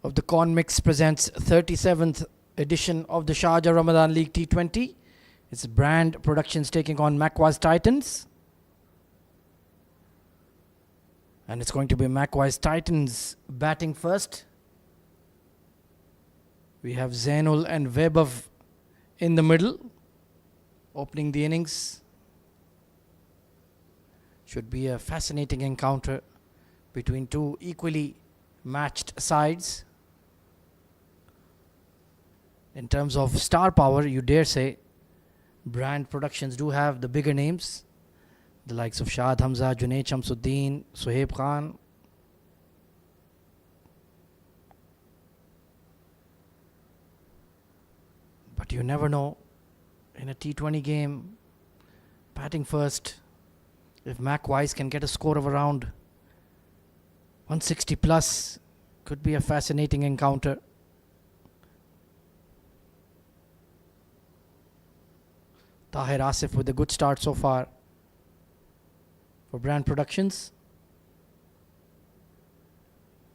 of the Corn Mix presents 37th edition of the Sharjah Ramadan League T20. It's Brand Productions taking on Macwise Titans. And it's going to be Macwise Titans batting first. We have Zainul and Vaibhav in the middle, opening the innings. Should be a fascinating encounter between two equally matched sides. In terms of star power, you dare say, Brand Productions do have the bigger names. The likes of Shahid Hamza, Junaid Shamsuddin, Suhaib Khan. But you never know in a T20 game, batting first, if Macwise can get a score of around 160 plus, could be a fascinating encounter. Tahir Asif with a good start so far for Brand Productions.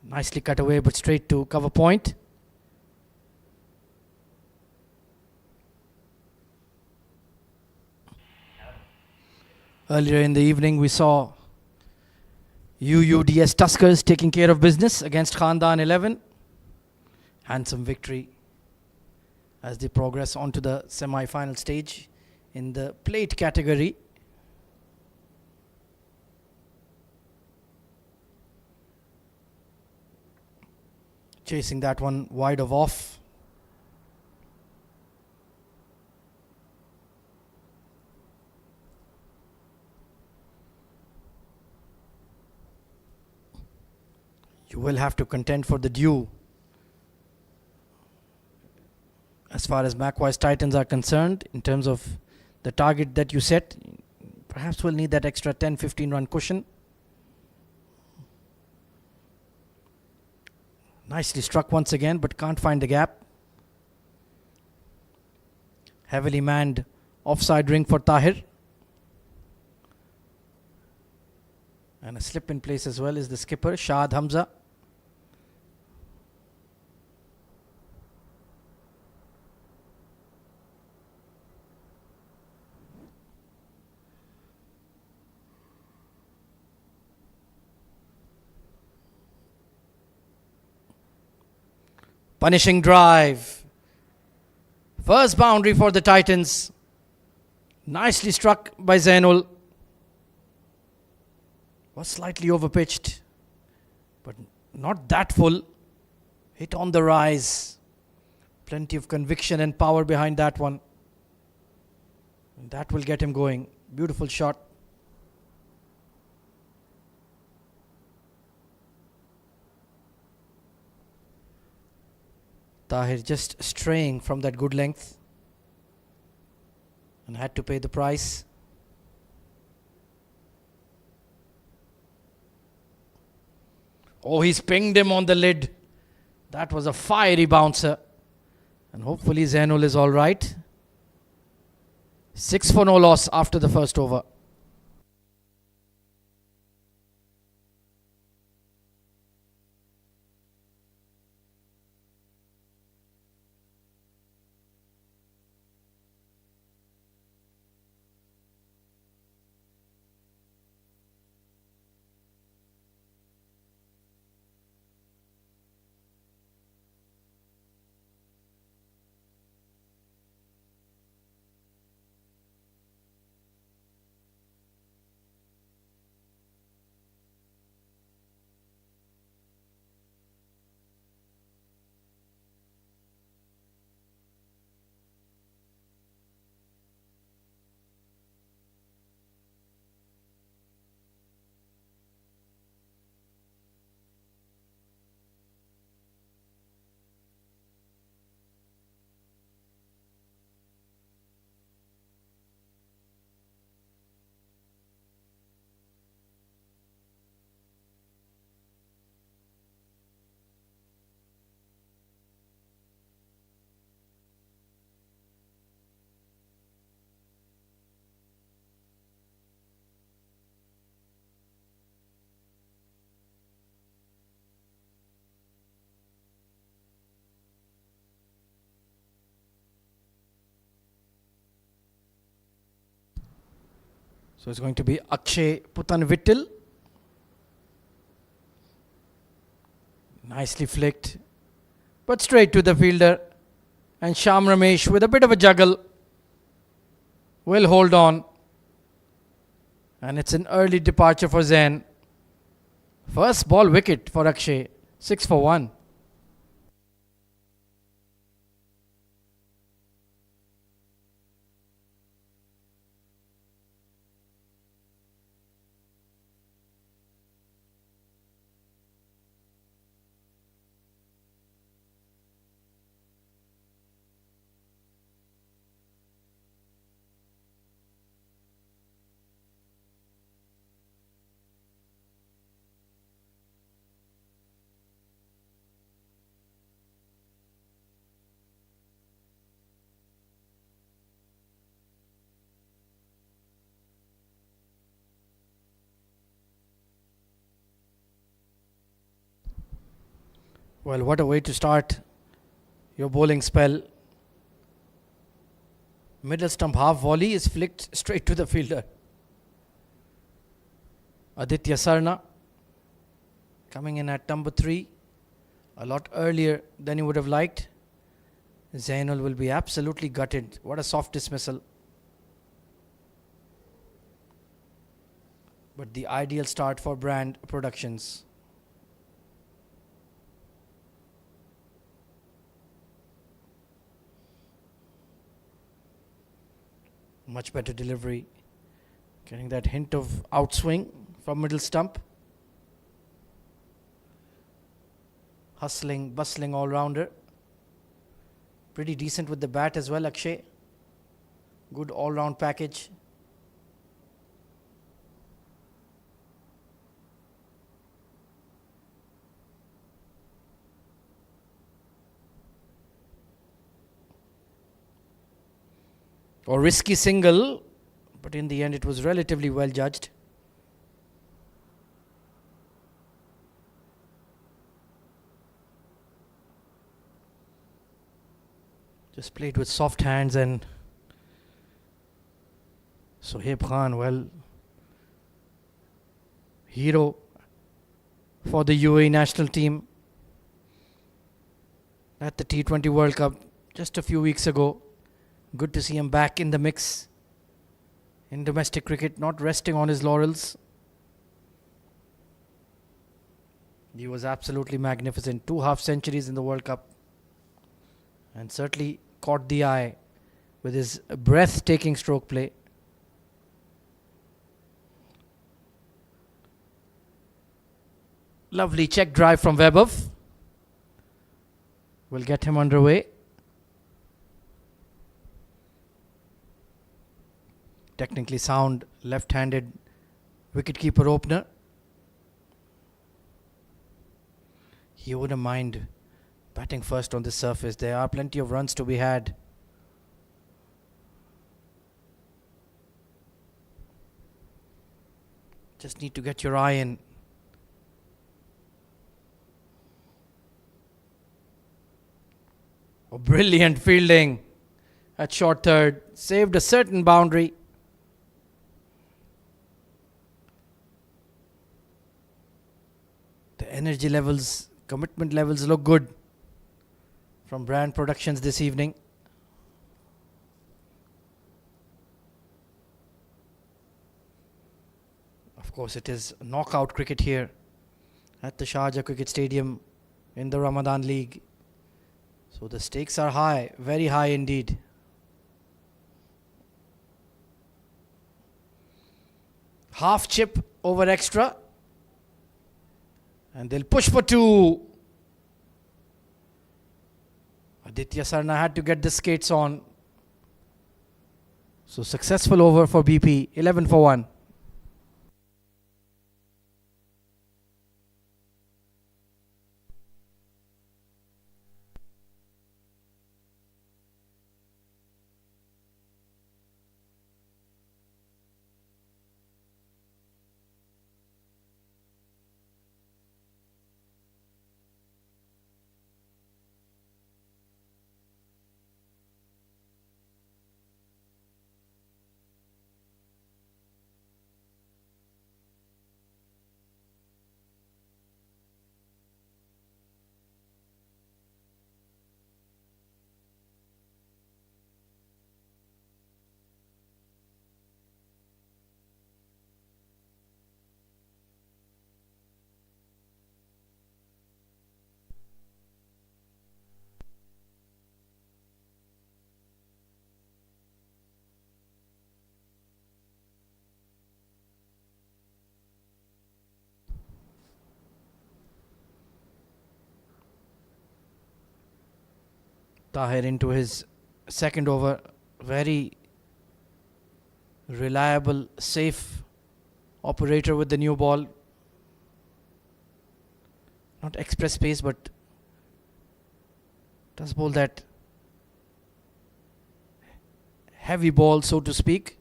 Nicely cut away but straight to cover point. Earlier in the evening we saw UUDS Tuskers taking care of business against Khandan 11. Handsome victory as they progress onto the semi-final stage in the plate category. Chasing that one wide of off. You will have to contend for the due as far as Macwise Titans are concerned. In terms of the target that you set, perhaps we'll need that extra 10-15 run cushion. Nicely struck once again, but can't find the gap. Heavily manned offside ring for Tahir. And a slip in place as well is the skipper, Shahid Hamza. Punishing drive. First boundary for the Titans. Nicely struck by Zainul. Was slightly overpitched, but not that full. Hit on the rise. Plenty of conviction and power behind that one. And that will get him going. Beautiful shot. Tahir just straying from that good length and had to pay the price. Oh, he's pinged him on the lid. That was a fiery bouncer. And hopefully Zainul is all right. 6 for no loss after the first over. So it's going to be Akshay Putanvittil. Nicely flicked, but straight to the fielder. And Sham Ramesh with a bit of a juggle will hold on. And it's an early departure for Zain. First ball wicket for Akshay. 6 for 1. Well, what a way to start your bowling spell. Middle stump half volley is flicked straight to the fielder. Aditya Sarna coming in at number 3. A lot earlier than you would have liked. Zainul will be absolutely gutted. What a soft dismissal. But the ideal start for Brand Productions. Much better delivery. Getting that hint of outswing from middle stump. Hustling, bustling all-rounder. Pretty decent with the bat as well, Akshay. Good all-round package. Or risky single, but in the end it was relatively well judged. Just played with soft hands, and Sohaib Khan, well, hero for the UAE national team at the T20 World Cup just a few weeks ago. Good to see him back in the mix in domestic cricket, not resting on his laurels. He was absolutely magnificent. 2 half centuries in the World Cup. And certainly caught the eye with his breathtaking stroke play. Lovely check drive from Webov. Will get him underway. Technically sound left-handed wicketkeeper opener. He wouldn't mind batting first on the surface. There are plenty of runs to be had. Just need to get your eye in. Oh, brilliant fielding at short third. Saved a certain boundary. The energy levels, commitment levels look good from Brand Productions this evening. Of course, it is knockout cricket here at the Sharjah Cricket Stadium in the Ramadan League. So the stakes are high, very high indeed. Half chip over extra. And they'll push for 2. Aditya Sarna had to get the skates on. So successful over for BP, 11 for 1. Tahir into his second over. Very reliable, safe operator with the new ball. Not express pace, but does bowl that heavy ball, so to speak.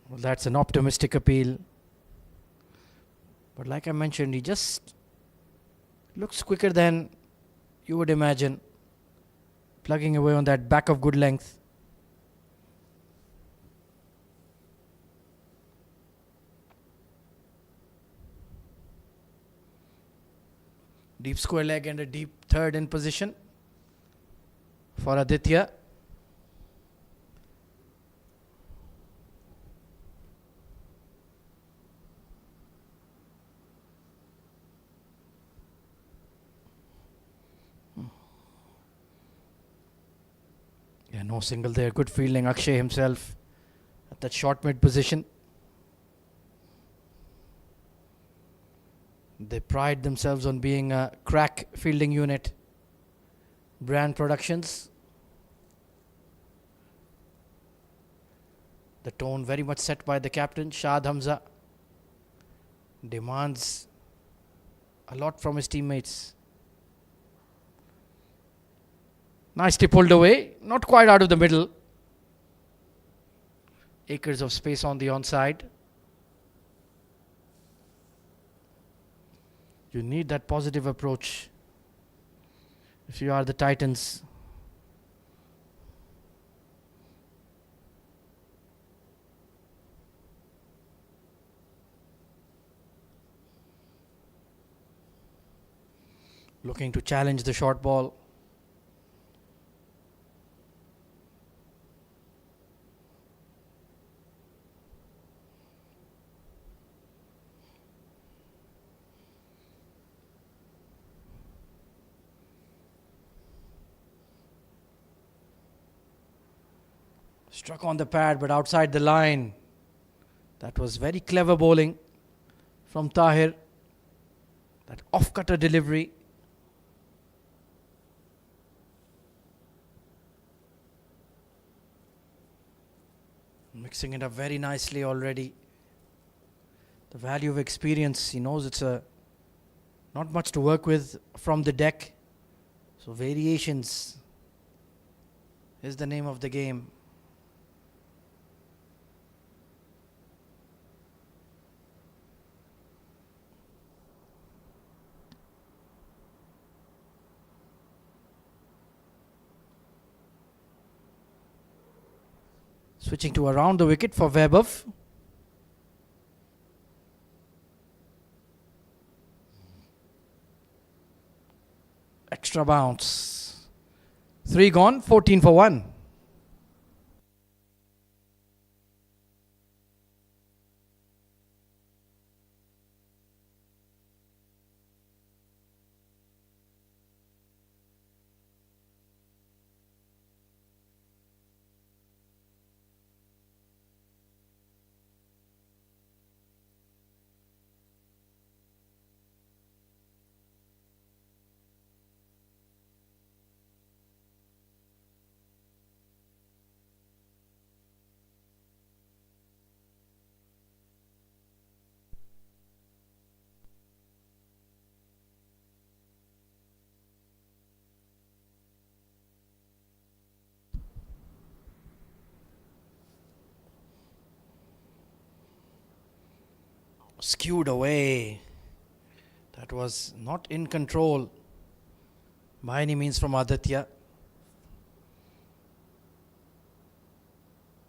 Well, that's an optimistic appeal. But like I mentioned, he just looks quicker than you would imagine. Plugging away on that back of good length. Deep square leg and a deep third in position for Aditya. Yeah, no single there. Good fielding. Akshay himself at that short mid position. They pride themselves on being a crack fielding unit. Brand Productions. The tone very much set by the captain, Shad Hamza. Demands a lot from his teammates. Nicely pulled away. Not quite out of the middle. Acres of space on the onside. You need that positive approach if you are the Titans. Looking to challenge the short ball. Struck on the pad, but outside the line. That was very clever bowling from Tahir. That off-cutter delivery. Mixing it up very nicely already. The value of experience. He knows it's not much to work with from the deck. So variations is the name of the game. Switching to around the wicket for Vaibhav. Extra bounce. 3 gone, 14 for 1. Skewed away. That was not in control by any means from Aditya.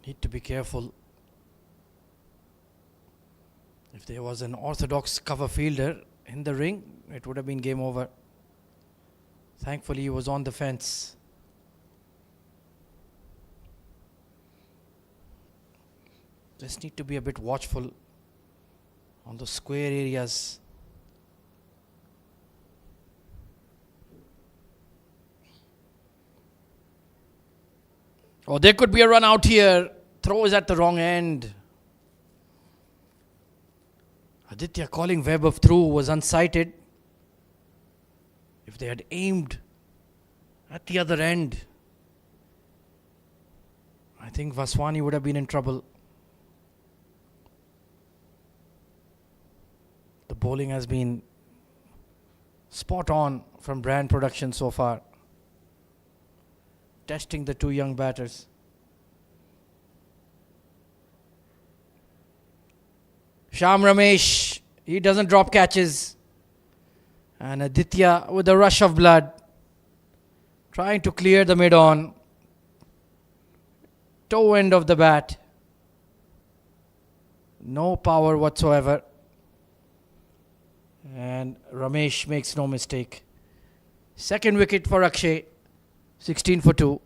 Need to be careful. If there was an orthodox cover fielder in the ring, it would have been game over. Thankfully, he was on the fence. Just need to be a bit watchful on the square areas. Oh, there could be a run out here. Throw is at the wrong end. Aditya calling Vaibhav through, was unsighted. If they had aimed at the other end, I think Vaswani would have been in trouble. The bowling has been spot on from Brand Production so far, testing the two young batters. Sham Ramesh, he doesn't drop catches. And Aditya with a rush of blood, trying to clear the mid-on. Toe end of the bat. No power whatsoever. And Ramesh makes no mistake. Second wicket for Akshay. 16 for 2.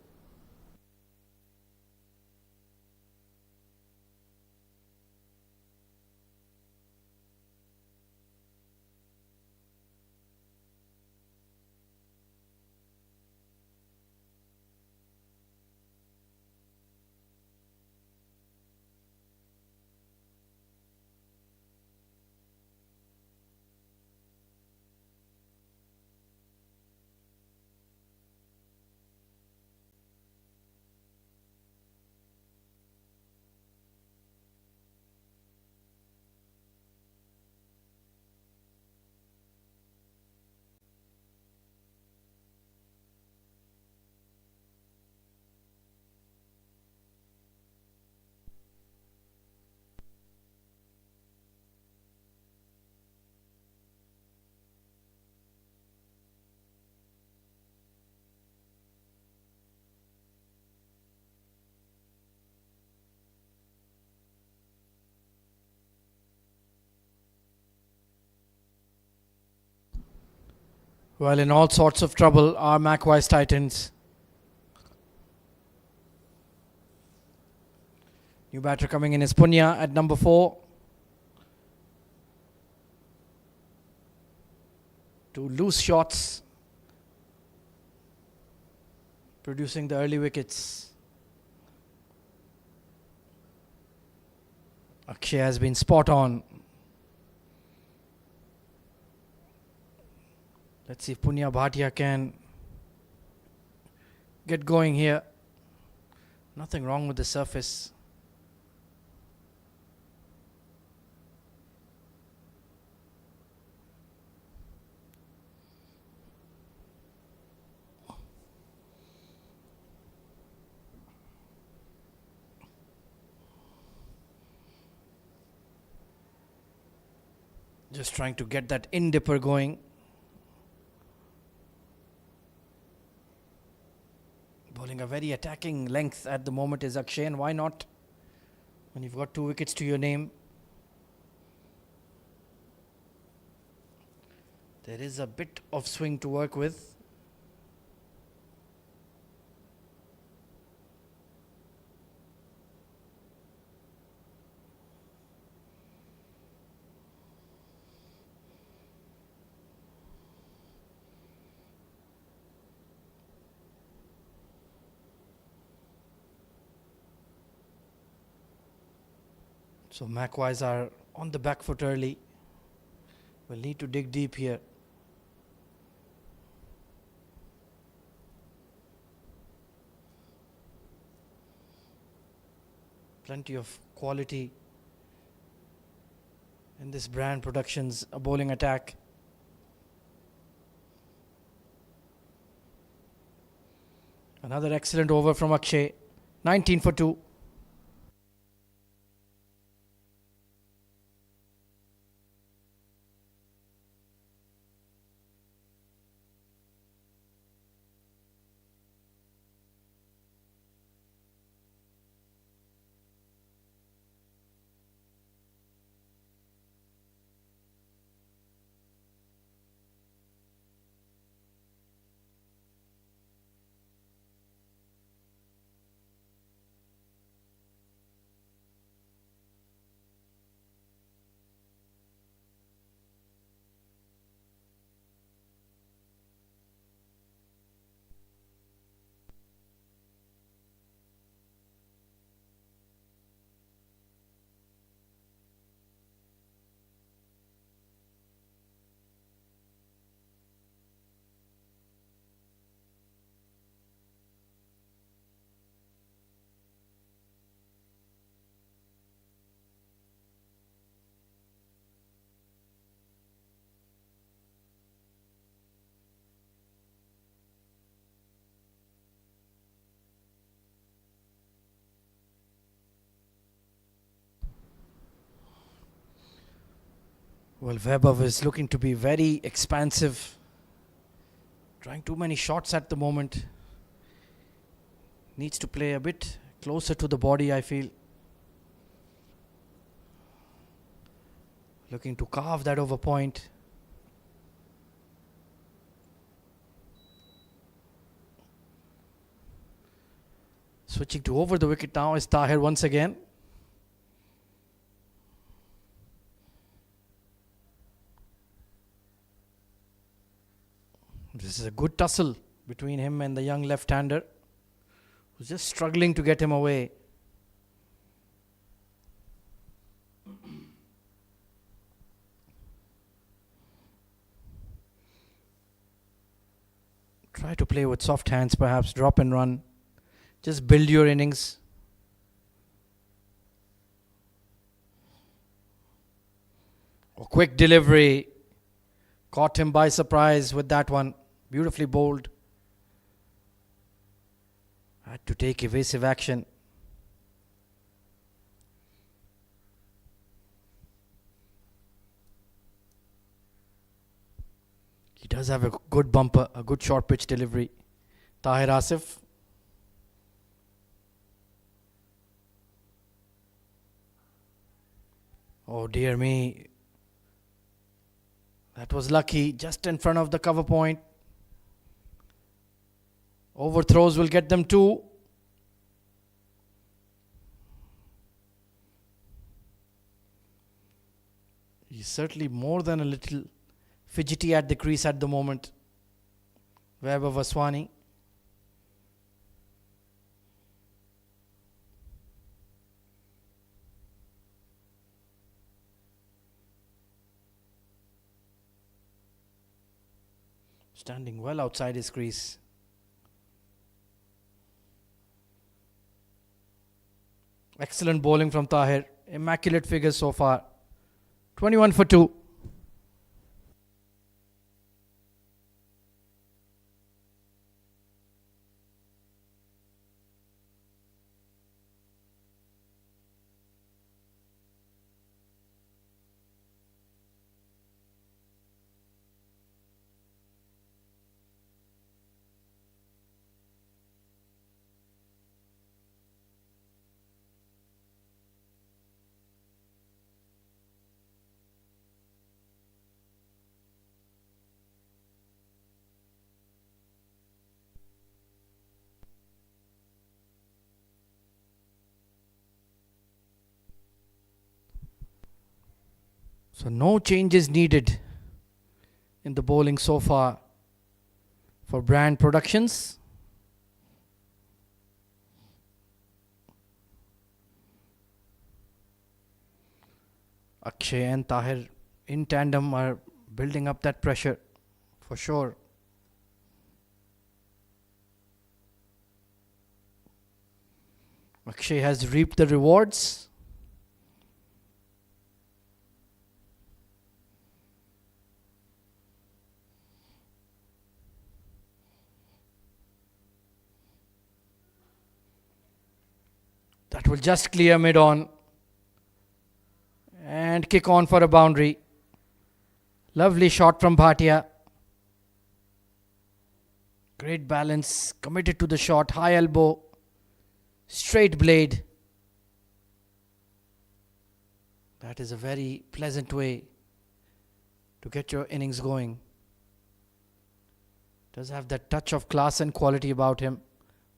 Well, in all sorts of trouble are Macwise Titans. New batter coming in is Punya at number 4. Two loose shots, producing the early wickets. Akshay has been spot on. Let's see if Punya Bhatia can get going here. Nothing wrong with the surface. Just trying to get that in-dipper going. Bowling a very attacking length at the moment is Akshay, and why not when you've got 2 wickets to your name? There is a bit of swing to work with. So Macwise are on the back foot early. We'll need to dig deep here. Plenty of quality in this Brand Productions bowling attack. Another excellent over from Akshay. 19 for 2. Well, Vaibhav is looking to be very expansive. Trying too many shots at the moment. Needs to play a bit closer to the body, I feel. Looking to carve that over point. Switching to over the wicket now is Tahir once again. This is a good tussle between him and the young left-hander, who's just struggling to get him away. Try to play with soft hands, perhaps drop and run. Just build your innings. A quick delivery. Caught him by surprise with that one. Beautifully bowled. Had to take evasive action. He does have a good bumper, a good short pitch delivery. Tahir Asif. Oh dear me. That was lucky, just in front of the cover point. Overthrows will get them two. He's certainly more than a little fidgety at the crease at the moment. Vaibhav Aswani. Standing well outside his crease. Excellent bowling from Tahir. Immaculate figures so far. 21 for 2. So no changes needed in the bowling so far for Brand Productions. Akshay and Tahir in tandem are building up that pressure for sure. Akshay has reaped the rewards. That will just clear mid-on and kick on for a boundary. Lovely shot from Bhatia. Great balance, committed to the shot, high elbow, straight blade. That is a very pleasant way to get your innings going. Does have that touch of class and quality about him,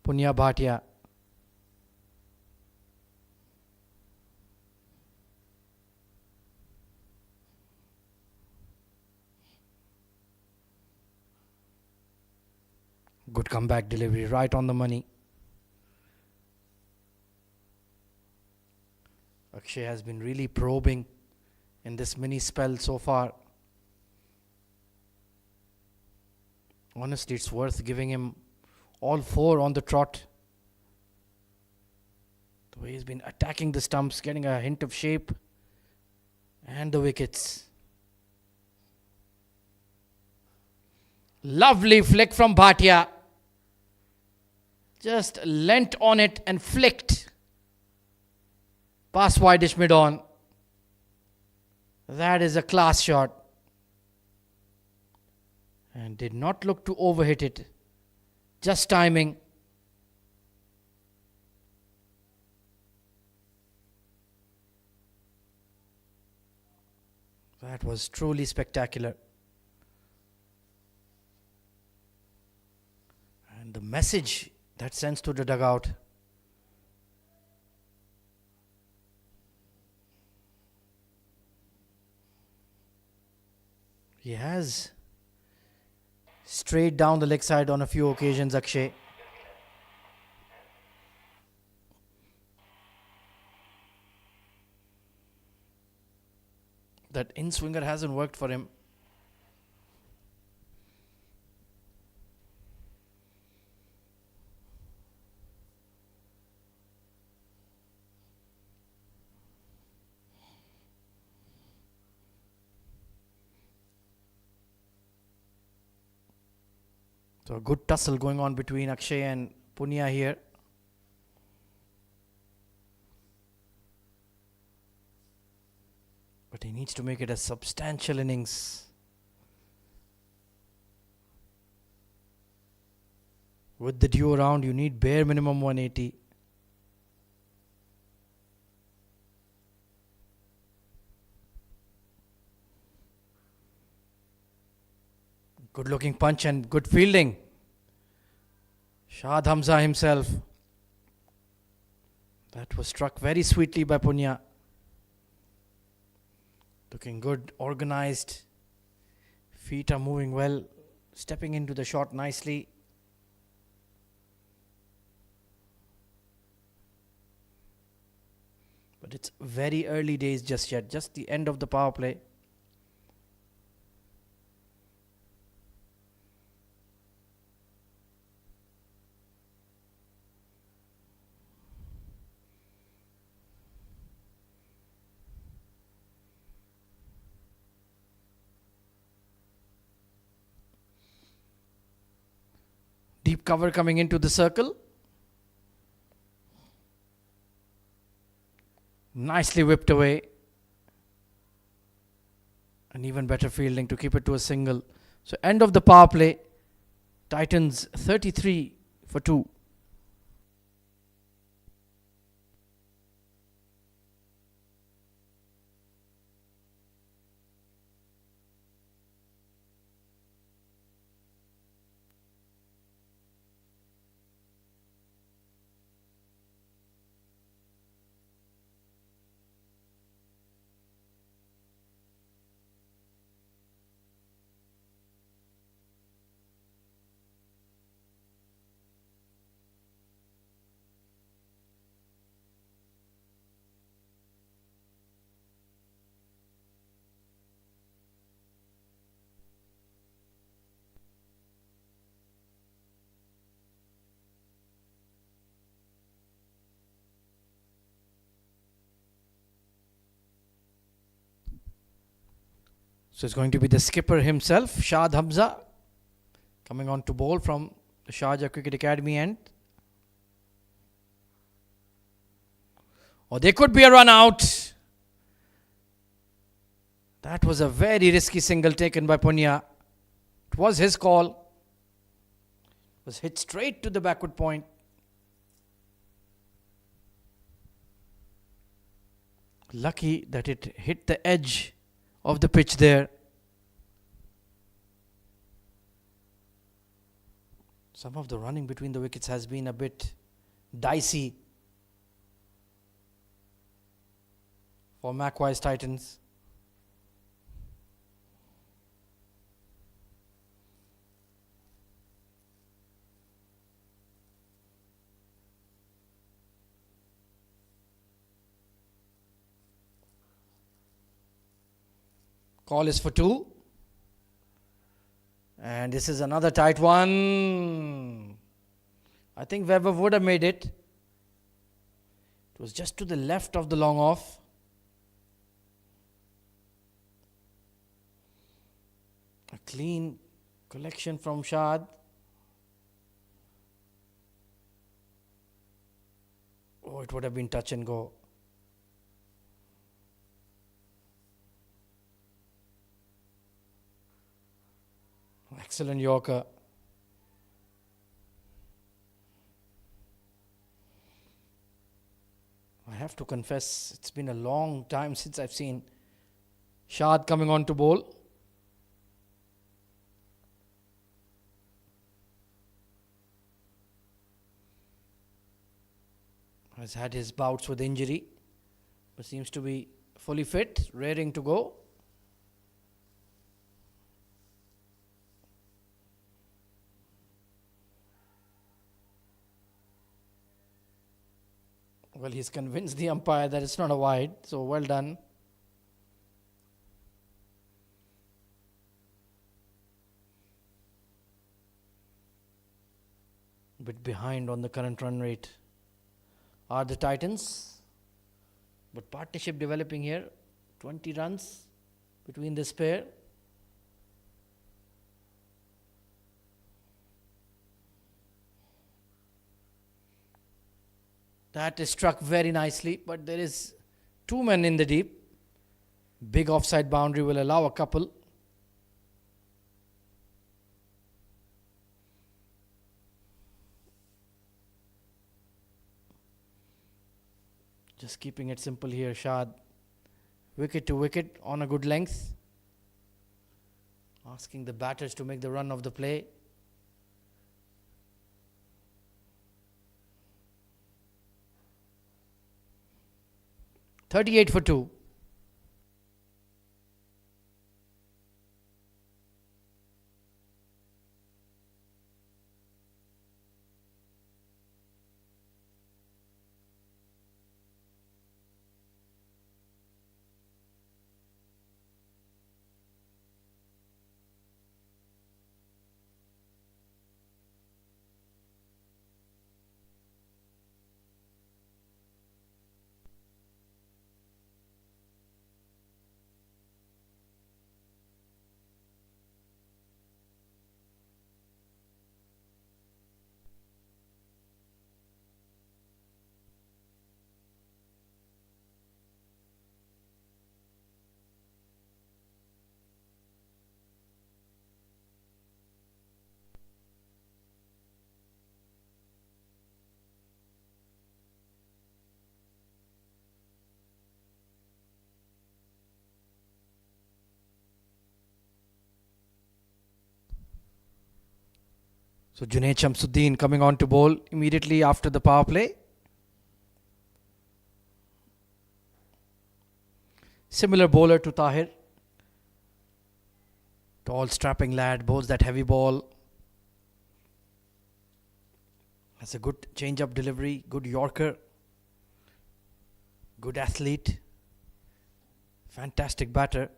Punya Bhatia. Good comeback delivery, right on the money. Akshay has been really probing in this mini spell so far. Honestly, it's worth giving him all four on the trot. The way he's been attacking the stumps, getting a hint of shape and the wickets. Lovely flick from Bhatia. Just leant on it and flicked. Pass wideish mid-on. That is a class shot. And did not look to overhit it. Just timing. That was truly spectacular. And the message that sends to the dugout. He has straight down the leg side on a few occasions, Akshay. That in-swinger hasn't worked for him. So a good tussle going on between Akshay and Punia here. But he needs to make it a substantial innings. With the duo around, you need bare minimum 180. Good looking punch and good fielding. Shad Hamza himself. That was struck very sweetly by Punia. Looking good, organized. Feet are moving well. Stepping into the shot nicely. But it's very early days just yet. Just the end of the power play. Deep cover coming into the circle. Nicely whipped away. And even better fielding to keep it to a single. So end of the power play. Titans 33 for 2. So it's going to be the skipper himself, Shad Hamza, coming on to bowl from the Sharjah Cricket Academy end. Or there could be a run out. That was a very risky single taken by Punia. It was his call. It was hit straight to the backward point. Lucky that it hit the edge of the pitch there. Some of the running between the wickets has been a bit dicey for Macwise Titans. Call is for 2. And this is another tight one. I think Weber would have made it. It was just to the left of the long off. A clean collection from Shad. Oh, it would have been touch and go. Excellent Yorker. I have to confess, it's been a long time since I've seen Shad coming on to bowl. Has had his bouts with injury, but seems to be fully fit, raring to go. Well, he's convinced the umpire that it's not a wide, so well done. A bit behind on the current run rate are the Titans, but partnership developing here. 20 runs between this pair. That is struck very nicely, but there is 2 men in the deep. Big offside boundary will allow a couple. Just keeping it simple here, Shad. Wicket to wicket on a good length. Asking the batters to make the run of the play. "38 for 2. So Junaid Shamsuddin coming on to bowl immediately after the power play. Similar bowler to Tahir. Tall, strapping lad, bowls that heavy ball. Has a good change-up delivery, good Yorker. Good athlete. Fantastic batter.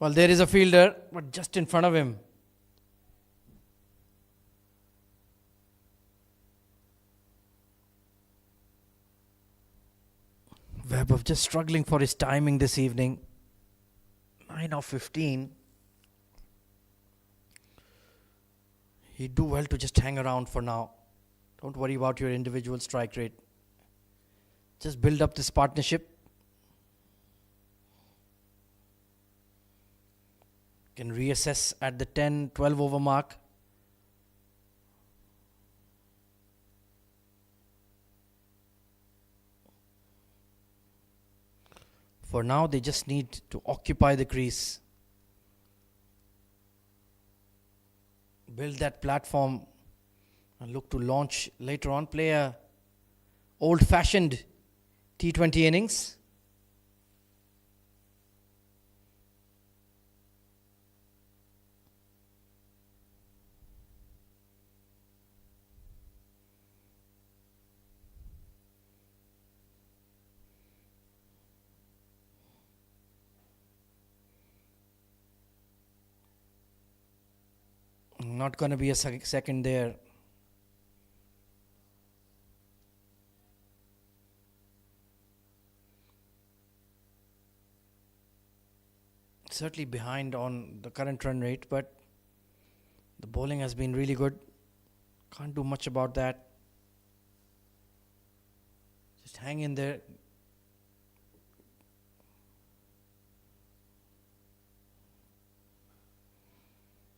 Well, there is a fielder, but just in front of him. Webb just struggling for his timing this evening. 9 of 15. He'd do well to just hang around for now. Don't worry about your individual strike rate. Just build up this partnership. Can reassess at the 10-12 over mark. For now, they just need to occupy the crease. Build that platform and look to launch later on. Play a old-fashioned T20 innings. Not going to be a second there. Certainly behind on the current run rate, but the bowling has been really good. Can't do much about that. Just hang in there.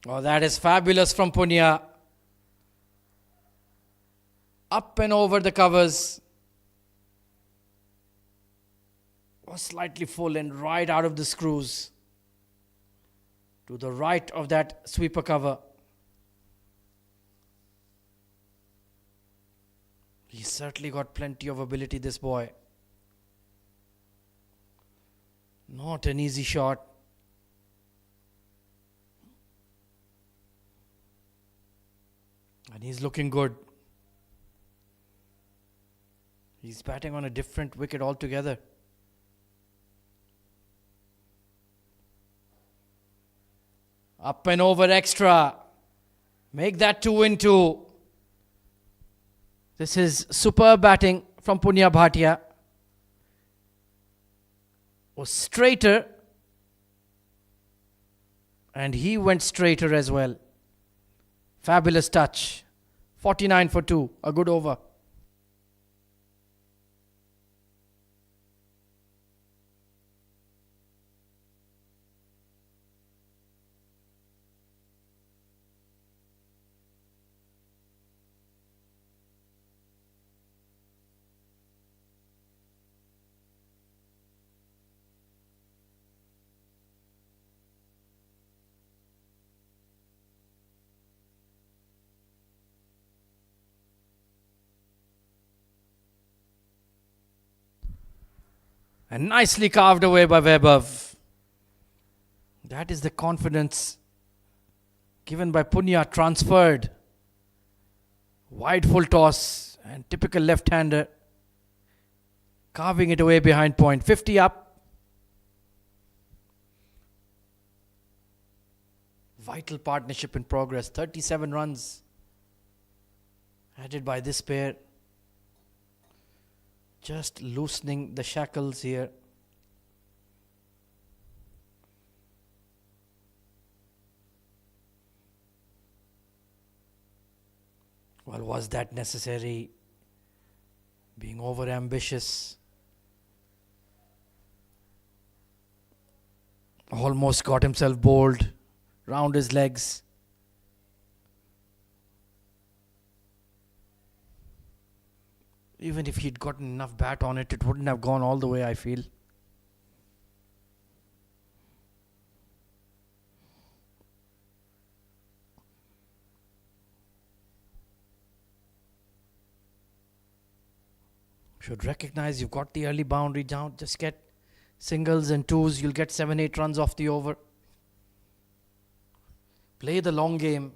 Oh, that is fabulous from Punya. Up and over the covers. Was slightly full and right out of the screws. To the right of that sweeper cover. He's certainly got plenty of ability, this boy. Not an easy shot. And he's looking good. He's batting on a different wicket altogether. Up and over extra. Make that 2 in 2. This is superb batting from Punya Bhatia. Was straighter. And he went straighter as well. Fabulous touch. 49 for 2. A good over. And nicely carved away by Vaibhav. That is the confidence given by Punya, transferred. Wide full toss and typical left-hander. Carving it away behind point. 50 up. Vital partnership in progress. 37 runs added by this pair. Just loosening the shackles here. Well, was that necessary? Being over ambitious. Almost got himself bowled round his legs. Even if he'd gotten enough bat on it, it wouldn't have gone all the way, I feel. Should recognize you've got the early boundary down. Just get singles and twos. You'll get 7-8 runs off the over. Play the long game.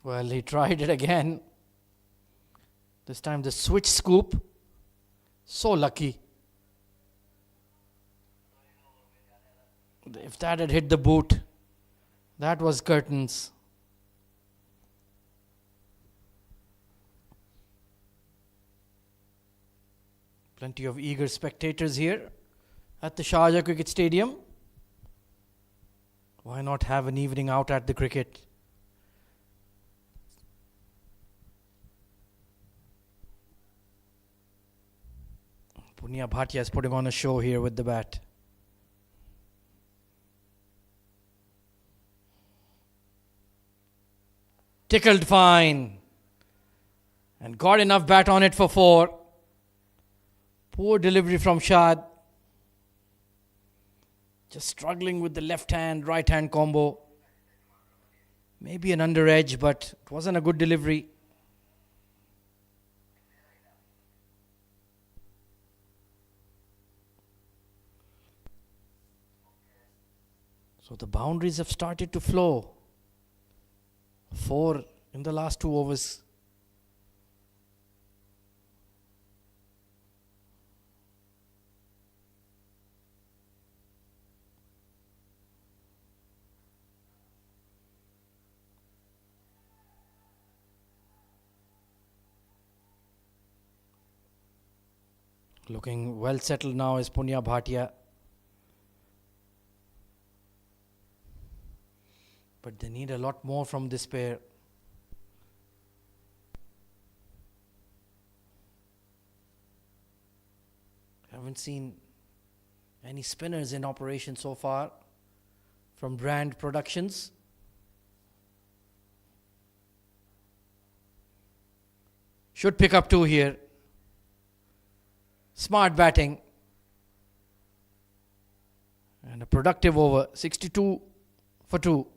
Well, he tried it again. This time the switch scoop. So lucky. If that had hit the boot, that was curtains. Plenty of eager spectators here at the Sharjah Cricket Stadium. Why not have an evening out at the cricket? Punya Bhatia is putting on a show here with the bat. Tickled fine. And got enough bat on it for 4. Poor delivery from Shad. Just struggling with the left hand, right hand combo. Maybe an under edge, but it wasn't a good delivery. So the boundaries have started to flow. 4 in the last 2 overs. Looking well settled now is Punya Bhatia. But they need a lot more from this pair. Haven't seen any spinners in operation so far from Brand Productions. Should pick up 2 here. Smart batting. And a productive over. 62 for 2.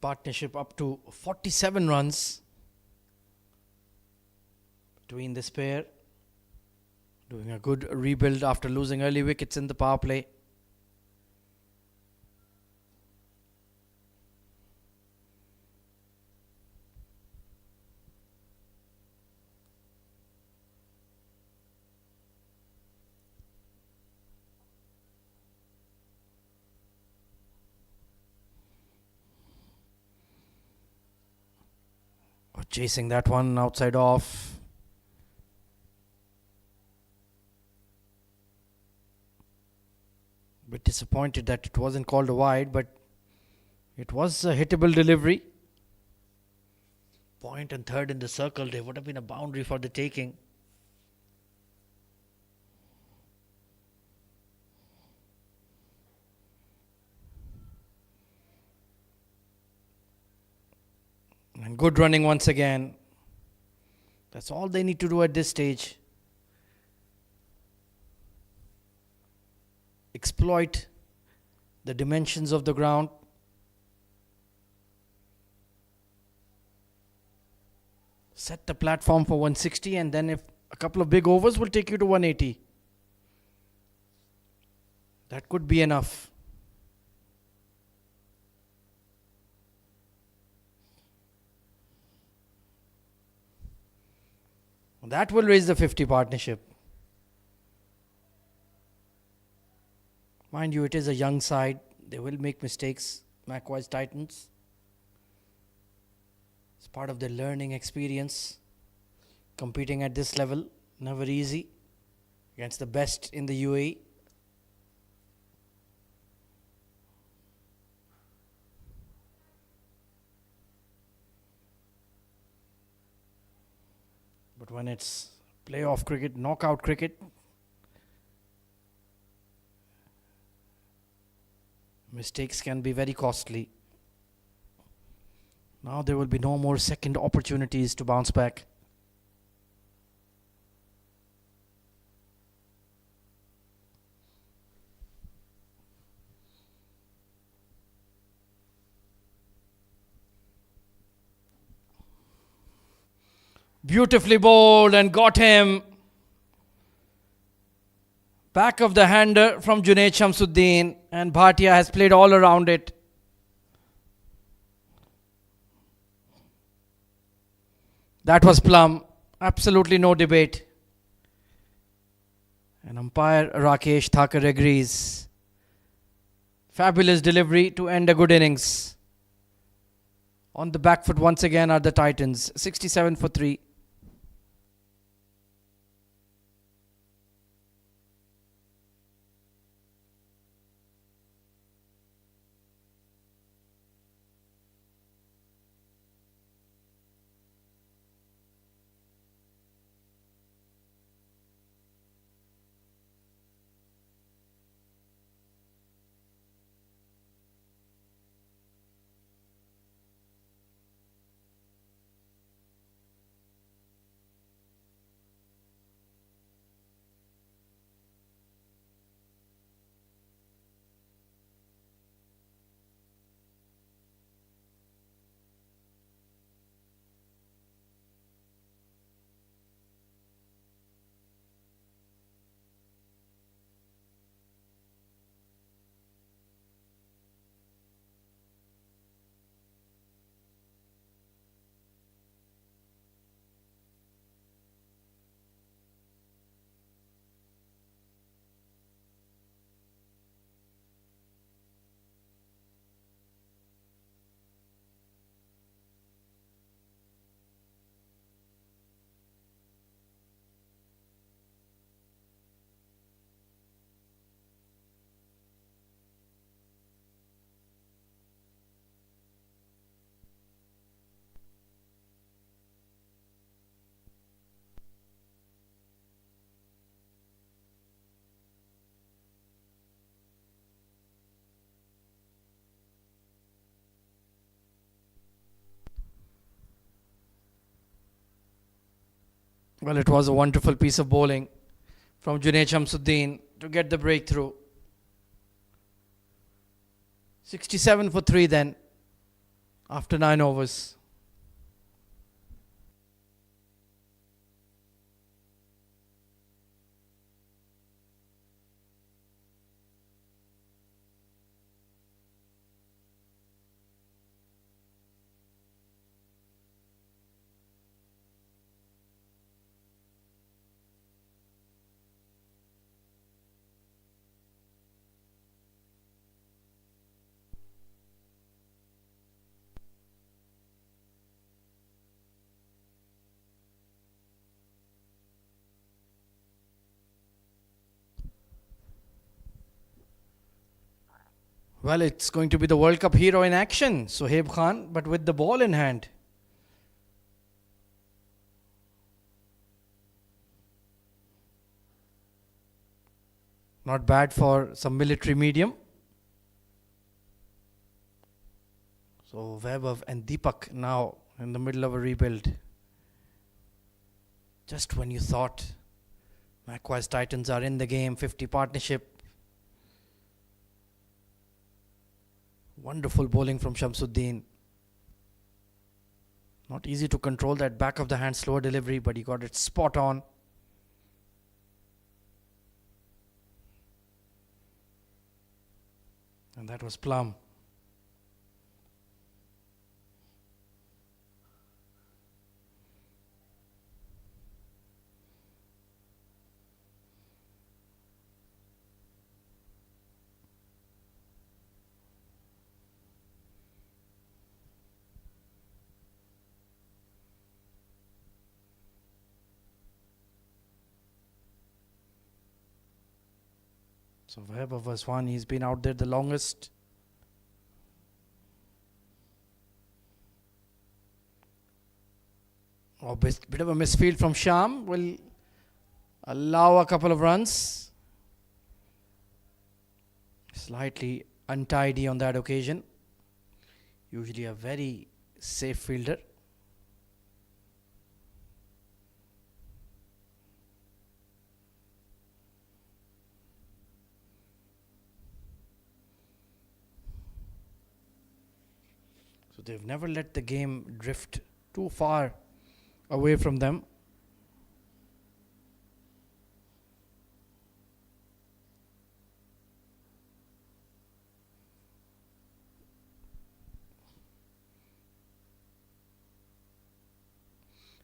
Partnership up to 47 runs between this pair. Doing a good rebuild after losing early wickets in the power play. Chasing that one outside off. Bit disappointed that it wasn't called a wide, but it was a hittable delivery. Point and third in the circle. There would have been a boundary for the taking. And good running once again. That's all they need to do at this stage. Exploit the dimensions of the ground. Set the platform for 160, and then if a couple of big overs will take you to 180. That could be enough. That will raise the 50 partnership. Mind you, it is a young side. They will make mistakes, Macwise Titans. It's part of their learning experience. Competing at this level, never easy. Against the best in the UAE. But when it's playoff cricket, knockout cricket, mistakes can be very costly. Now there will be no more second opportunities to bounce back. Beautifully bowled and got him. Back of the hander from Junaid Shamsuddin, and Bhatia has played all around it. That was plumb. Absolutely no debate. And umpire Rakesh Thakur agrees. Fabulous delivery to end a good innings. On the back foot once again are the Titans. 67 for 3. Well, it was a wonderful piece of bowling from Junaid Shamsuddin to get the breakthrough. 67 for 3 then, after 9 overs. Well, it's going to be the World Cup hero in action, Sohaib Khan, but with the ball in hand. Not bad for some military medium. So Vaibhav and Deepak now in the middle of a rebuild. Just when you thought Macwise Titans are in the game, 50 partnership. Wonderful bowling from Shamsuddin. Not easy to control that back of the hand slower delivery, but he got it spot on. And that was plum. So Vaibhav was one. He's been out there the longest. Oh, bit of a misfield from Sham. Will allow a couple of runs. Slightly untidy on that occasion. Usually a very safe fielder. So they've never let the game drift too far away from them.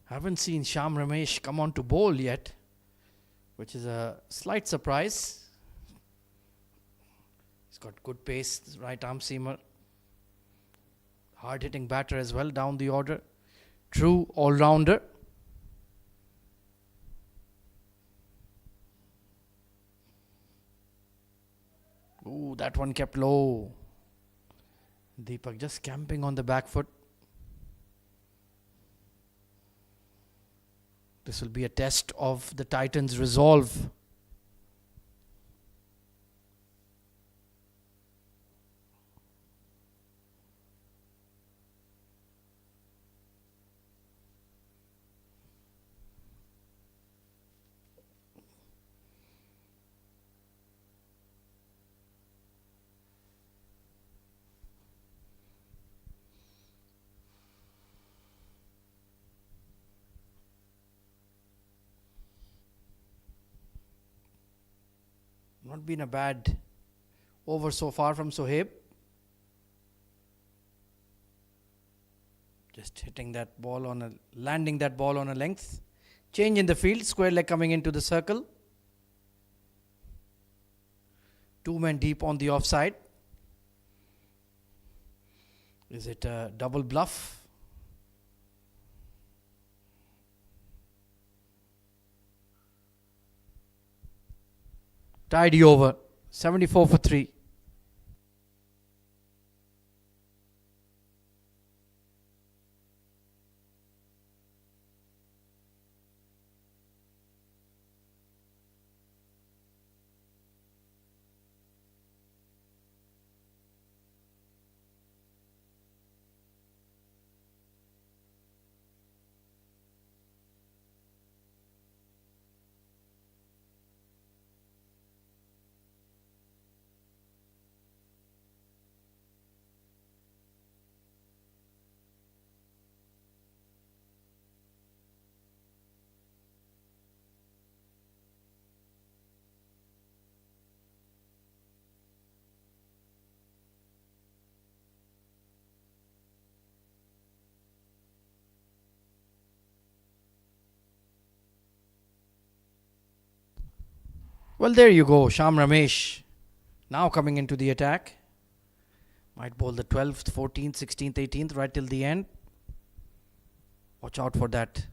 Haven't seen Sham Ramesh come on to bowl yet, which is a slight surprise. He's got good pace, right arm seamer. Hard hitting batter as well down the order. True all-rounder. Ooh, that one kept low. Deepak just camping on the back foot. This will be a test of the Titans' resolve. Not been a bad over so far from Sohaib. Just hitting that ball on a, landing that ball on a length. Change in the field, square leg coming into the circle. 2 men deep on the offside. Is it a double bluff? Tidy over. 74 for 3. Well, there you go. Sham Ramesh now coming into the attack. Might bowl the 12th, 14th, 16th, 18th right till the end. Watch out for that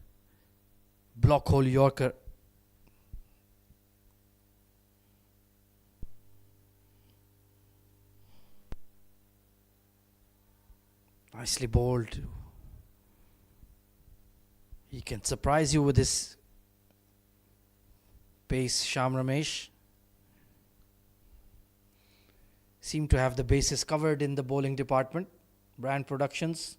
block hole Yorker. Nicely bowled. He can surprise you with his pace, Sham Ramesh. Seem to have the bases covered in the bowling department. Brand Productions.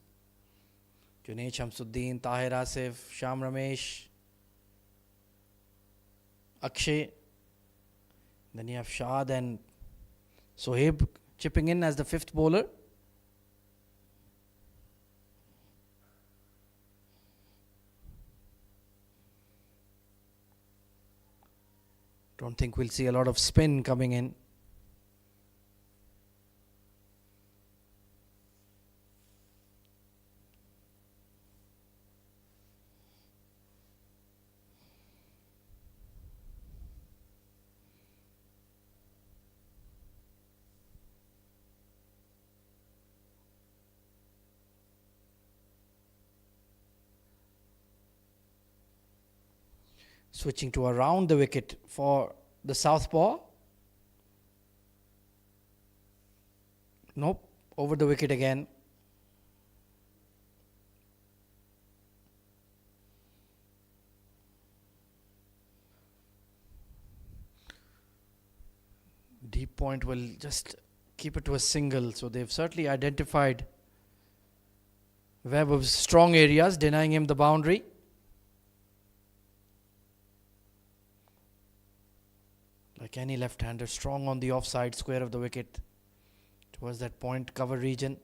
Junaid Shamsuddin, Tahir Asif, Sham Ramesh, Akshay. Then you have Shad and Sohaib chipping in as the fifth bowler. Don't think we'll see a lot of spin coming in. Switching to around the wicket for the southpaw. Nope, over the wicket again. Deep point will just keep it to a single. So they've certainly identified Webb strong areas, denying him the boundary. Like any left-hander, strong on the offside square of the wicket towards that point cover region.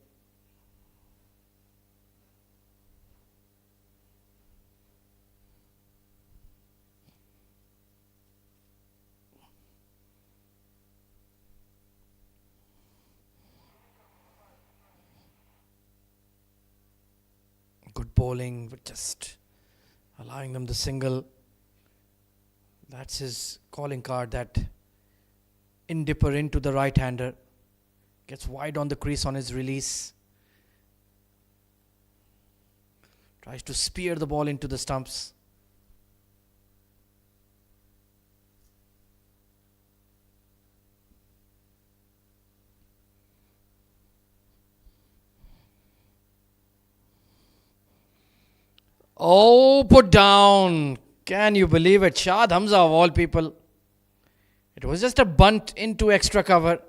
Good bowling, but just allowing them the single. That's his calling card, that in-dipper into the right-hander. Gets wide on the crease on his release. Tries to spear the ball into the stumps. Oh, put down. Can you believe it? Shad Hamza of all people. It was just a bunt into extra cover.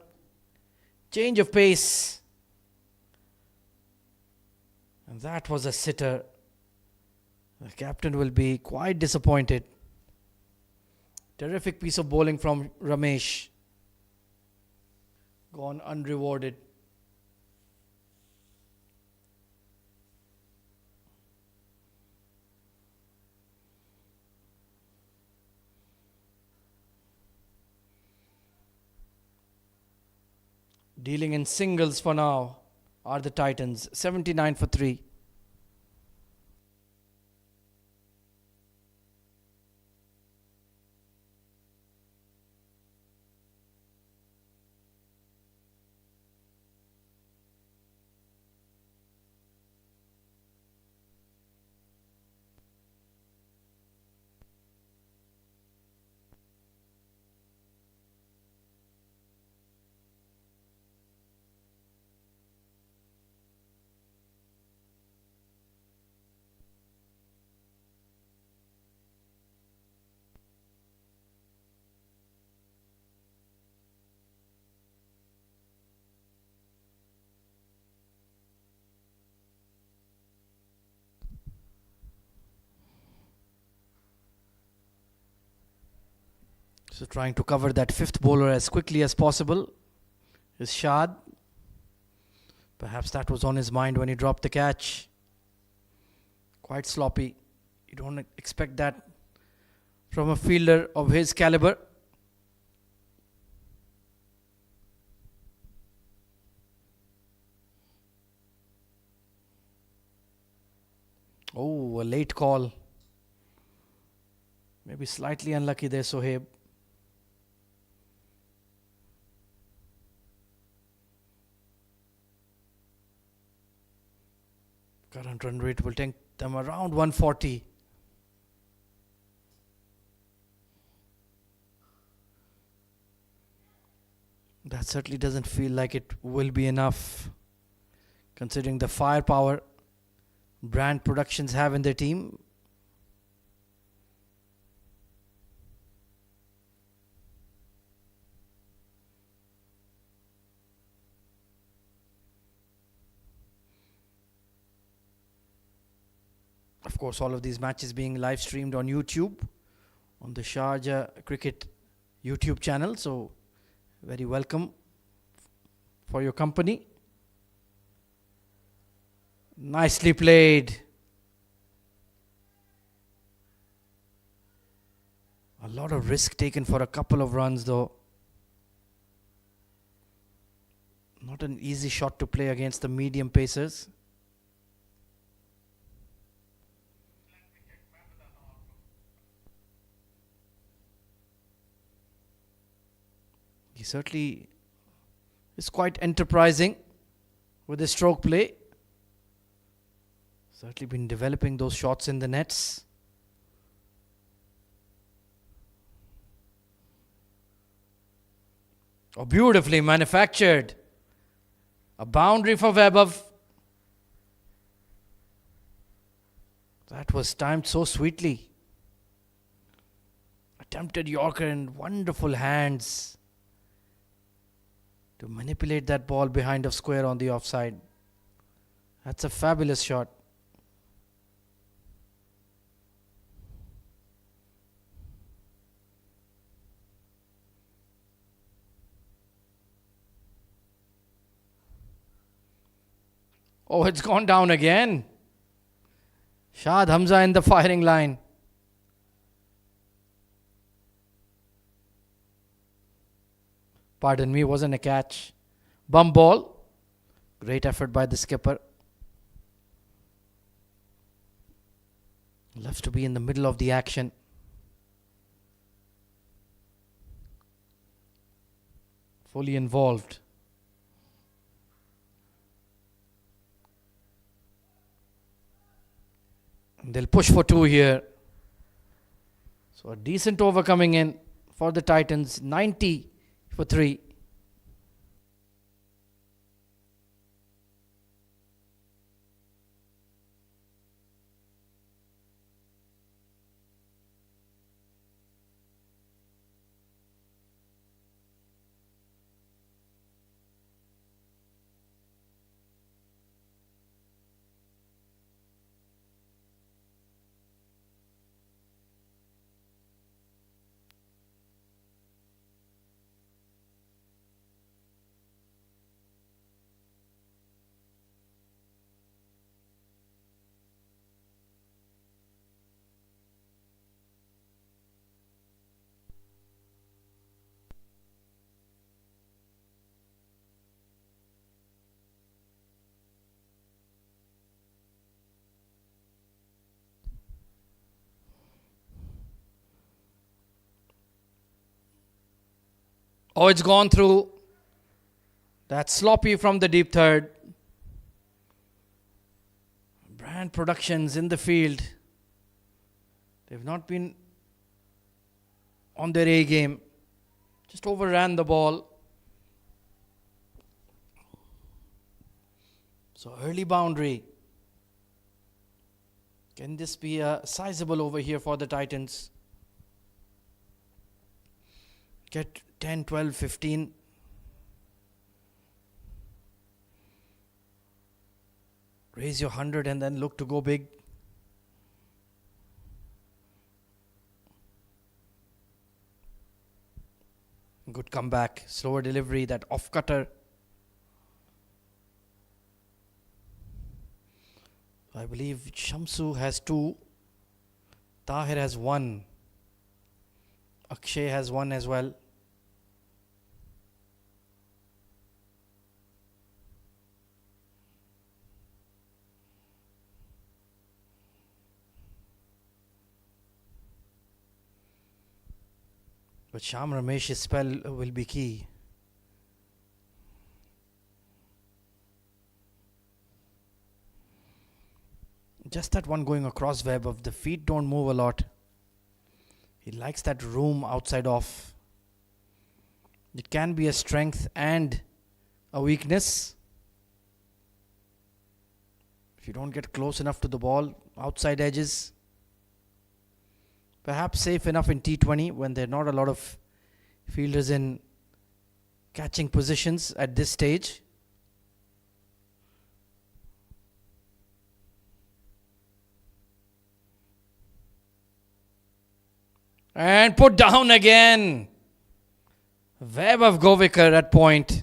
Change of pace. And that was a sitter. The captain will be quite disappointed. Terrific piece of bowling from Ramesh. Gone unrewarded. Dealing in singles for now are the Titans. 79 for 3. So trying to cover that fifth bowler as quickly as possible is Shad. Perhaps that was on his mind when he dropped the catch. Quite sloppy. You don't expect that from a fielder of his caliber. Oh, a late call. Maybe slightly unlucky there, Sohaib. Current run rate will take them around 140. That certainly doesn't feel like it will be enough, considering the firepower Brand Productions have in their team. Of course, all of these matches being live streamed on YouTube, on the Sharjah Cricket YouTube channel. So, very welcome for your company. Nicely played. A lot of risk taken for a couple of runs, though. Not an easy shot to play against the medium pacers. He certainly is quite enterprising with his stroke play. Certainly been developing those shots in the nets. Oh, beautifully manufactured. A boundary for Webber. That was timed so sweetly. Attempted Yorker and wonderful hands to manipulate that ball behind of square on the offside. That's a fabulous shot. Oh, it's gone down again. Shad Hamza in the firing line. Pardon me, wasn't a catch. Bum ball. Great effort by the skipper. Loves to be in the middle of the action. Fully involved. And they'll push for 2 here. So a decent over coming in for the Titans. 90 for 3. Oh, it's gone through. That's sloppy from the deep third. Brand Productions in the field. They've not been on their A game. Just overran the ball. So early boundary. Can this be a sizable over here for the Titans? Get 10, 12, 15. Raise your 100 and then look to go big. Good comeback. Slower delivery. That off cutter. I believe Shamsu has 2. Tahir has 1. Akshay has 1 as well. But Sham Ramesh's spell will be key. Just that one going across Vaibhav. The feet don't move a lot. He likes that room outside off. It can be a strength and a weakness. If you don't get close enough to the ball, outside edges. Perhaps safe enough in T20 when there are not a lot of fielders in catching positions at this stage. And put down again. Vaibhav Govikar at point.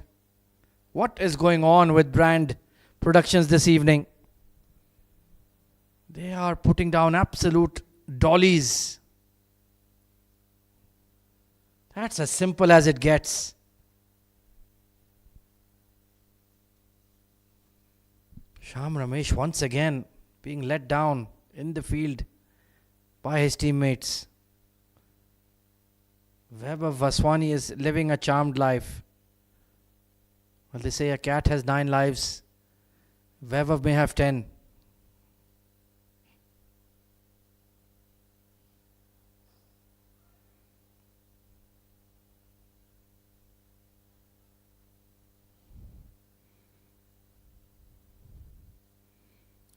What is going on with Brand Productions this evening? They are putting down absolute dollies. That's as simple as it gets. Sham Ramesh once again being let down in the field by his teammates. Vaibhav Vaswani is living a charmed life. Well, they say a cat has 9 lives. Vaibhav may have 10.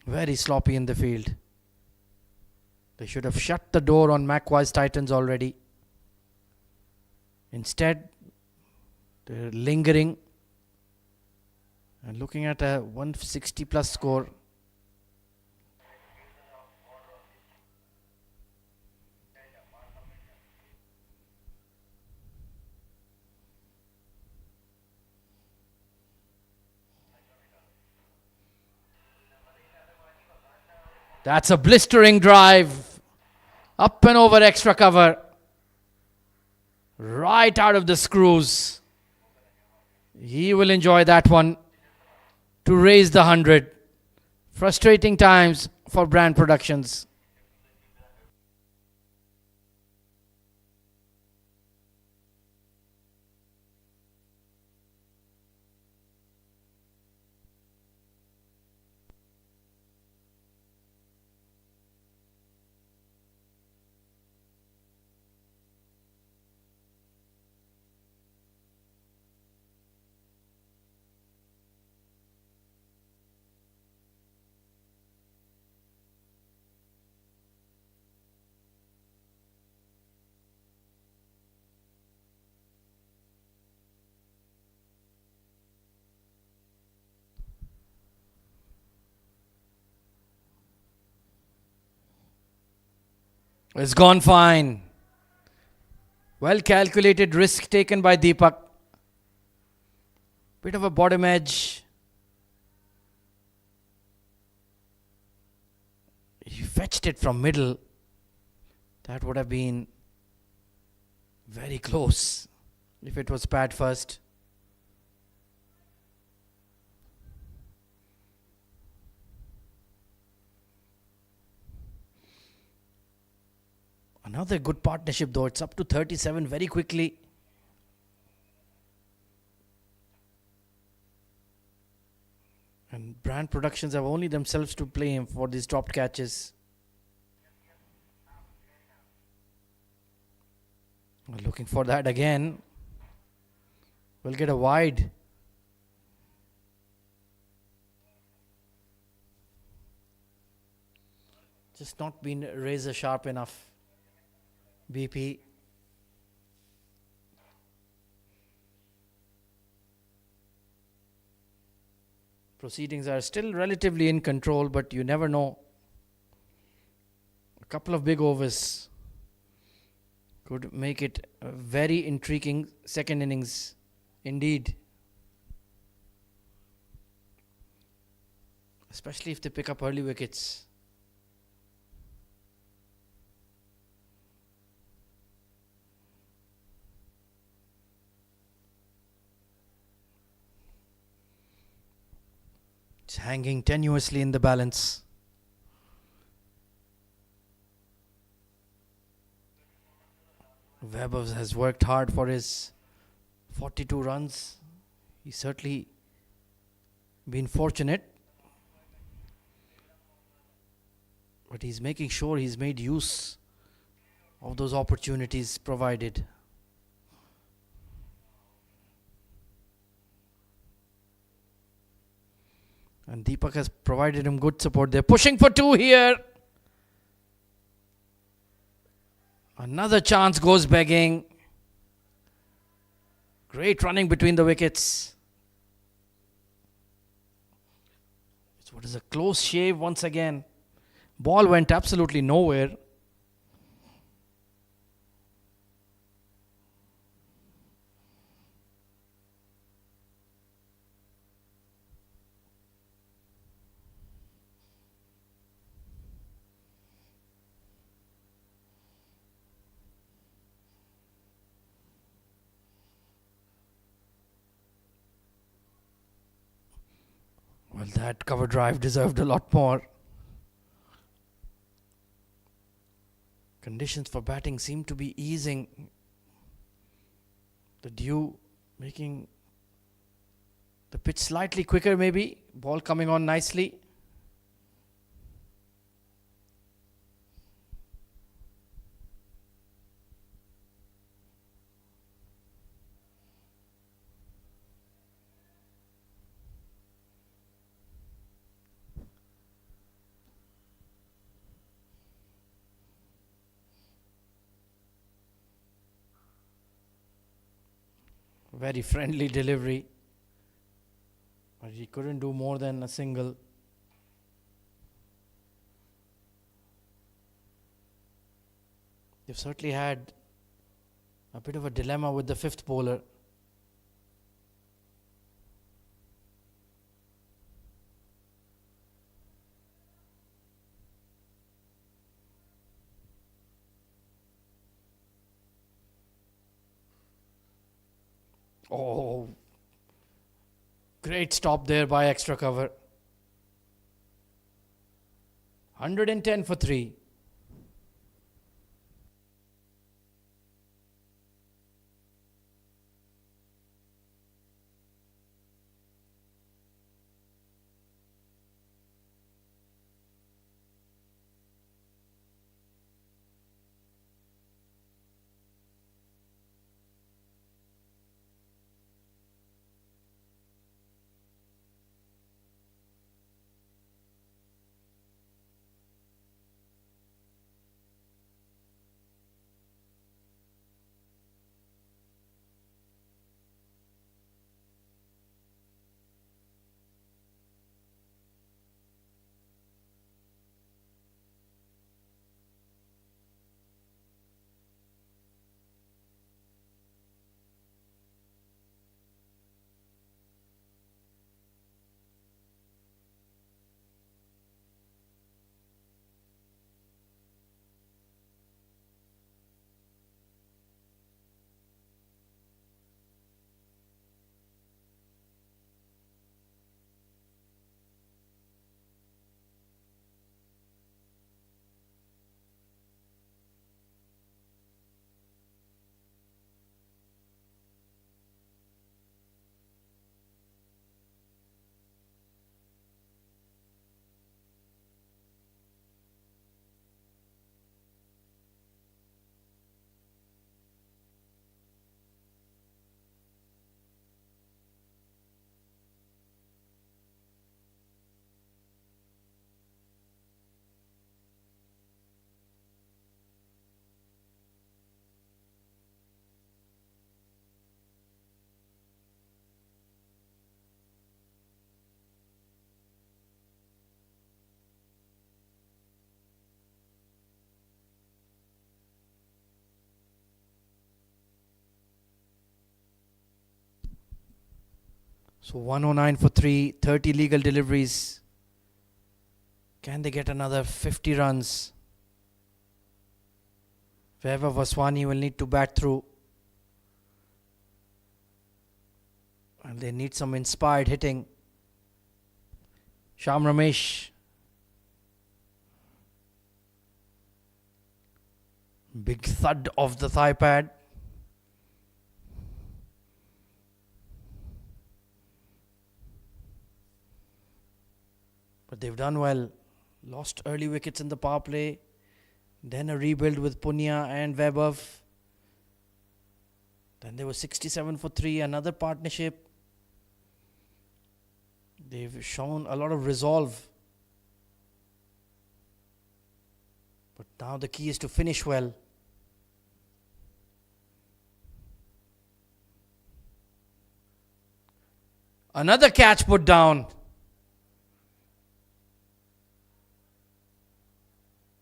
Very sloppy in the field. They should have shut the door on Macwise Titans already. Instead, they're lingering and looking at a 160 plus score. That's a blistering drive. Up and over extra cover. Right out of the screws. He will enjoy that one to raise the 100. Frustrating times for Brand Productions. It's gone fine. Well calculated risk taken by Deepak. Bit of a bottom edge. He fetched it from middle. That would have been very close if it was pad first. Another good partnership though. It's up to 37 very quickly. And Brand Productions have only themselves to blame for these dropped catches. We're looking for that again. We'll get a wide. Just not been razor sharp enough. BP. Proceedings are still relatively in control, but you never know. A couple of big overs could make it a very intriguing second innings indeed. Especially if they pick up early wickets. It's hanging tenuously in the balance. Vaibhav has worked hard for his 42 runs. He's certainly been fortunate. But he's making sure he's made use of those opportunities provided. And Deepak has provided him good support. They're pushing for 2 here. Another chance goes begging. Great running between the wickets. It's what is a close shave once again. Ball went absolutely nowhere. Well, that cover drive deserved a lot more. Conditions for batting seem to be easing. The dew making the pitch slightly quicker maybe. Ball coming on nicely. Very friendly delivery. But he couldn't do more than a single. They've certainly had a bit of a dilemma with the 5th bowler. Oh, great stop there by extra cover. 110 for 3. So 109 for 3, 30 legal deliveries. Can they get another 50 runs? Wherever Vaswani will need to bat through. And they need some inspired hitting. Sham Ramesh. Big thud of the thigh pad. But they've done well. Lost early wickets in the power play. Then a rebuild with Punya and Vaibhav. Then there was 67 for 3, another partnership. They've shown a lot of resolve. But now the key is to finish well. Another catch put down.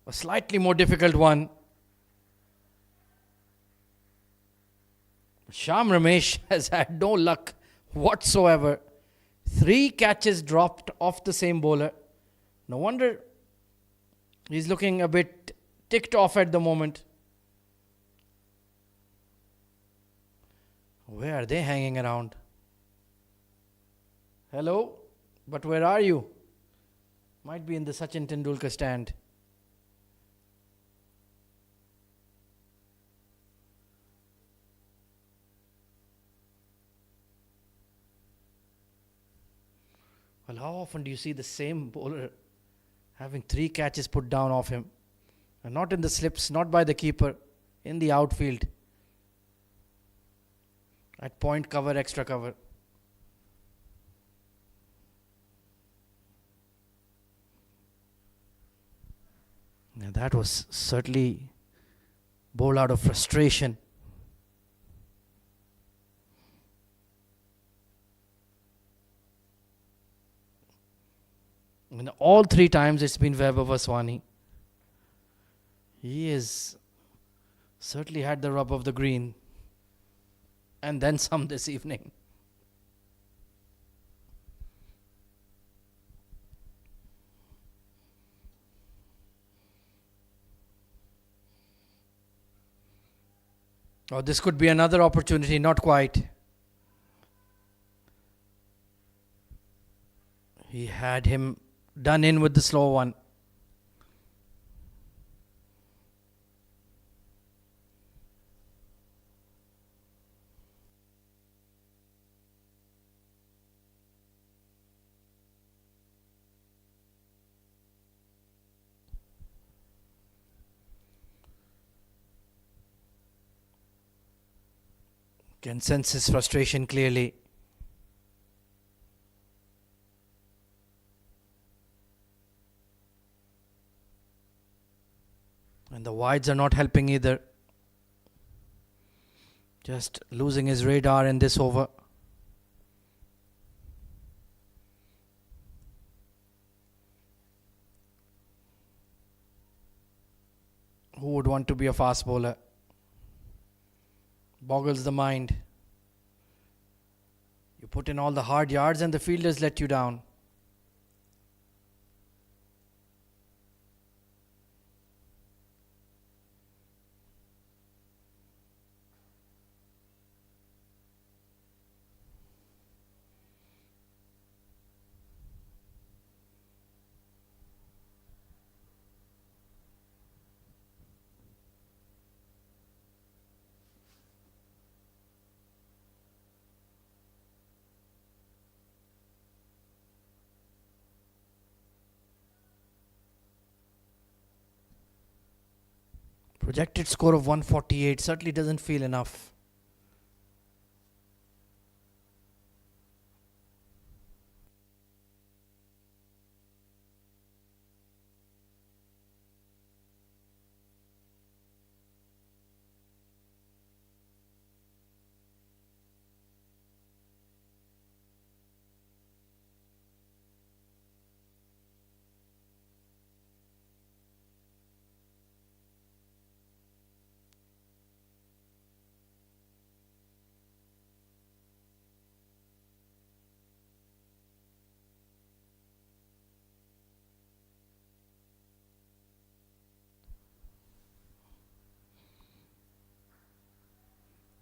A slightly more difficult one. Sham Ramesh has had no luck whatsoever. 3 catches dropped off the same bowler. No wonder he's looking a bit ticked off at the moment. Where are they hanging around? Hello? But where are you? Might be in the Sachin Tendulkar stand. Well, how often do you see the same bowler having 3 catches put down off him? And not in the slips, not by the keeper, in the outfield. At point cover, extra cover. Now that was certainly bowled out of frustration. And all 3 times it's been Vaibhav Aswani. He has certainly had the rub of the green. And then some this evening. Oh, this could be another opportunity, not quite. He had him done in with the slow one. Can sense his frustration clearly. And the wides are not helping either. Just losing his radar in this over. Who would want to be a fast bowler? Boggles the mind. You put in all the hard yards and the fielders let you down. Projected score of 148 certainly doesn't feel enough.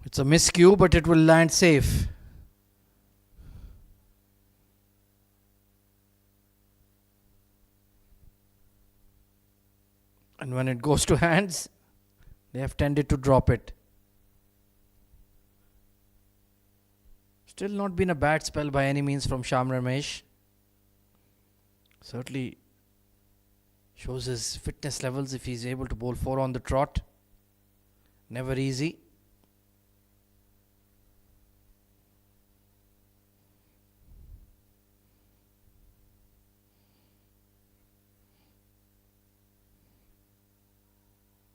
It's a miscue, but it will land safe. And when it goes to hands, they have tended to drop it. Still not been a bad spell by any means from Sham Ramesh. Certainly Shows his fitness levels if he's able to bowl 4 on the trot. Never easy.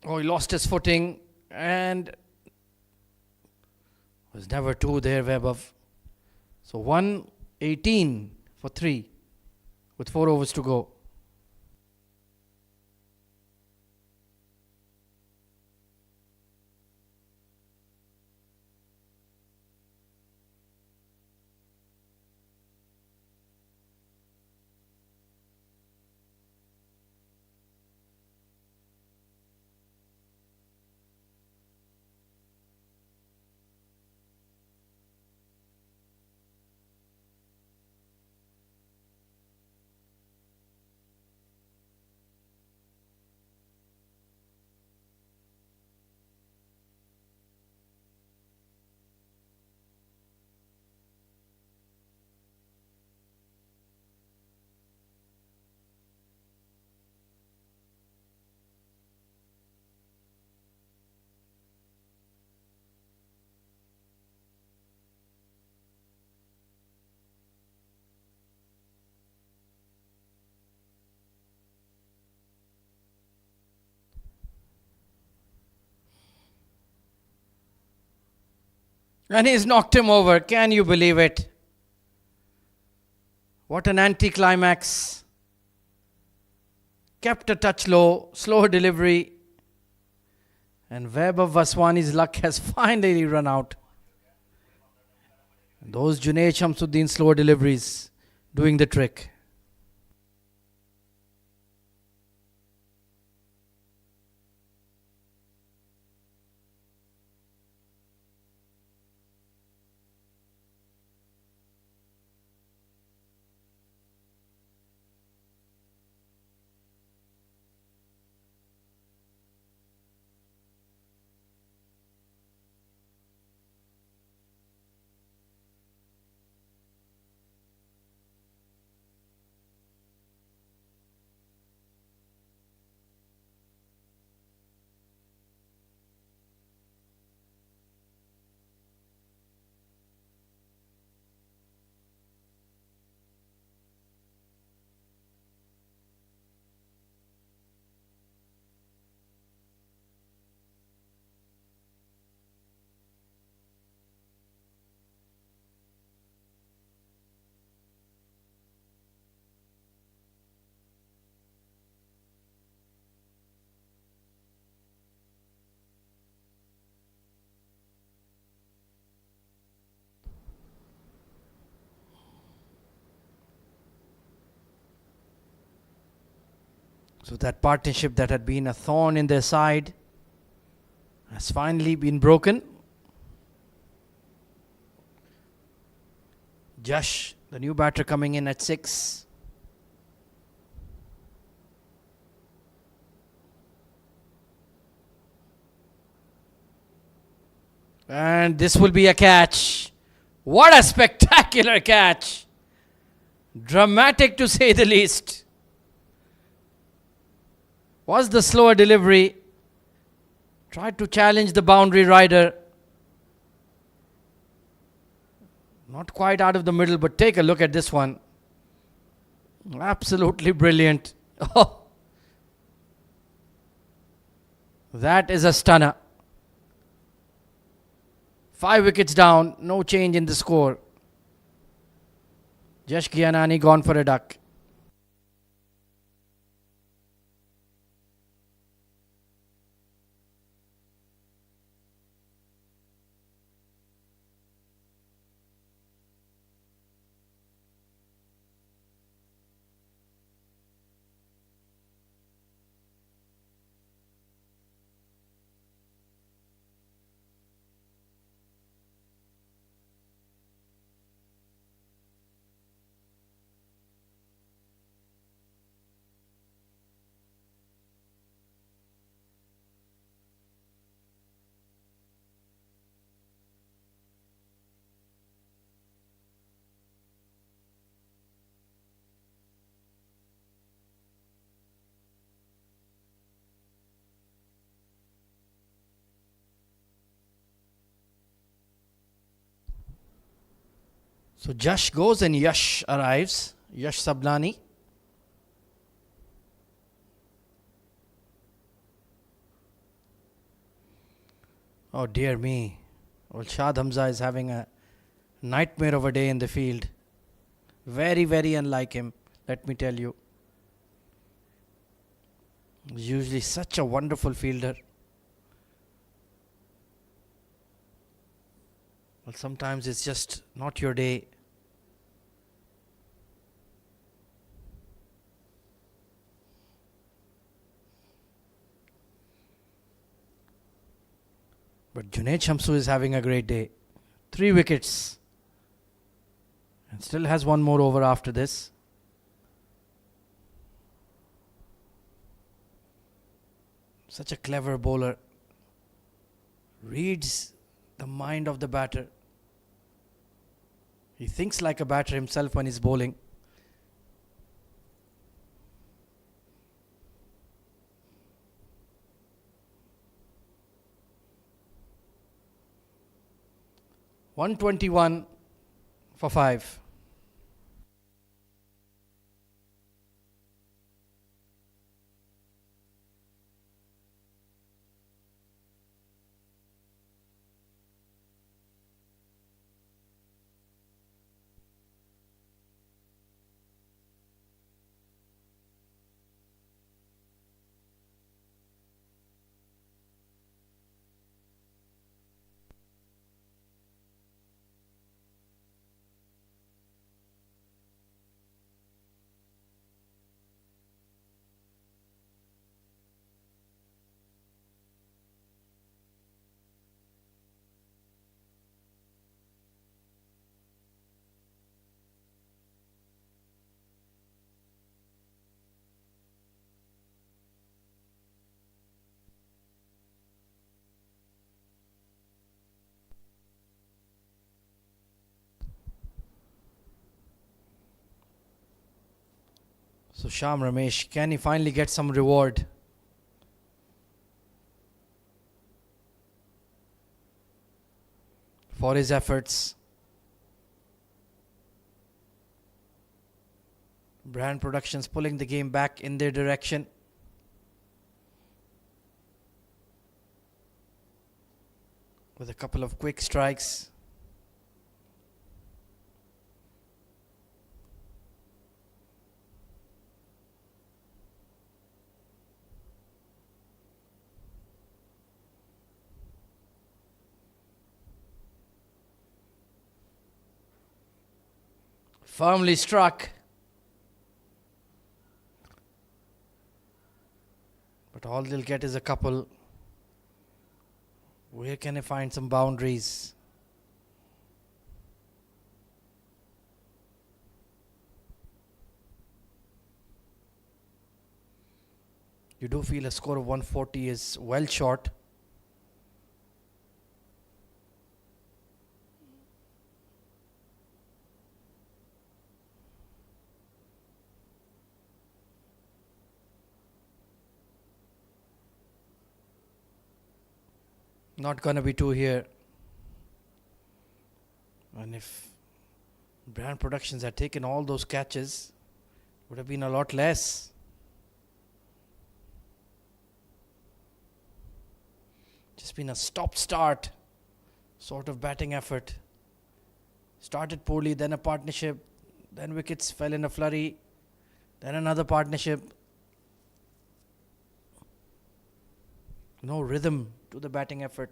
Oh, he lost his footing and was never 2 there, Vaibhav. So 118 for 3 with 4 overs to go. And he's knocked him over. Can you believe it? What an anticlimax. Kept a touch low, slow delivery. And Vaibhav Vaswani's luck has finally run out. Those Junaid Shamsuddin slow deliveries doing the trick. So that partnership that had been a thorn in their side has finally been broken. Jash, the new batter, coming in at 6. And this will be a catch. What a spectacular catch. Dramatic to say the least. Was the slower delivery. Tried to challenge the boundary rider. Not quite out of the middle, but take a look at this one. Absolutely brilliant. Oh, that is a stunner. 5 wickets down, no change in the score. Jash Gyanani gone for a duck. So Jash goes and Yash arrives. Yash Sablani. Oh dear me. Well, Shad Hamza is having a nightmare of a day in the field. Very, very unlike him, let me tell you. He's usually such a wonderful fielder. Well, sometimes it's just not your day. But Junaid Shamsu is having a great day. 3 wickets. And still has one more over after this. Such a clever bowler. Reads the mind of the batter. He thinks like a batter himself when he's bowling. "121 for 5. So Sham Ramesh, can he finally get some reward? For his efforts. Brand Productions pulling the game back in their direction. With a couple of quick strikes. Firmly struck. But all they'll get is a couple. Where can I find some boundaries? You do feel a score of 140 is well short. Not gonna be 2 here. And if Brand Productions had taken all those catches, would have been a lot less. Just been a stop-start sort of batting effort. Started poorly, then a partnership, then wickets fell in a flurry, then another partnership. No rhythm to the batting effort.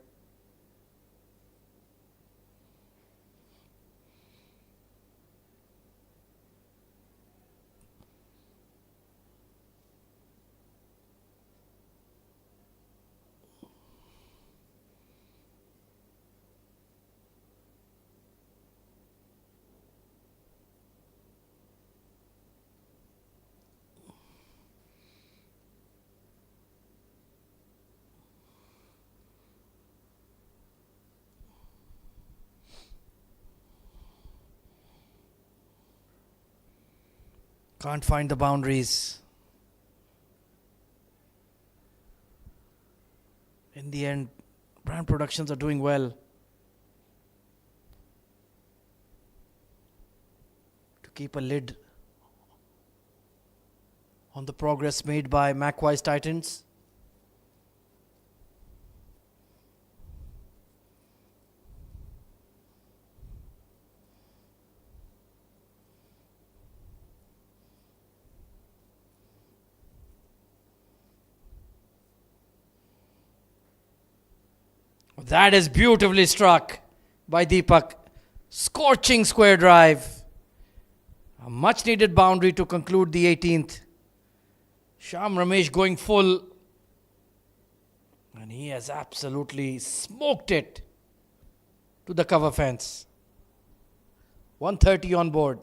Can't find the boundaries. In the end, Brand Productions are doing well. keep a lid on the progress made by Macwise Titans. That is beautifully struck by Deepak. Scorching square drive. A much needed boundary to conclude the 18th. Sham Ramesh going full. And he has absolutely smoked it to the cover fence. 130 on board.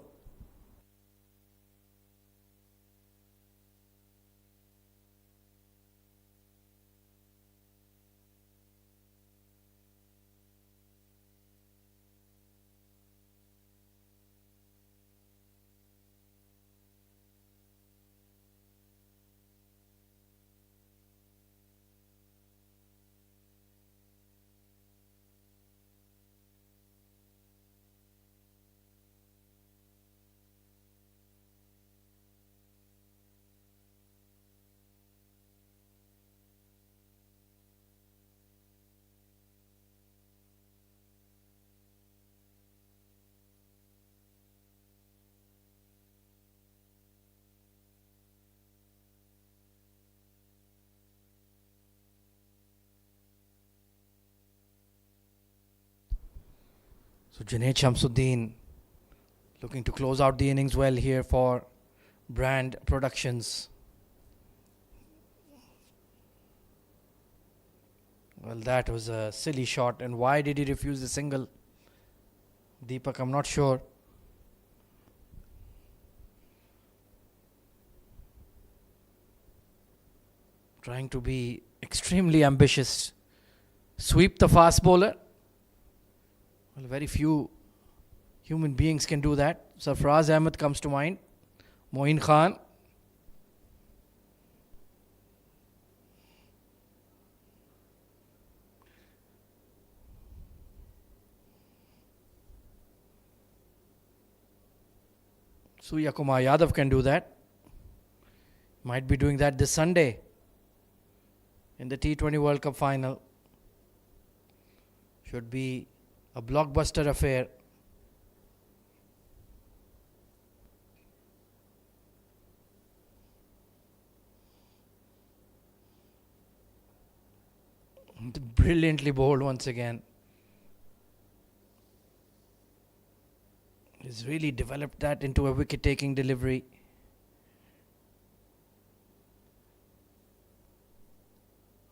So Junaid Shamsuddin looking to close out the innings well here for Brand Productions. Well, that was a silly shot. And why did he refuse the single? Deepak, I'm not sure. Trying to be extremely ambitious. Sweep the fast bowler. Well, very few human beings can do that. Sarfraz Ahmed comes to mind. Moin Khan. Surya Kumar Yadav can do that. Might be doing that this Sunday in the T20 World Cup final. Should be a blockbuster affair. Brilliantly bowled once again. He's really developed that into a wicket-taking delivery.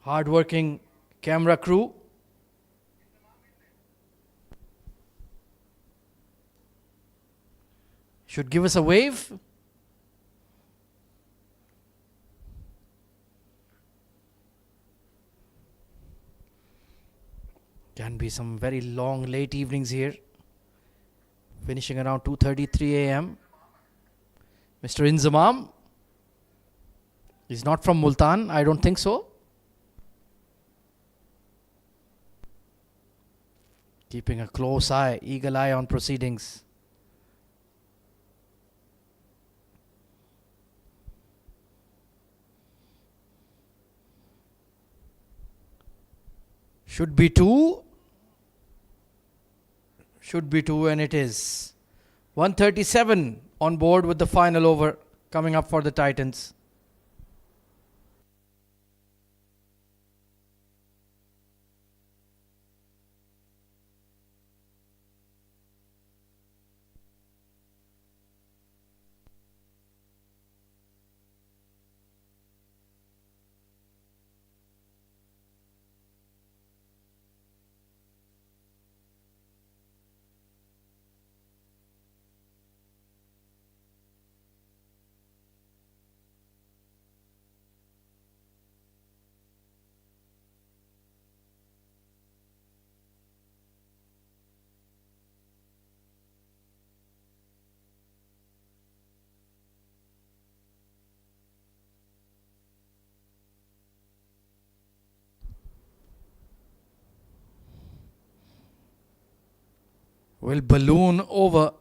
Hard-working camera crew. Should give us a wave. Can be some very long late evenings here. Finishing around 2:33 a.m. Mr. Inzamam is not from Multan, I don't think so. Keeping a close eye, eagle eye on proceedings. Should be two. Should be two, and it is. 137 on board with the final over coming up for the Titans. Will balloon over.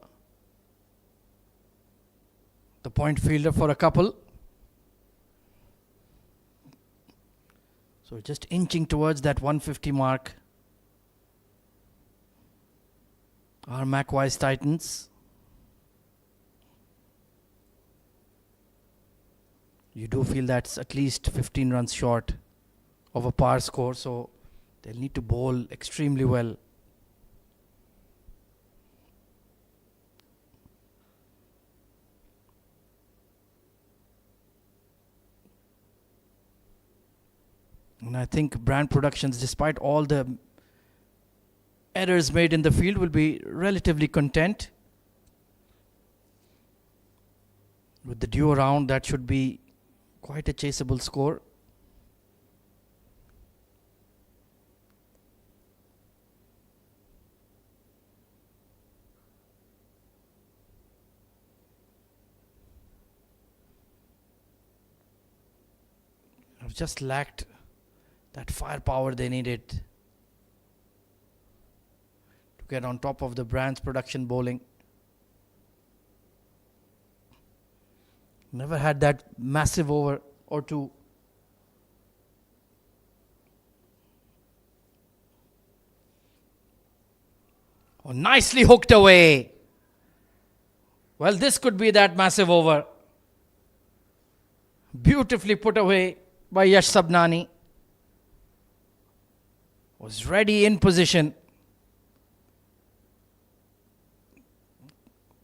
the point fielder for a couple. So just inching towards that 150 mark. Our Macwise Titans. You do feel that's at least 15 runs short of a par score, so they'll need to bowl extremely well. And I think Brand Productions, despite all the errors made in the field, will be relatively content. With the due around, that should be quite a chaseable score. I've just lacked that firepower they needed to get on top of the Brand's production bowling. Never had that massive over or two. Oh, nicely hooked away. Well, this could be that massive over. Beautifully put away by Yash Sabnani. Was ready in position.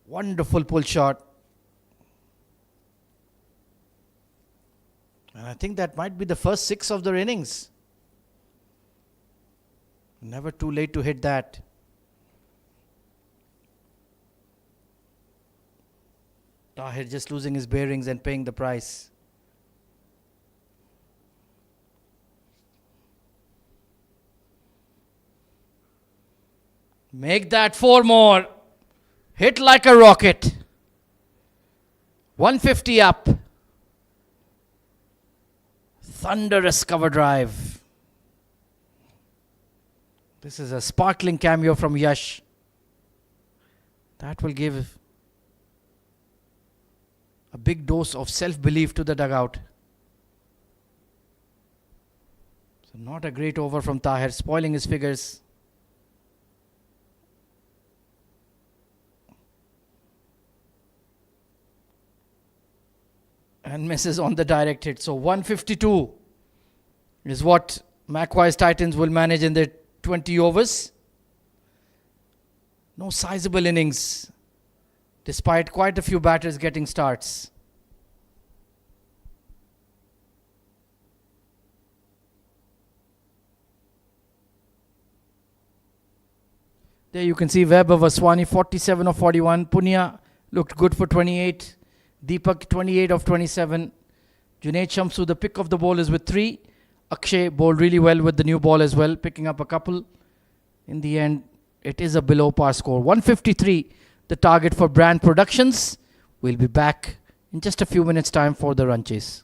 Wonderful pull shot. And I think that might be the first 6 of their innings. Never too late to hit that. Tahir just losing his bearings and paying the price. Make that 4 more. Hit like a rocket. 150 up. Thunderous cover drive. This is a sparkling cameo from Yash. That will give a big dose of self-belief to the dugout. So not a great over from Tahir, spoiling his figures. And misses on the direct hit. So 152 is what Macwise Titans will manage in their 20 overs. No sizable innings, despite quite a few batters getting starts. There you can see Webb of Aswani, 47 of 41. Punya looked good for 28. Deepak, 28 of 27. Junaid Shamsu, the pick of the bowlers with 3. Akshay bowled really well with the new ball as well, picking up a couple. In the end, it is a below par score. 153, the target for Brand Productions. We'll be back in just a few minutes' time for the run chase.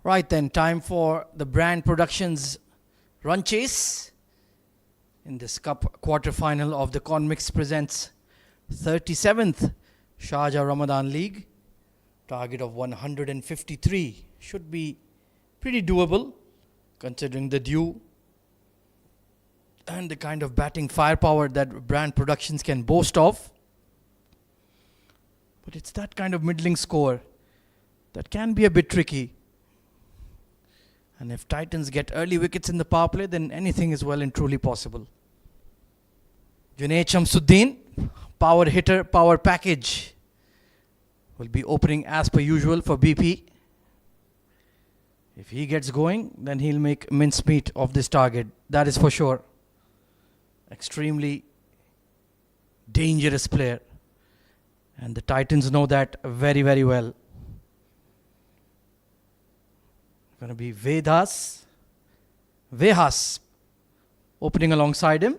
Right then, time for the Brand Productions run chase in this Cup quarter-final of the Conmix presents 37th Sharjah Ramadan League. Target of 153 should be pretty doable considering the due and the kind of batting firepower that Brand Productions can boast of. But it's that kind of middling score that can be a bit tricky. And if Titans get early wickets in the power play, then anything is well and truly possible. Junaid Shamsuddin, power hitter, power package, will be opening as per usual for BP. If he gets going, then he'll make mincemeat of this target. That is for sure. Extremely dangerous player. And the Titans know that very, very well. Going to be Vehas opening alongside him.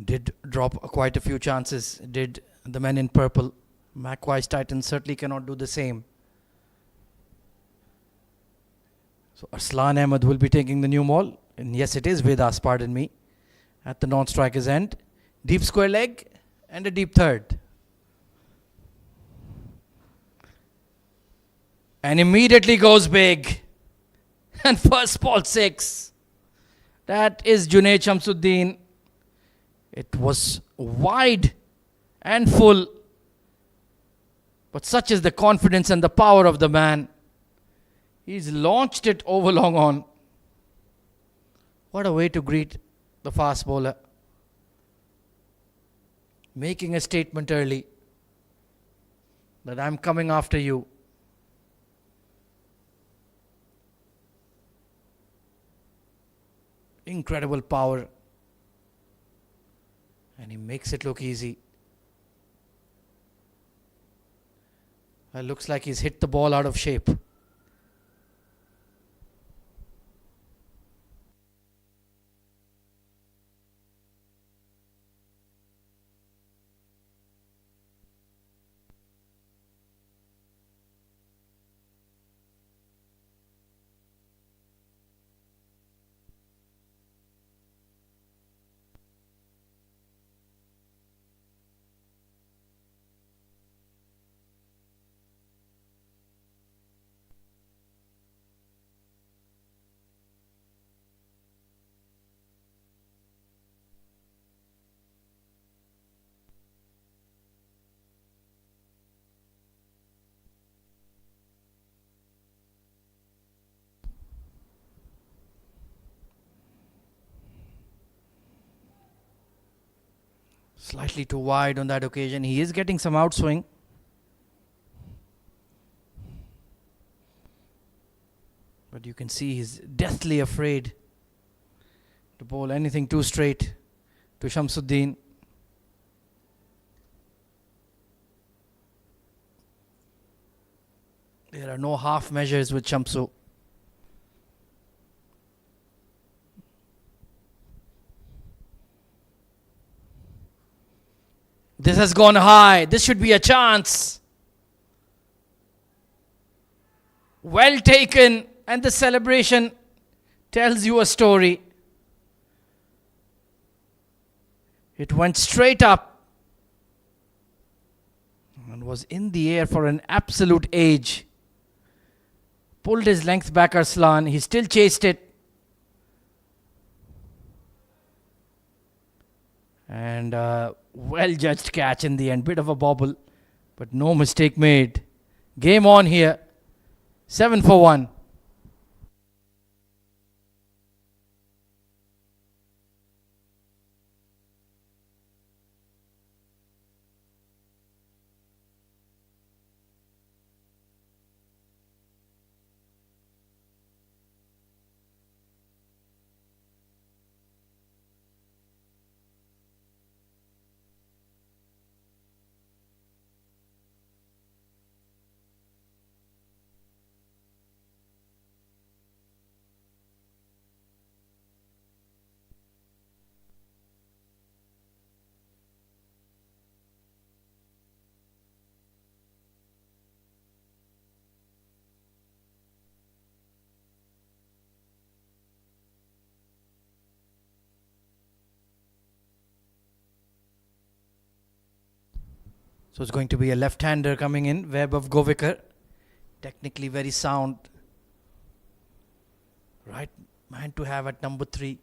Did drop quite a few chances, did the men in purple. Macwise Titans certainly cannot do the same. So Arslan Ahmed will be taking the new ball. And yes, it is Vehas, pardon me, at the non-striker's end. Deep square leg and a deep third. And immediately goes big. And first ball 6. That is Junaid Shamsuddin. It was wide and full. But such is the confidence and the power of the man. He's launched it over long on. What a way to greet the fast bowler. Making a statement early that I'm coming after you. Incredible power. And he makes it look easy. It looks like he's hit the ball out of shape. Slightly too wide on that occasion. He is getting some outswing. But you can see he's deathly afraid to bowl anything too straight to Shamsuddin. There are no half measures with Shamsu. This has gone high. This should be a chance. Well taken. And the celebration tells you a story. It went straight up and was in the air for an absolute age. Pulled his length back, Arslan. He still chased it. And well judged catch in the end. Bit of a bobble, but no mistake made. Game on here. 7 for 1. So it's going to be a left-hander coming in, Webb of Goviker. Technically very sound. Right man to have at number 3.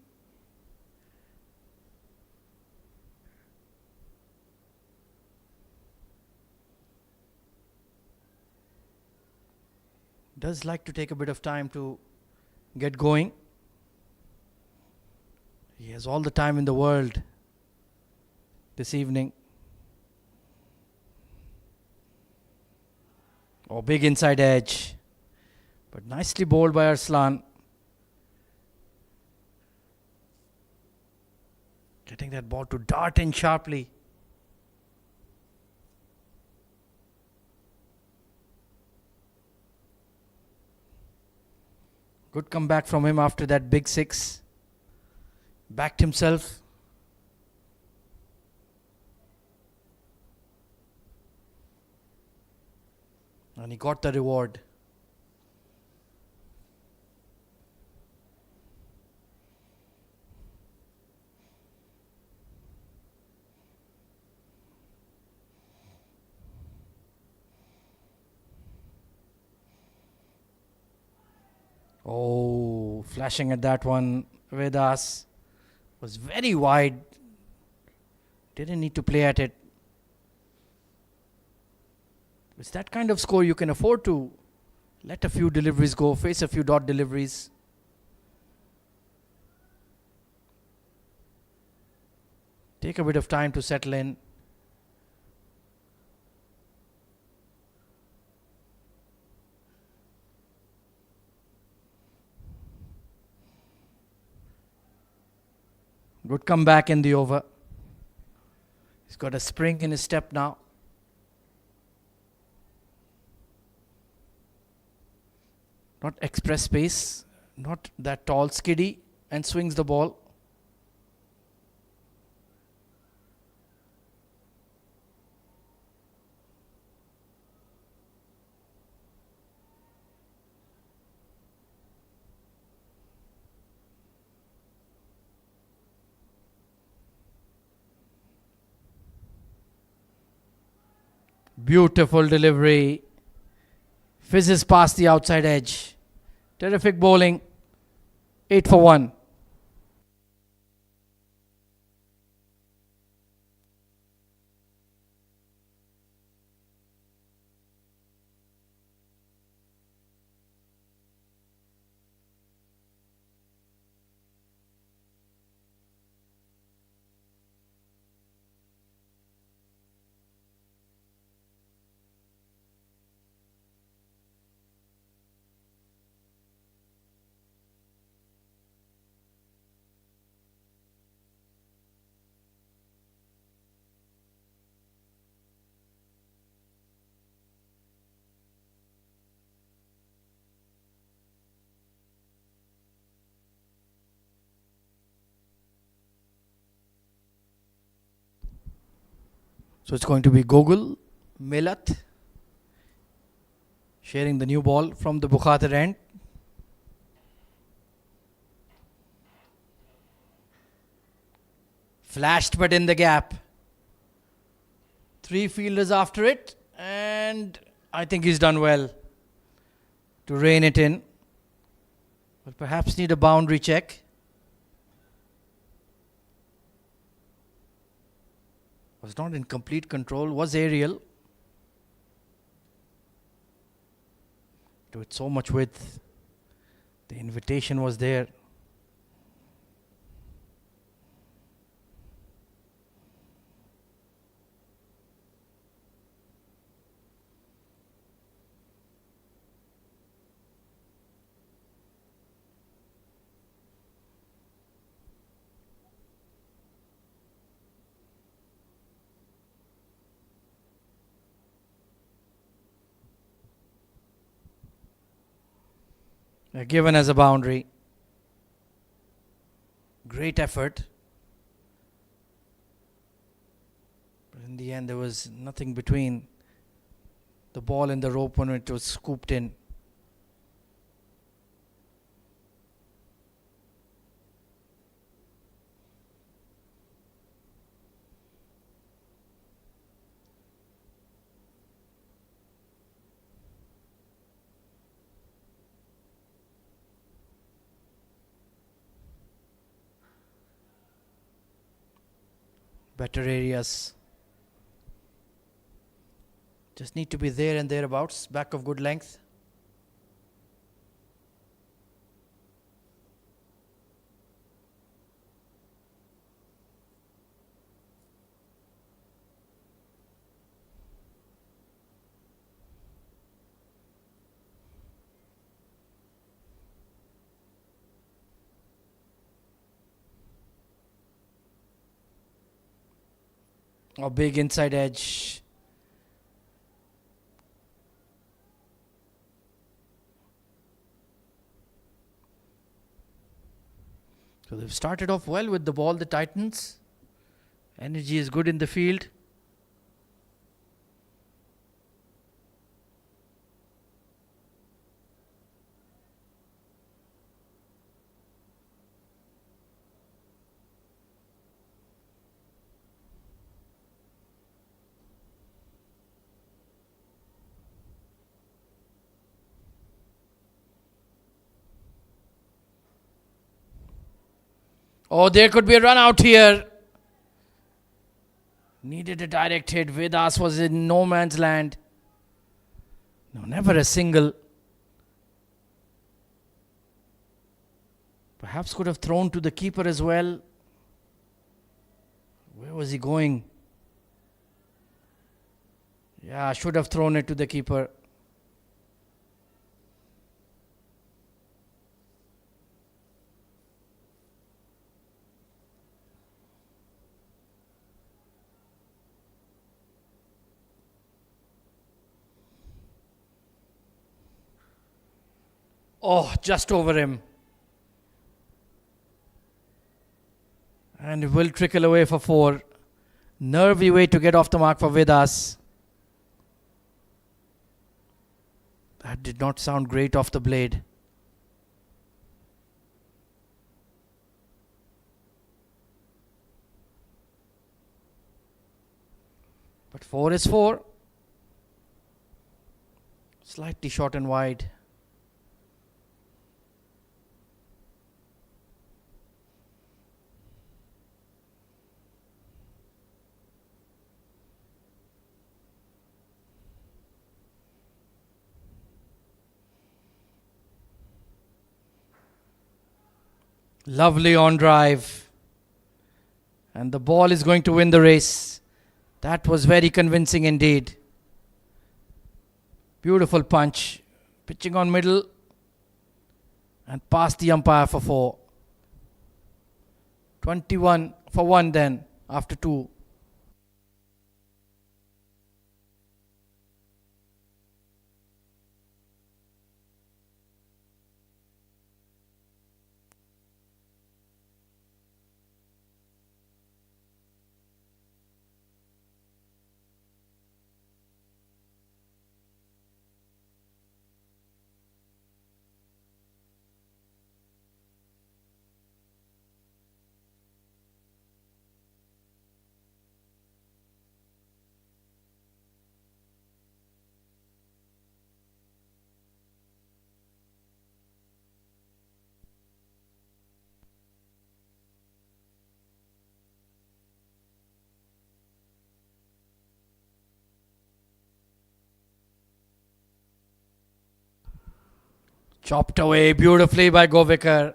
Does like to take a bit of time to get going. He has all the time in the world this evening. Oh, big inside edge. But nicely bowled by Arslan. Getting that ball to dart in sharply. Good comeback from him after that big 6. Backed himself. And he got the reward. Oh, flashing at that one. Vedas was very wide. Didn't need to play at it. It's that kind of score you can afford to let a few deliveries go, face a few dot deliveries. Take a bit of time to settle in. Good comeback in the over. He's got a spring in his step now. Not express pace, not that tall, skiddy, and swings the ball. Beautiful delivery. Fizzes past the outside edge. Terrific bowling. 8 for 1. So it's going to be Gogul Melat sharing the new ball from the Bukhatir end. Flashed but in the gap. 3 fielders after it, and I think he's done well to rein it in. But perhaps need a boundary check. Was not in complete control, was aerial. With so much width, the invitation was there. Given as a boundary. Great effort. But in the end, there was nothing between the ball and the rope when it was scooped in. better areas. Just need to be there and thereabouts, back of good length. A big inside edge. So they've started off well with the ball, the Titans. Energy is good in the field. Oh, there could be a run out here. Needed a direct hit. Vedas was in no man's land. No, never a single. Perhaps could have thrown to the keeper as well. Where was he going? Yeah, should have thrown it to the keeper. Oh, just over him. And it will trickle away for 4. Nervy way to get off the mark for Vedas. That did not sound great off the blade. But 4 is 4. Slightly short and wide. Lovely on drive. And the ball is going to win the race. That was very convincing indeed. Beautiful punch. Pitching on middle. And past the umpire for 4. 21 for 1 then, after 2. Chopped away beautifully by Govikar.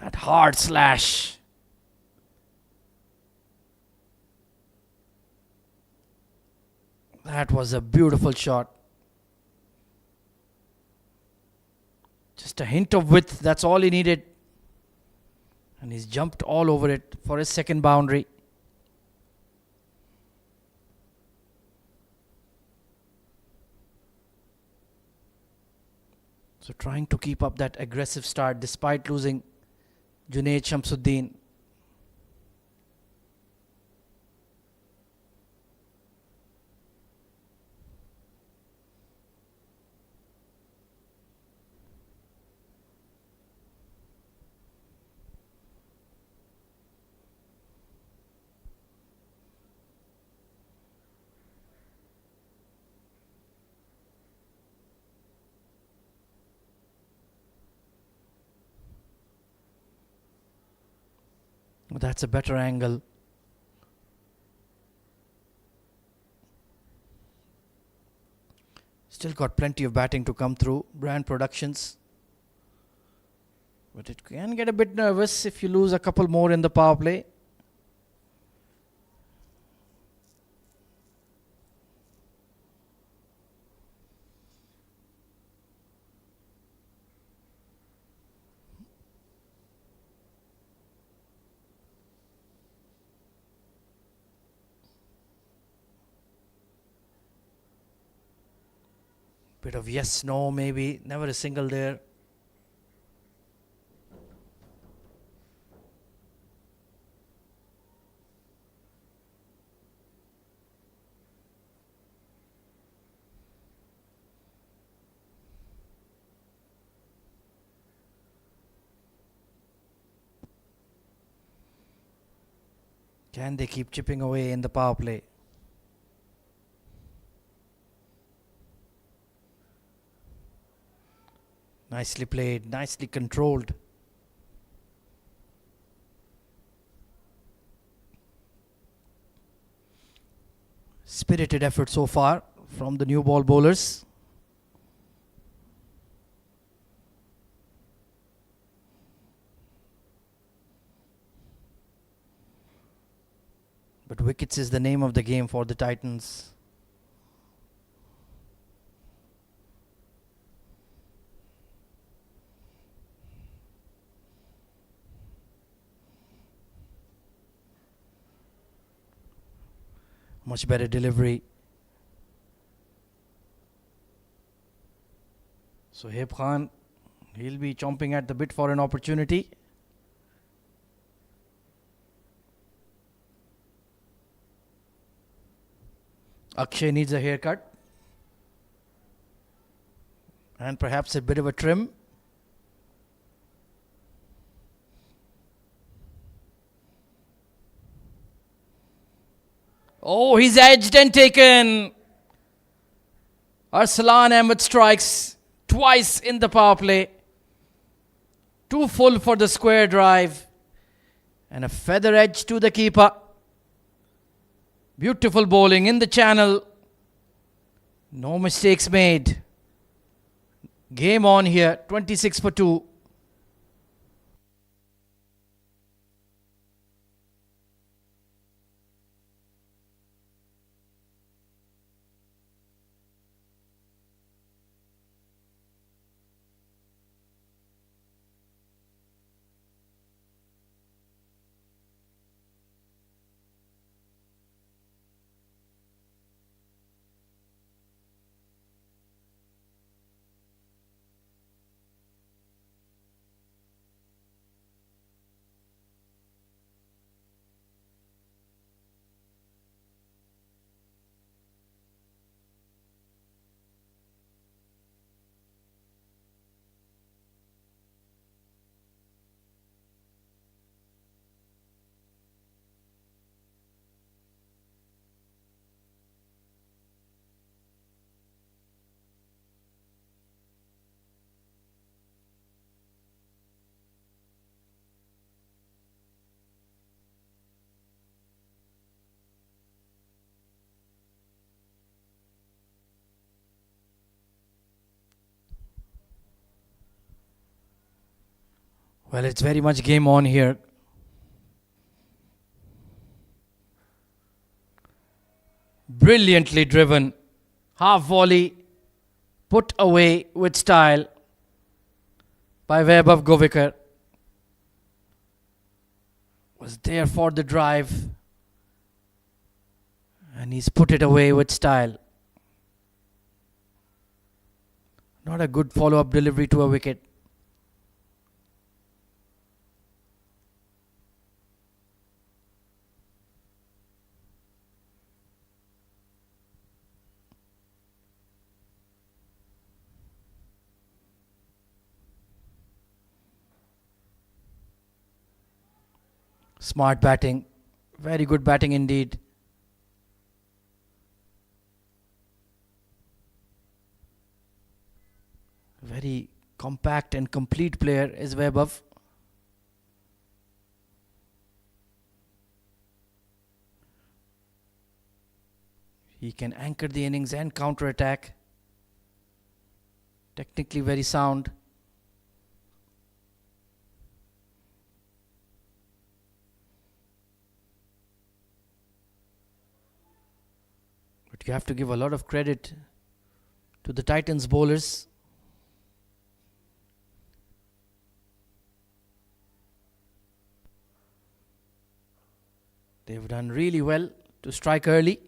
That hard slash. That was a beautiful shot. Just a hint of width, that's all he needed. And he's jumped all over it for his second boundary. So trying to keep up that aggressive start despite losing Junaid Shamsuddin. That's a better angle. Still got plenty of batting to come through. Brand Productions. But it can get a bit nervous if you lose a couple more in the power play. Bit of yes, no, maybe. Never a single there. Can they keep chipping away in the power play? Nicely played, nicely controlled. Spirited effort so far from the new ball bowlers. But wickets is the name of the game for the Titans. Much better delivery. So Heb Khan, he'll be chomping at the bit for an opportunity. Akshay needs a haircut. And perhaps a bit of a trim. Oh, he's edged and taken. Arsalan Ahmed strikes twice in the power play. Too full for the square drive. And a feather edge to the keeper. Beautiful bowling in the channel. No mistakes made. Game on here, 26 for 2. Well, it's very much game on here. Brilliantly driven. Half volley. Put away with style by Vaibhav Govikar. Was there for the drive. And he's put it away with style. Not a good follow-up delivery to a wicket. Smart batting. Very good batting indeed. Very compact and complete player is Vaibhav. He can anchor the innings and counter attack. Technically very sound. But you have to give a lot of credit to the Titans bowlers. They've done really well to strike early.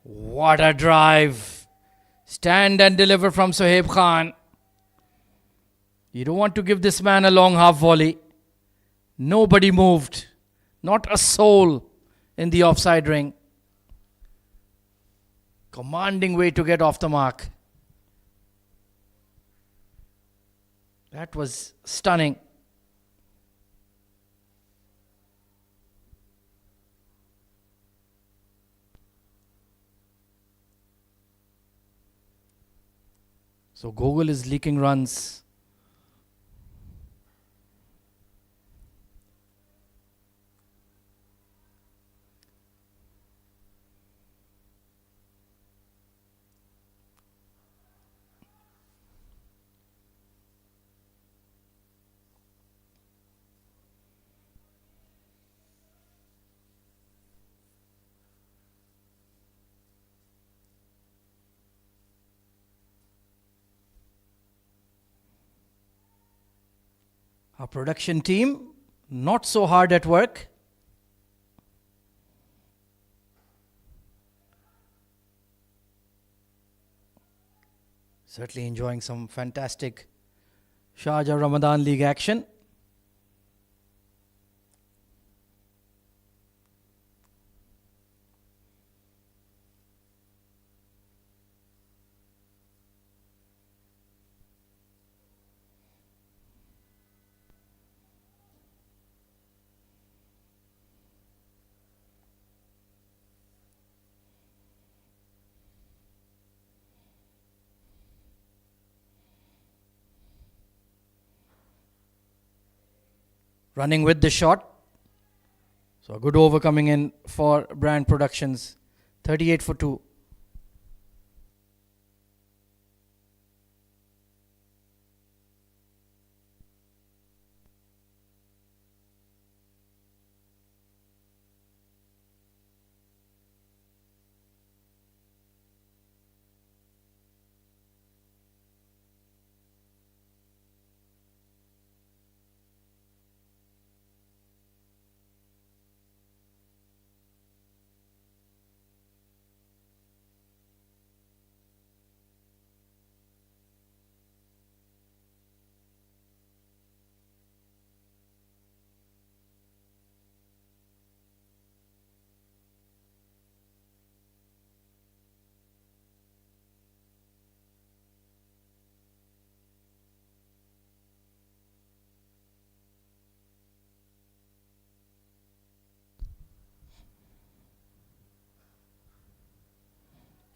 What a drive. Stand and deliver from Sohaib Khan. You don't want to give this man a long half volley. Nobody moved. Not a soul in the offside ring. Commanding way to get off the mark. That was stunning. So Gogol is leaking runs. Our production team, not so hard at work. Certainly enjoying some fantastic Sharjah Ramadan League action. Running with the shot. So a good over coming in for Brand Productions. 38 for 2.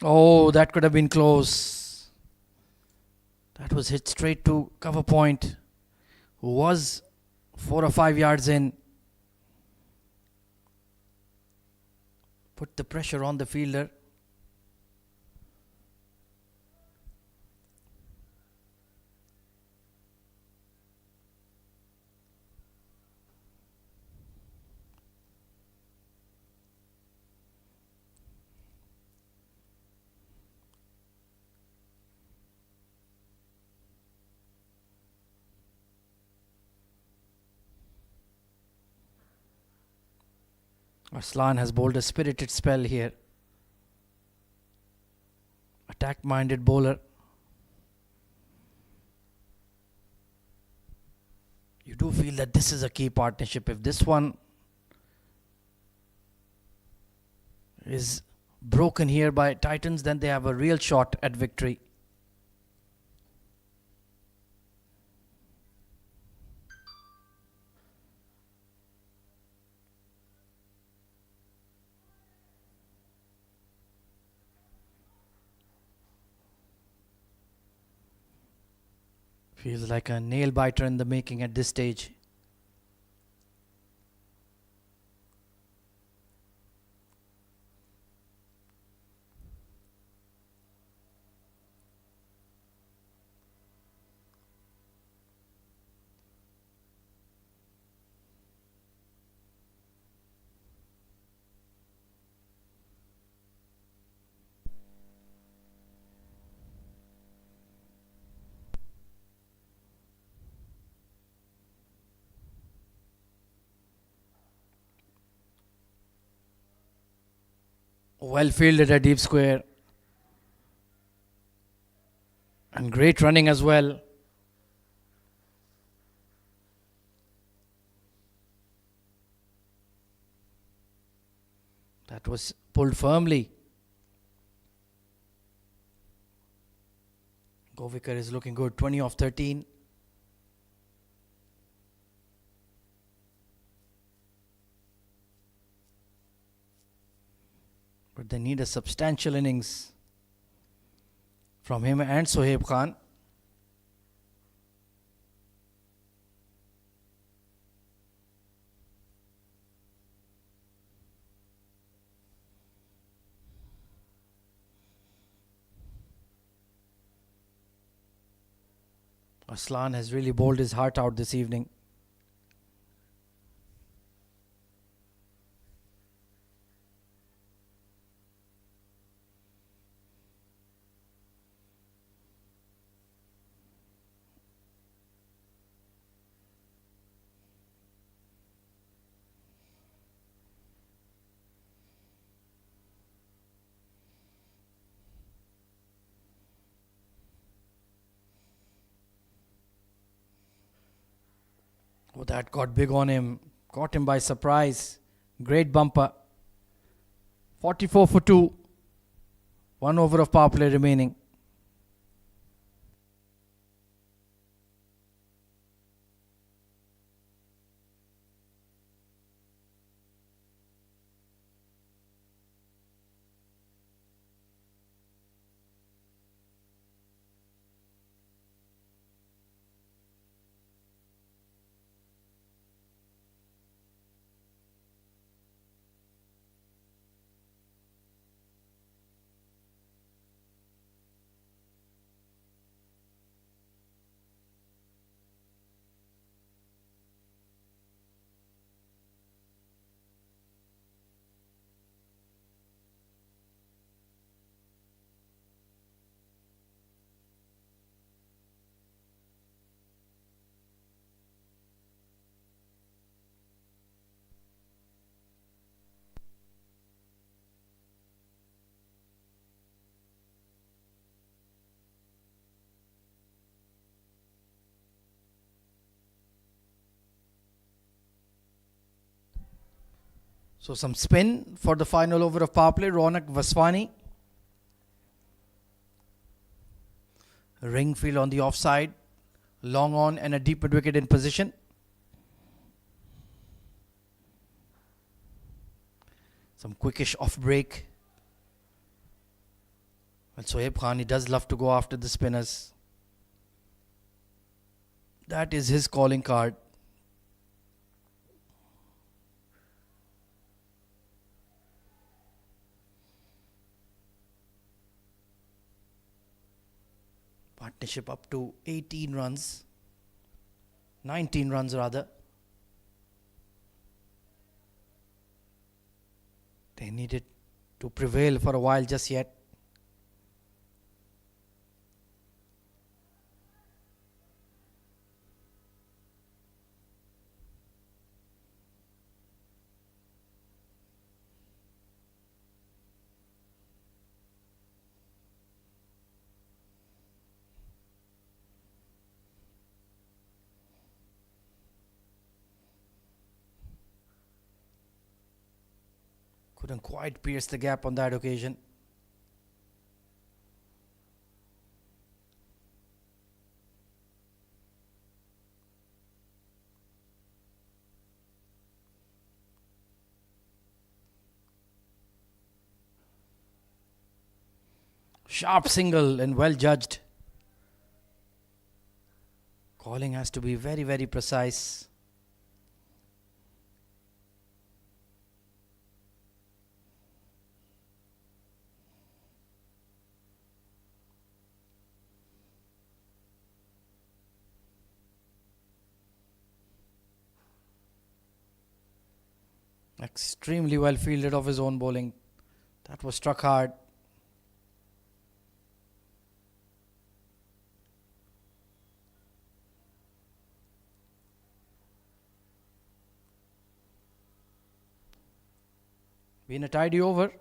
Oh, that could have been close. That was hit straight to cover point. Who was 4 or 5 yards in. Put the pressure on the fielder. Arslan has bowled a spirited spell here. Attack-minded bowler. You do feel that this is a key partnership. If this one is broken here by Titans, then they have a real shot at victory. Feels like a nail biter in the making at this stage. Well fielded a deep square. And great running as well. That was pulled firmly. Govikar is looking good. 20 off 13. But they need a substantial innings from him and Sohaib Khan. Aslan has really bowled his heart out this evening. Oh, that got big on him. Caught him by surprise. Great bumper. 44 for 2. 1 over of power play remaining. So some spin for the final over of power play. Ronak Vaswani. Ringfield on the offside. Long on and a deep mid wicket in position. Some quickish off break. Well, Sohaib Khan, he does love to go after the spinners. That is his calling card. Partnership up to 18 runs. 19 runs rather. They needed to prevail for a while just yet. Couldn't quite pierce the gap on that occasion. Sharp single and well judged. Calling has to be very, very precise. Extremely well fielded of his own bowling. That was struck hard. Been a tidy over.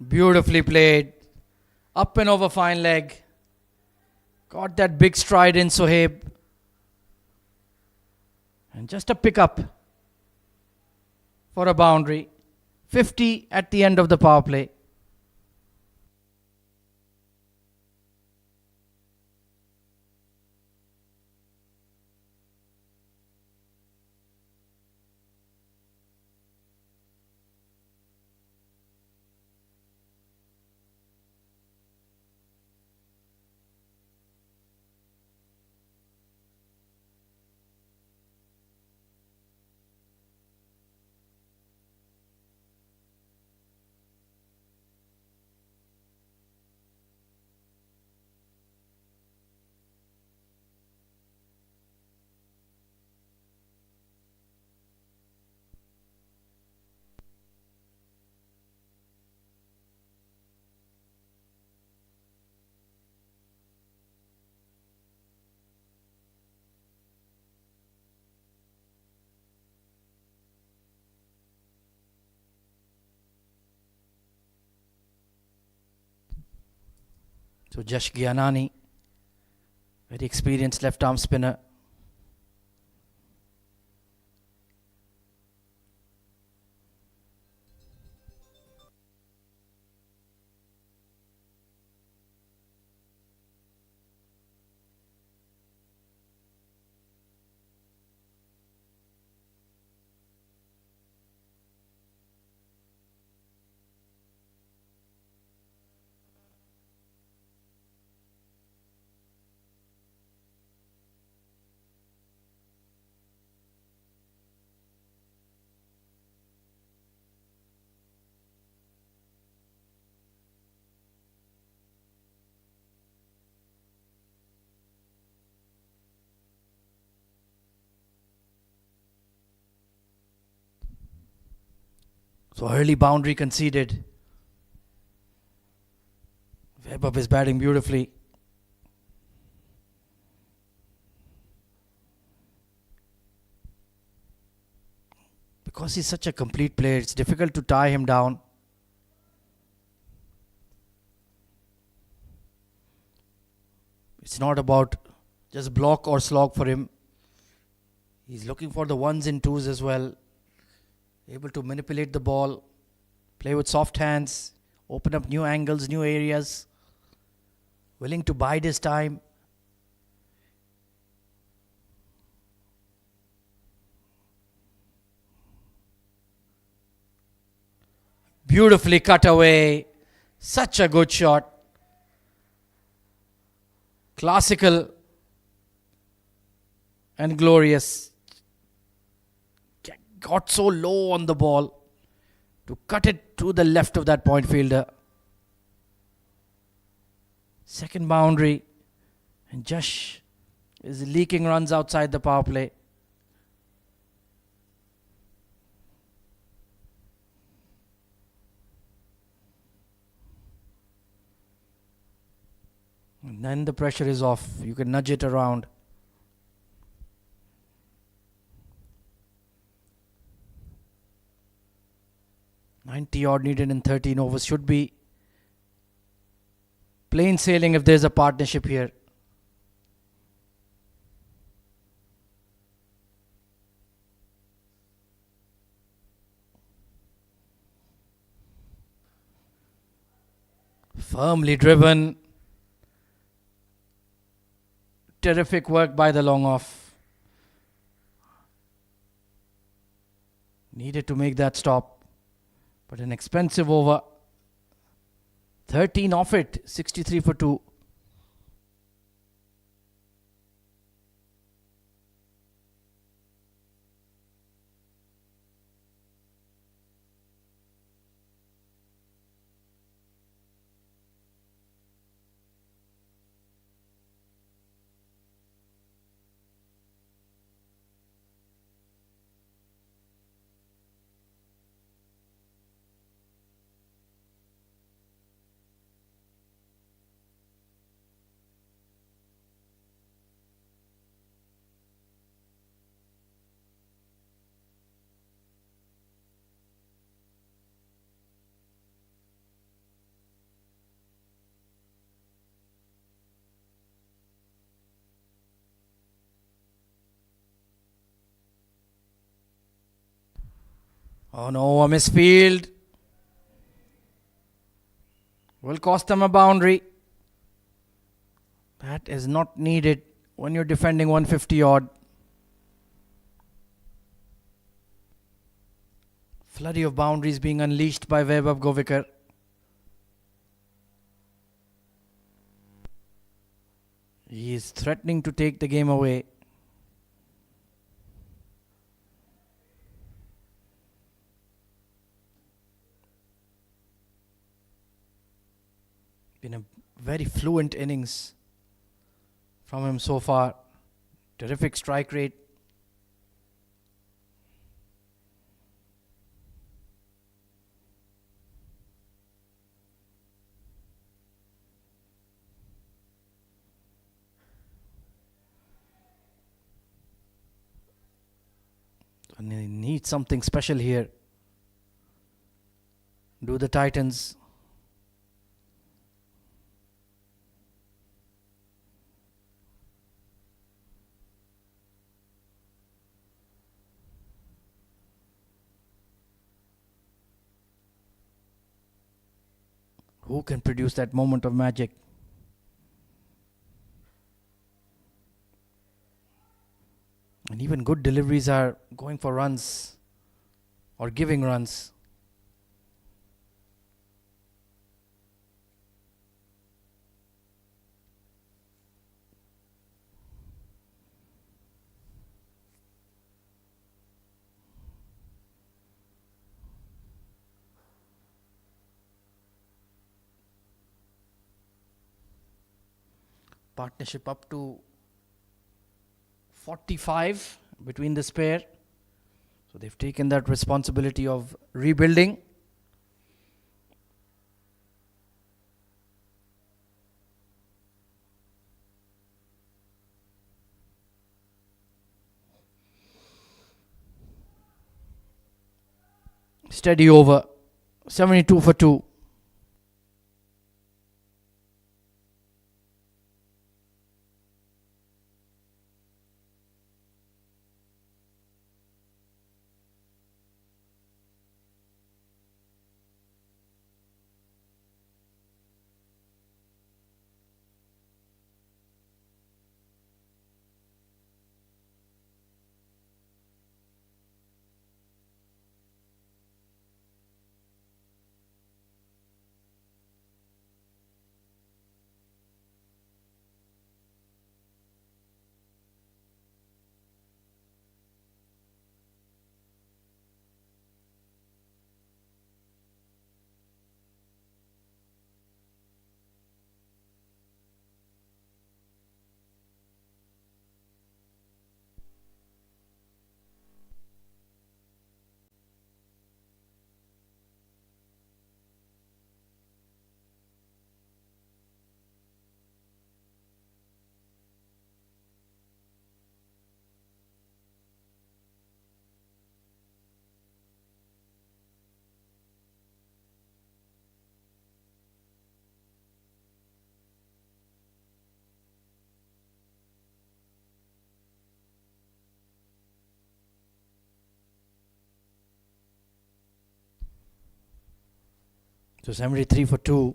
Beautifully played. Up and over fine leg. Got that big stride in Sohaib. And just a pickup for a boundary. 50 at the end of the power play. So Jash Gyanani, very experienced left arm spinner. So early boundary conceded. Webb is batting beautifully. Because he's such a complete player, it's difficult to tie him down. It's not about just block or slog for him. He's looking for the ones and twos as well. Able to manipulate the ball, play with soft hands, open up new angles, new areas. Willing to bide his time. Beautifully cut away. Such a good shot. Classical and glorious. Got so low on the ball to cut it to the left of that point fielder. Second boundary. And Jash is leaking runs outside the power play. And then the pressure is off. You can nudge it around. $90 odd needed in 13 overs. Should be plain sailing if there's a partnership here. Firmly driven. Terrific work by the long off. Needed to make that stop. But an expensive over. 13 off it. 63 for 2. Oh no, a misfield. Will cost them a boundary. That is not needed when you're defending 150 odd. Flurry of boundaries being unleashed by Vaibhav Govikar. He is threatening to take the game away. Been a very fluent innings from him so far. Terrific strike rate. And he needs something special here. Do the Titans. Who can produce that moment of magic? And even good deliveries are going for runs or giving runs. Partnership up to 45 between this pair. So they've taken that responsibility of rebuilding. Steady over. 72 for 2. So 73 for 2.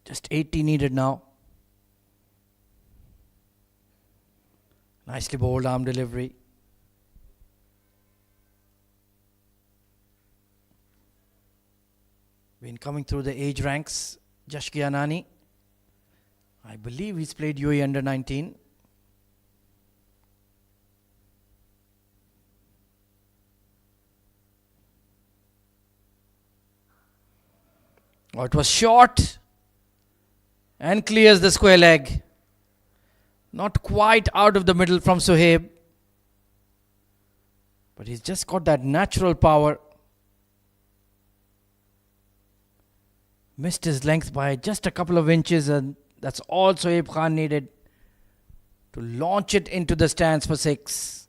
Just 80 needed now. Nicely bowled arm delivery. Been coming through the age ranks. Jashki Anani. I believe he's played UAE under 19. Oh, it was short and clears the square leg. Not quite out of the middle from Sohaib. But he's just got that natural power. Missed his length by just a couple of inches, and that's all Sohaib Khan needed to launch it into the stands for 6.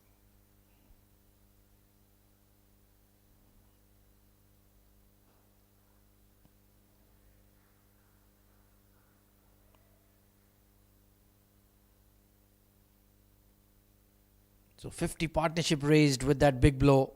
So 50 partnership raised with that big blow.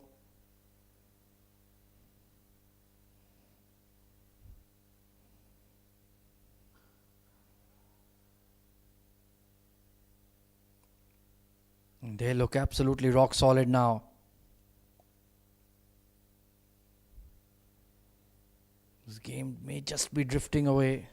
They look absolutely rock solid now. This game may just be drifting away.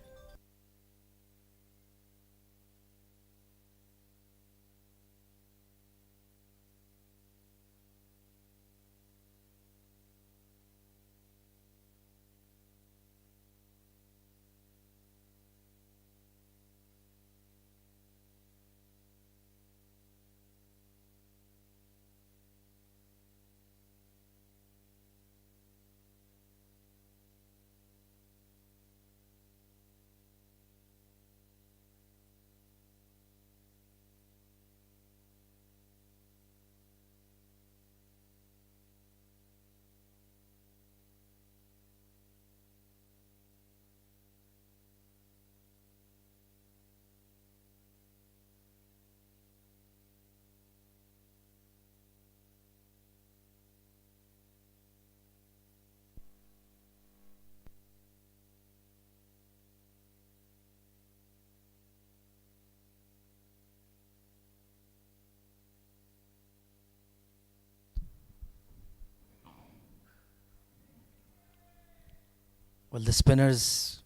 Well, the spinners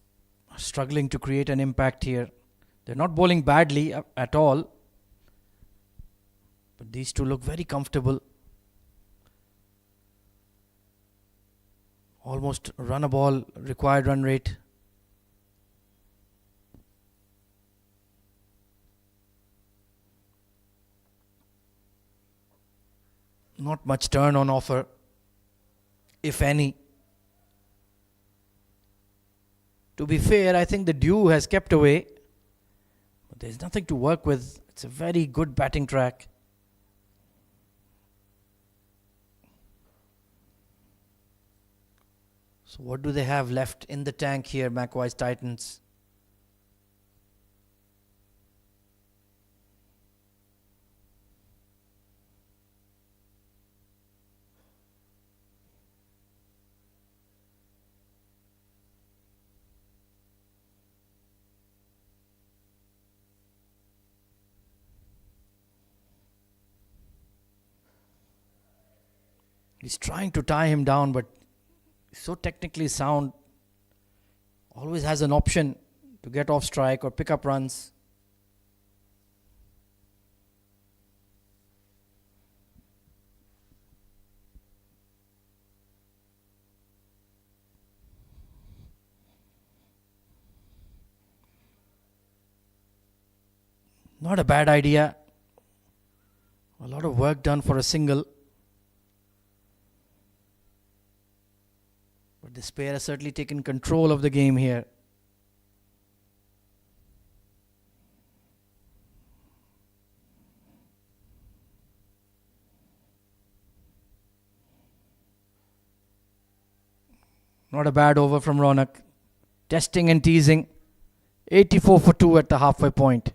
are struggling to create an impact here. They're not bowling badly at all, but these two look very comfortable. Almost run a ball, required run rate. Not much turn on offer, if any. To be fair, I think the dew has kept away. But there's nothing to work with. It's a very good batting track. So what do they have left in the tank here, Macwise Titans? He's trying to tie him down, but so technically sound. Always has an option to get off strike or pick up runs. Not a bad idea. A lot of work done for a single. But this pair has certainly taken control of the game here. Not a bad over from Ronak. Testing and teasing. 84 for 2 at the halfway point.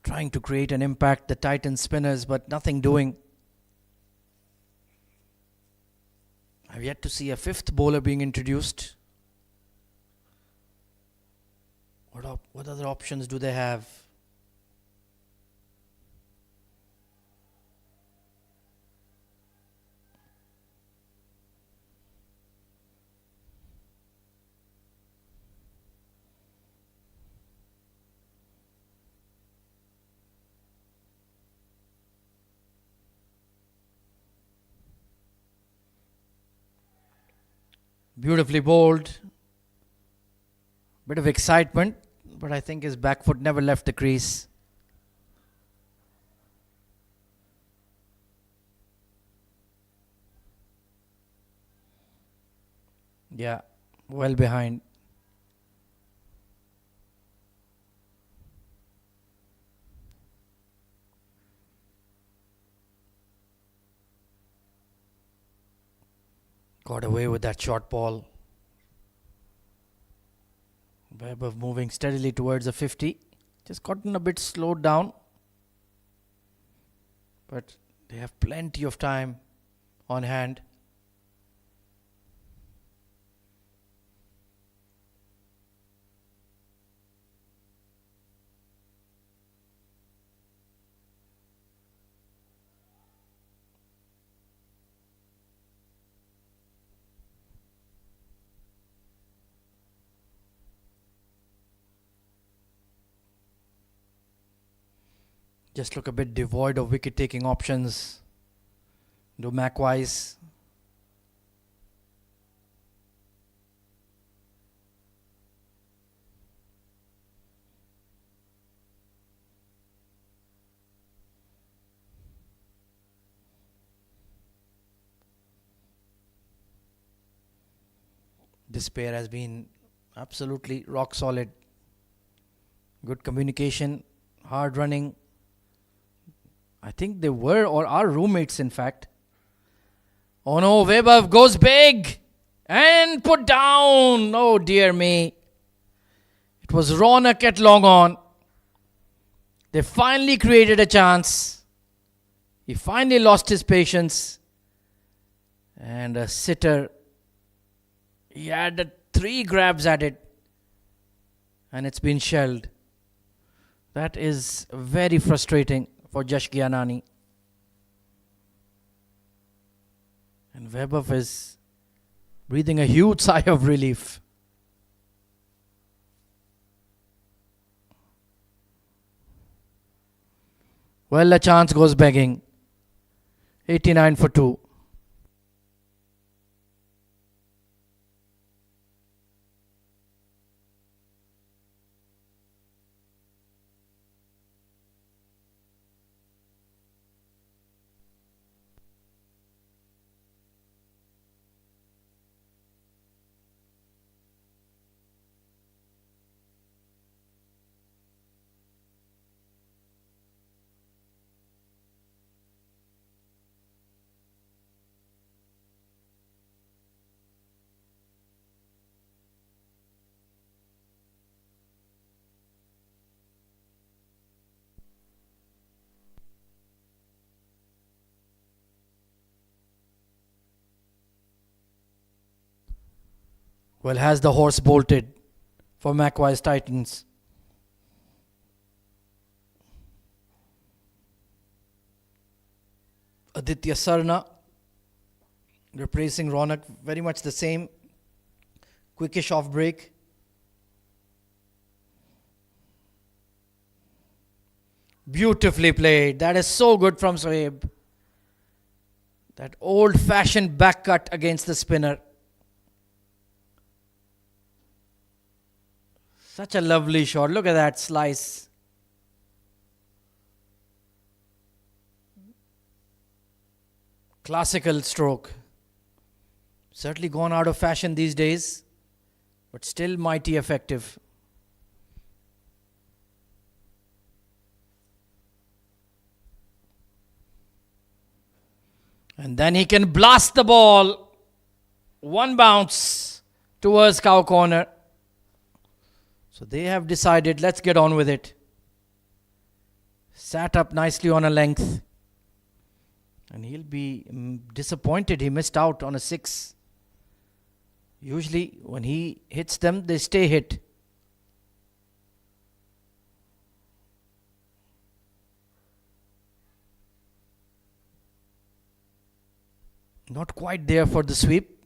trying to create an impact, the Titan spinners, but nothing doing. I've yet to see a fifth bowler being introduced. What other options do they have? Beautifully bowled. Bit of excitement, but I think his back foot never left the crease. Yeah, well behind. Got away with that short ball. Vaibhav moving steadily towards the 50. Just gotten a bit slowed down. But they have plenty of time on hand. Just look a bit devoid of wicket-taking options. Do Macwise. This pair has been absolutely rock solid. Good communication, hard running. I think they were or are roommates, in fact. Oh no, Vaibhav goes big and put down. Oh dear me. It was Ronak at long on. They finally created a chance. He finally lost his patience. And a sitter. He had 3 grabs at it. And it's been shelled. That is very frustrating for Jash Gyanani. And Vaibhav is breathing a huge sigh of relief. Well, a chance goes begging. 89 for 2. Well, has the horse bolted for Macwise Titans? Aditya Sarna replacing Ronak, very much the same. Quickish off break. Beautifully played. That is so good from Sohaib. That old-fashioned back cut against the spinner. Such a lovely shot. Look at that slice. Classical stroke. Certainly gone out of fashion these days, but still mighty effective. And then he can blast the ball. One bounce towards cow corner. So they have decided, let's get on with it. sat up nicely on a length. And he'll be disappointed he missed out on a 6. Usually when he hits them, they stay hit. Not quite there for the sweep.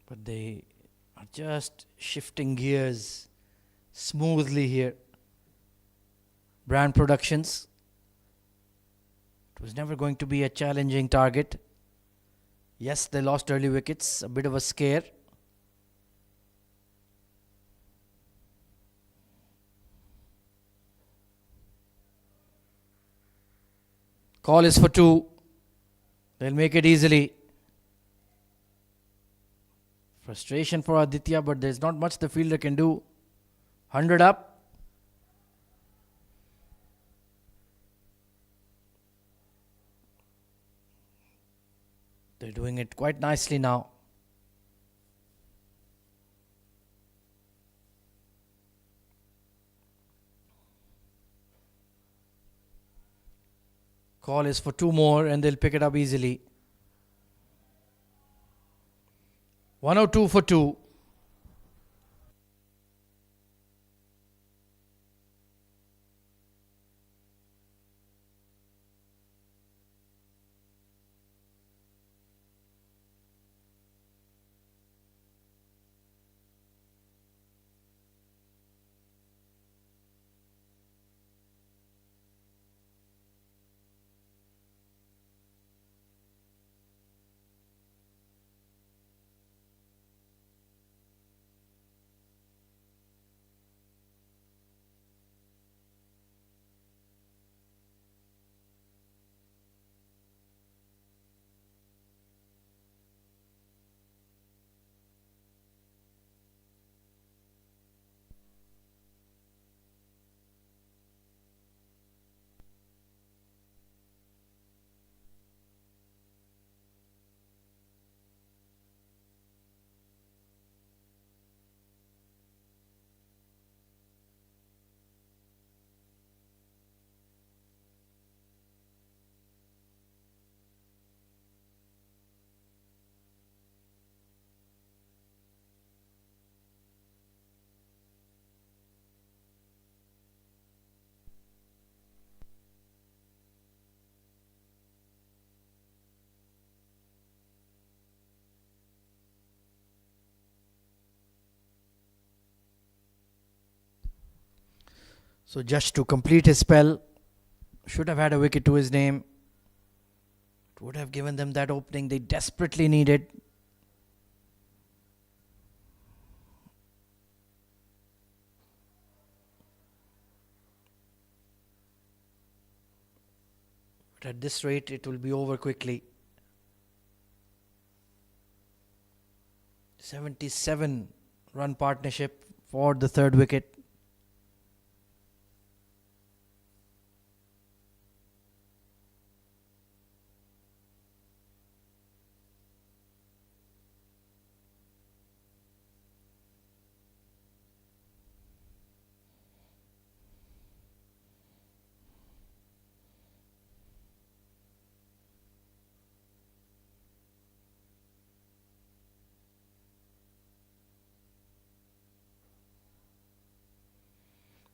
But they are just shifting gears smoothly here. Brand Productions. It was never going to be a challenging target. Yes, they lost early wickets, a bit of a scare. Call is for 2. They'll make it easily. Frustration for Aditya, but there's not much the fielder can do. 100 up. They're doing it quite nicely now. Call is for 2 more and they'll pick it up easily. 102 for 2. So just to complete his spell, should have had a wicket to his name. It would have given them that opening they desperately needed. But at this rate, it will be over quickly. 77 run partnership for the third wicket.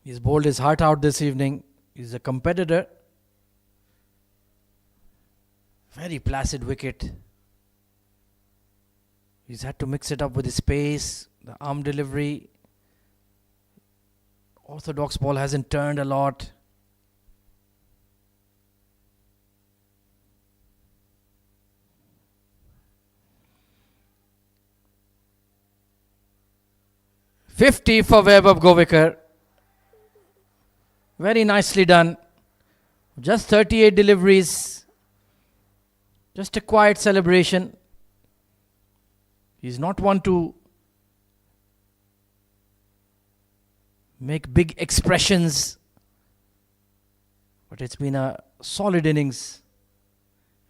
He's bowled his heart out this evening. He's a competitor. Very placid wicket. He's had to mix it up with his pace, the arm delivery. Orthodox ball hasn't turned a lot. "50 for Vaibhav Govekar. Very nicely done. Just 38 deliveries. Just a quiet celebration. He's not one to make big expressions. But it's been a solid innings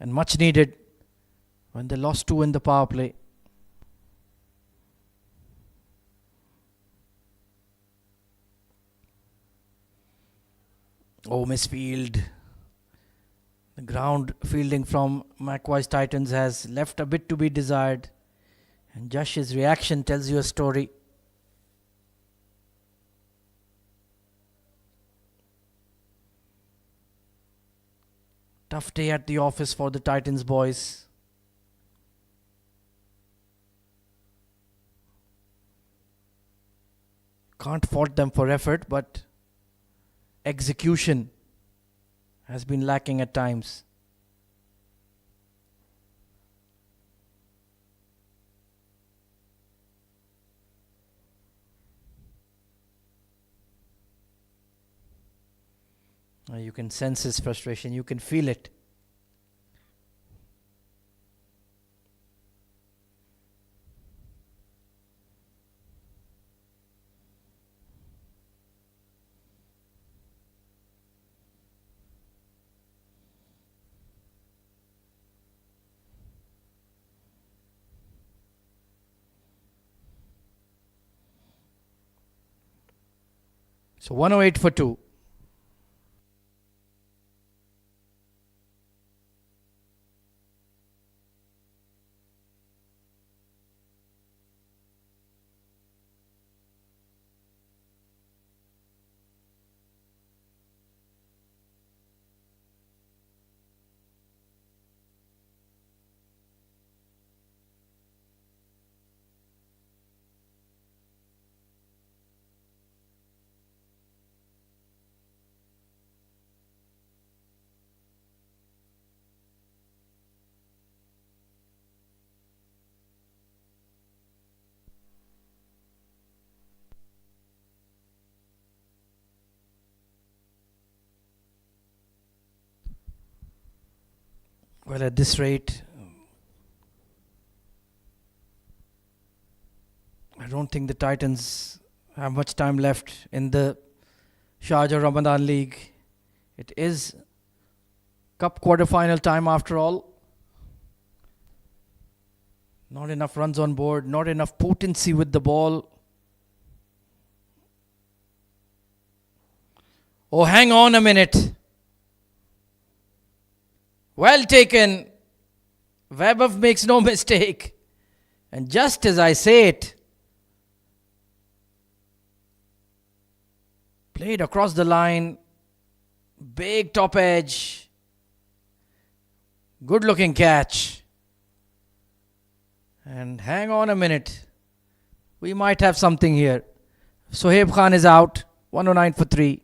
and much needed when they lost 2 in the power play. Oh, misfield. The ground fielding from Macwise Titans has left a bit to be desired. And Josh's reaction tells you a story. Tough day at the office for the Titans boys. Can't fault them for effort, but execution has been lacking at times. You can sense his frustration, you can feel it. So 108 for 2. Well, at this rate, I don't think the Titans have much time left in the Sharjah Ramadan League. It is Cup quarter-final time after all. Not enough runs on board, not enough potency with the ball. Oh, hang on a minute. Well taken. Webber makes no mistake. And just as I say it, played across the line, big top edge, good looking catch. And hang on a minute, we might have something here. Sohaib Khan is out, 109 for 3.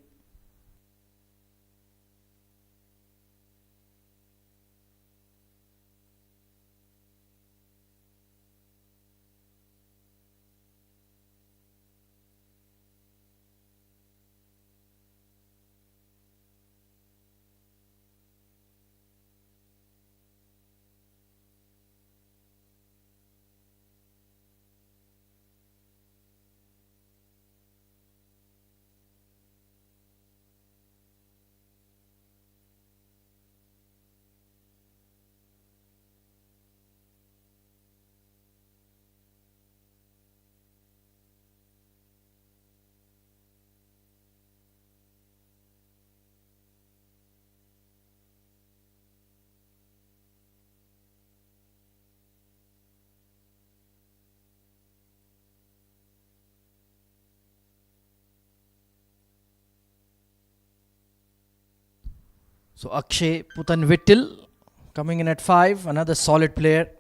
So Akshay Putanvittil coming in at 5, another solid player.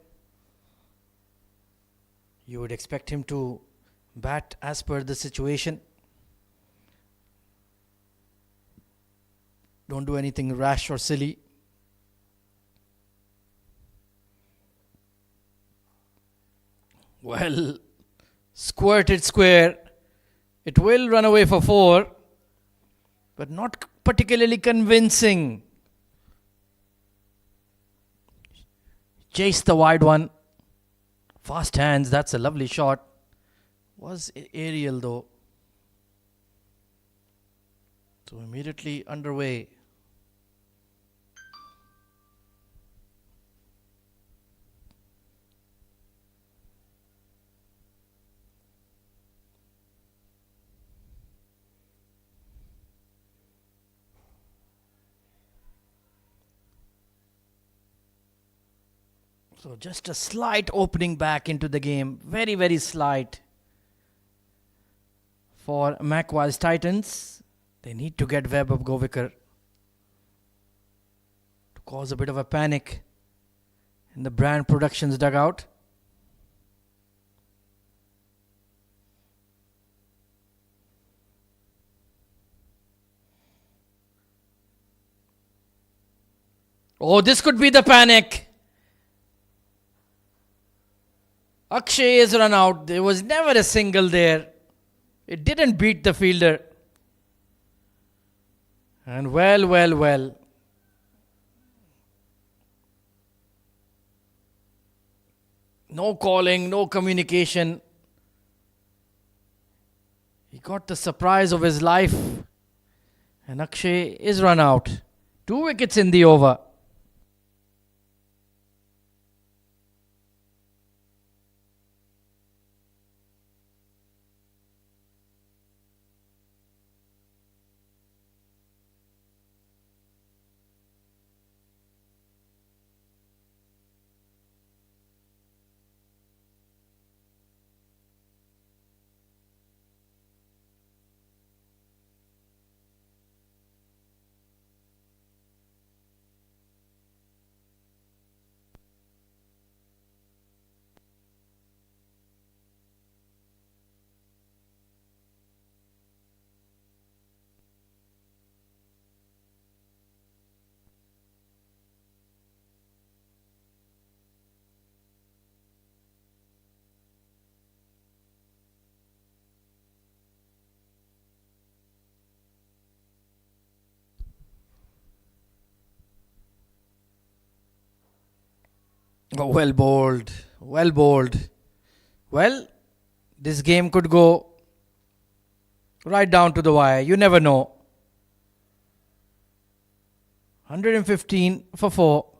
You would expect him to bat as per the situation. Don't do anything rash or silly. Well, squirted square. It will run away for 4, but not particularly convincing. Chase the wide one. Fast hands, that's a lovely shot. Was aerial though. So immediately underway. So just a slight opening back into the game. Very, very slight for Macwise Titans. They need to get Vaibhav Govekar to cause a bit of a panic in the Brand Productions dugout. Oh, this could be the panic. Akshay is run out. There was never a single there. It didn't beat the fielder. And well. No calling, no communication. He got the surprise of his life. And Akshay is run out. 2 wickets in the over. Oh, well bowled. Well bowled. Well, this game could go right down to the wire. You never know. 115 for 4.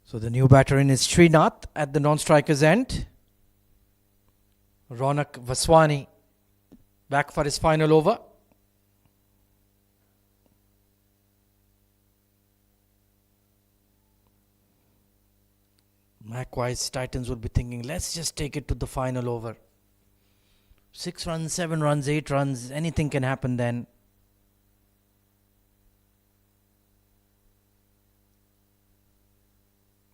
So the new batter in is Srinath at the non-striker's end. Ronak Vaswani back for his final over. Macwise Titans will be thinking, let's just take it to the final over. 6 runs, 7 runs, 8 runs, anything can happen then.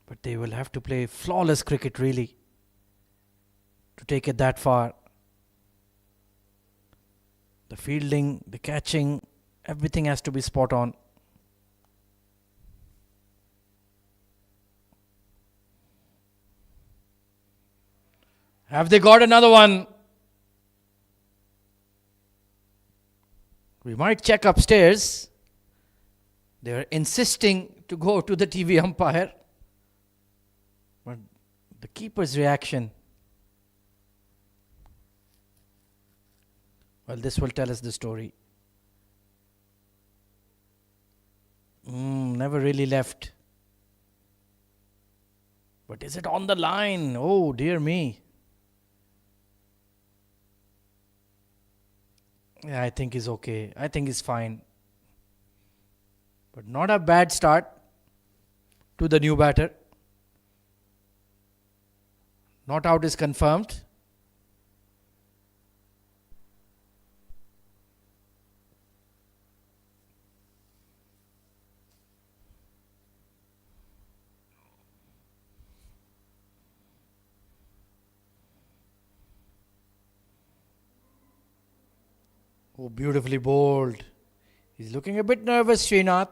But they will have to play flawless cricket really to take it that far. The fielding, the catching, everything has to be spot on. Have they got another one? We might check upstairs. They are insisting to go to the TV umpire. But the keeper's reaction. Well, this will tell us the story. Never really left. But is it on the line? Oh, dear me. Yeah, I think he's okay. I think he's fine. But not a bad start to the new batter. Not out is confirmed. Oh, beautifully bowled. He's looking a bit nervous, Srinath.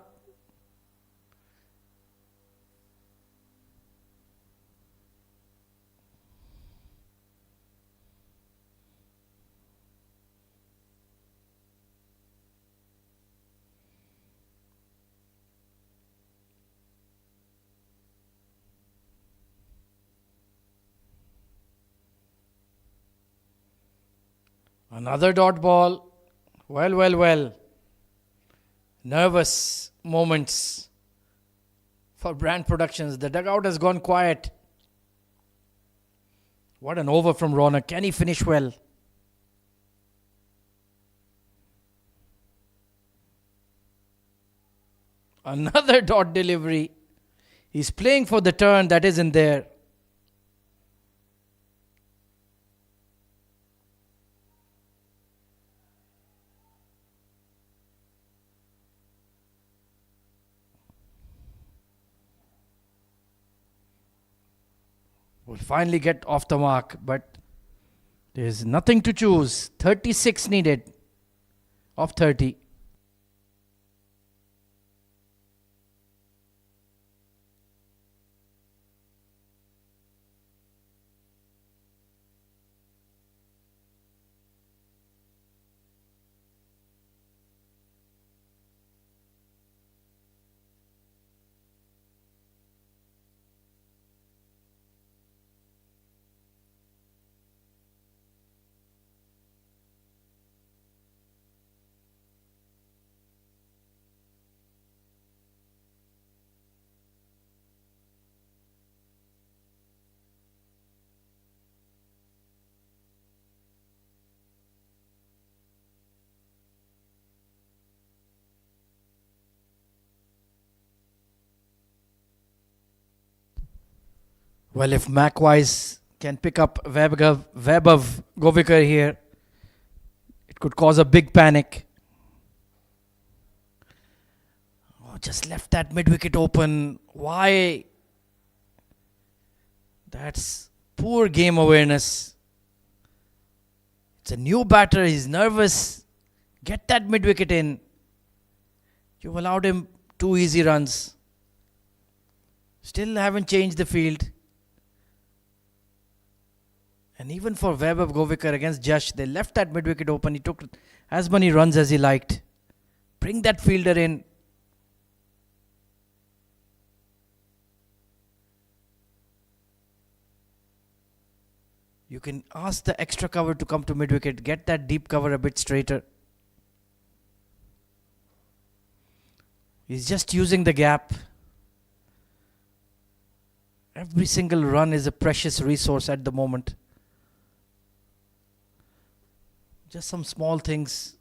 Another dot ball. Well, well, well. Nervous moments for Brand Productions. The dugout has gone quiet. What an over from Ronak. Can he finish well? Another dot delivery. He's playing for the turn that isn't there. Will finally get off the mark, but there's nothing to choose. 36 needed of 30. Well, if Macwise can pick up Vaibhav Govikar here, it could cause a big panic. Oh, just left that mid wicket open. Why? That's poor game awareness. It's a new batter. He's nervous. Get that mid wicket in. You've allowed him 2 easy runs. Still haven't changed the field. And even for Vaibhav Govikar against Jash, they left that mid wicket open. He took as many runs as he liked. Bring that fielder in. You can ask the extra cover to come to mid wicket. Get that deep cover a bit straighter. He's just using the gap. Every single run is a precious resource at the moment. Just some small things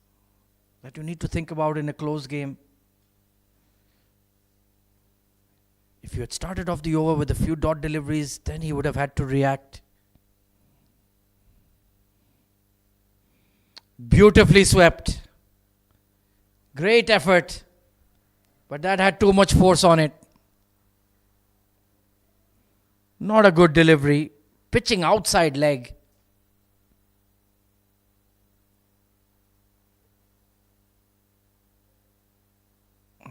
that you need to think about in a close game. If you had started off the over with a few dot deliveries, then he would have had to react. Beautifully swept. Great effort. But that had too much force on it. Not a good delivery. Pitching outside leg.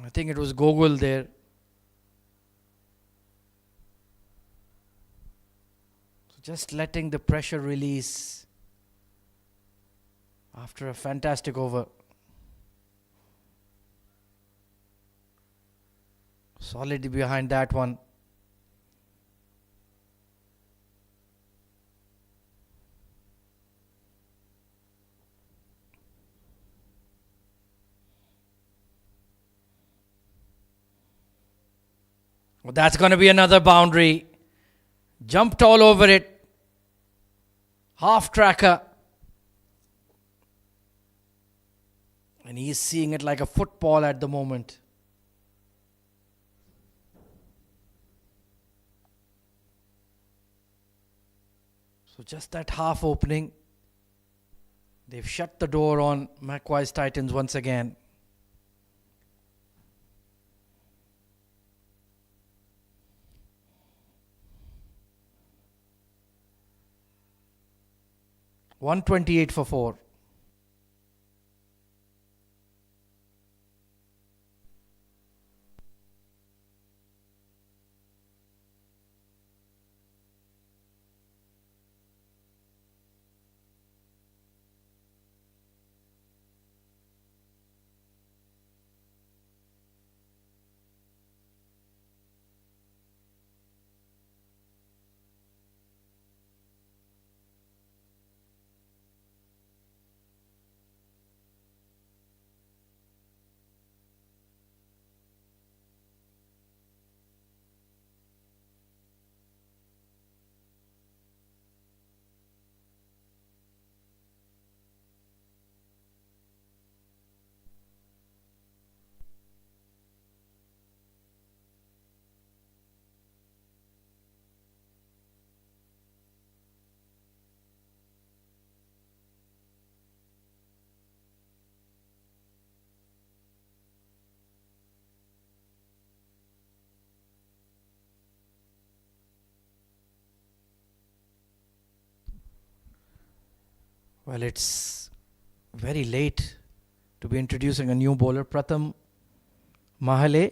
I think it was Gogol there. So just letting the pressure release after a fantastic over. Solid behind that one. Well, that's going to be another boundary. Jumped all over it. Half tracker. And he's seeing it like a football at the moment. So just that half opening. They've shut the door on Macwise Titans once again. $128 for 4. Well, it's very late to be introducing a new bowler. Pratham Mahale.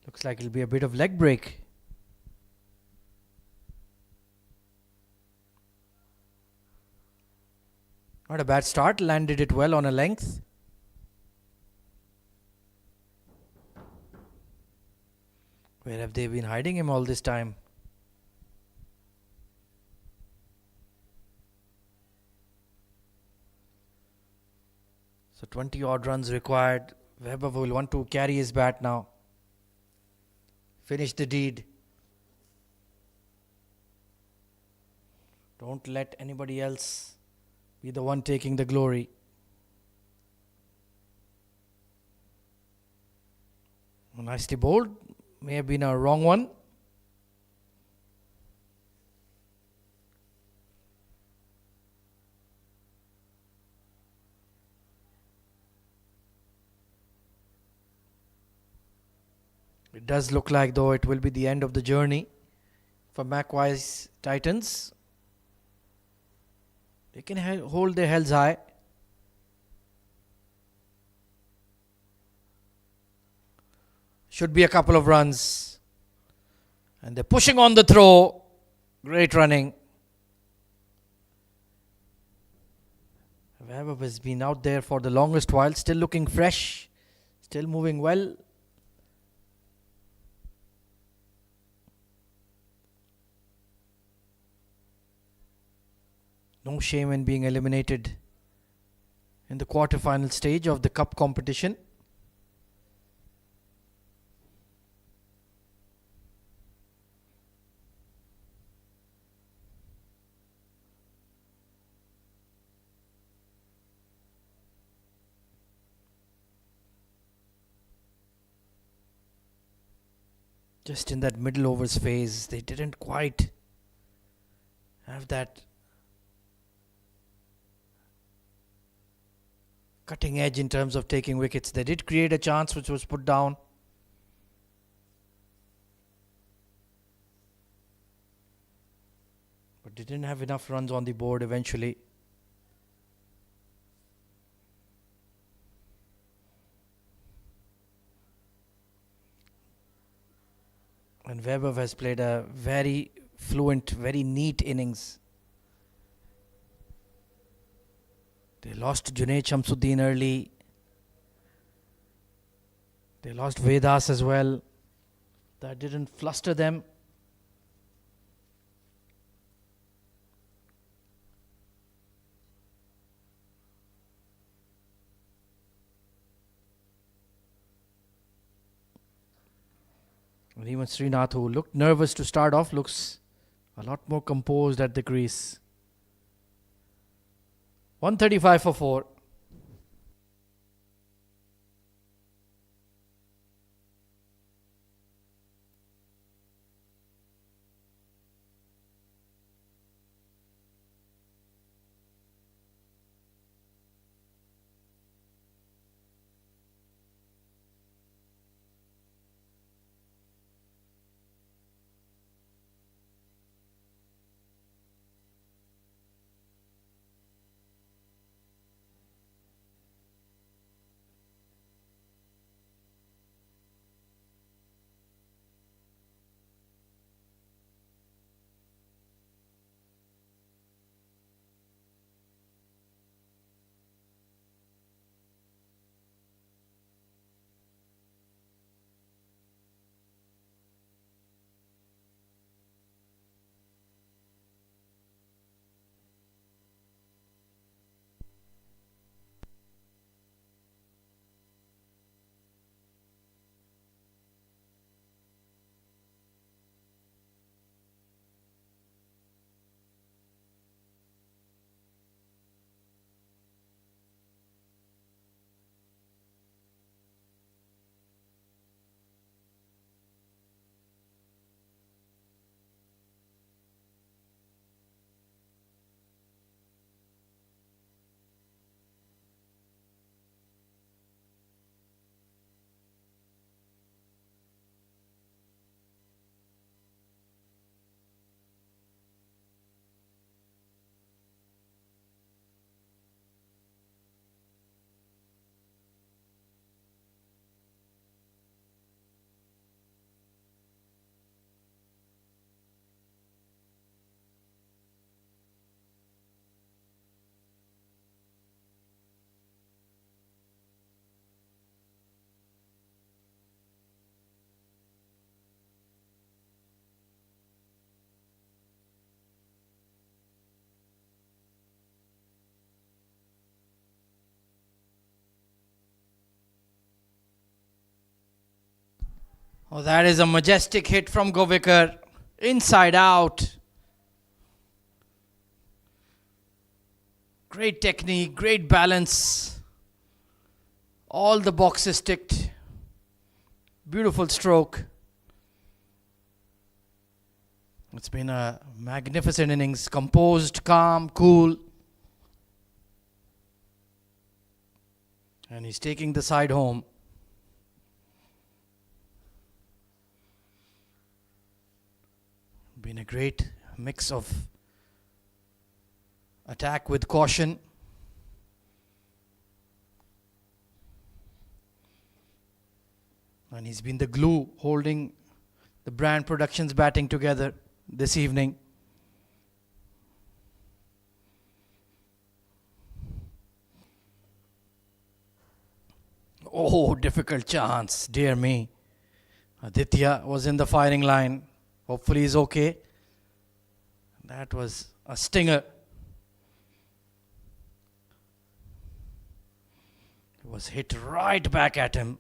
Looks like it'll be a bit of leg break. Not a bad start. Landed it well on a length. Where have they been hiding him all this time? So 20 odd runs required. Webber will want to carry his bat now. Finish the deed. Don't let anybody else be the one taking the glory. Nicely bowled. May have been a wrong one. It does look like though it will be the end of the journey for Macwise Titans. They can hold their heads high. Should be a couple of runs. And they're pushing on the throw. Great running. Webber has been out there for the longest while. Still looking fresh. Still moving well. No shame in being eliminated in the quarter-final stage of the cup competition. Just in that middle overs phase, they didn't quite have that cutting edge in terms of taking wickets. They did create a chance which was put down. But they didn't have enough runs on the board eventually. And Webber has played a very fluent, very neat innings. They lost Junaid Shamsuddin early. They lost Vedas as well. That didn't fluster them. And even Srinath, who looked nervous to start off, looks a lot more composed at the crease. 135 for 4. Oh, that is a majestic hit from Govekar. Inside out. Great technique, great balance. All the boxes ticked. Beautiful stroke. It's been a magnificent innings. Composed, calm, cool. And he's taking the side home. Been a great mix of attack with caution. And he's been the glue holding the Brand Productions batting together this evening. Oh, difficult chance, dear me. Aditya was in the firing line. Hopefully he's okay. That was a stinger. It was hit right back at him.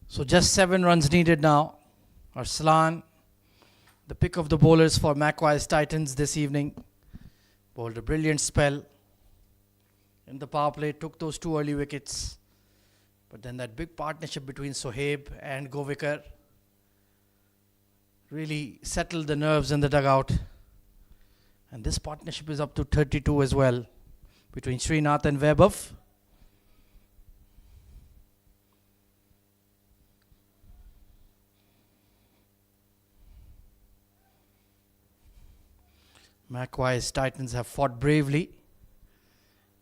So just 7 runs needed now. Arslan, the pick of the bowlers for Macwise Titans this evening, bowled a brilliant spell in the power play, took those 2 early wickets. But then that big partnership between Sohaib and Govekar really settled the nerves in the dugout. And this partnership is up to 32 as well between Srinath and Vaibhav. Macwise Titans have fought bravely,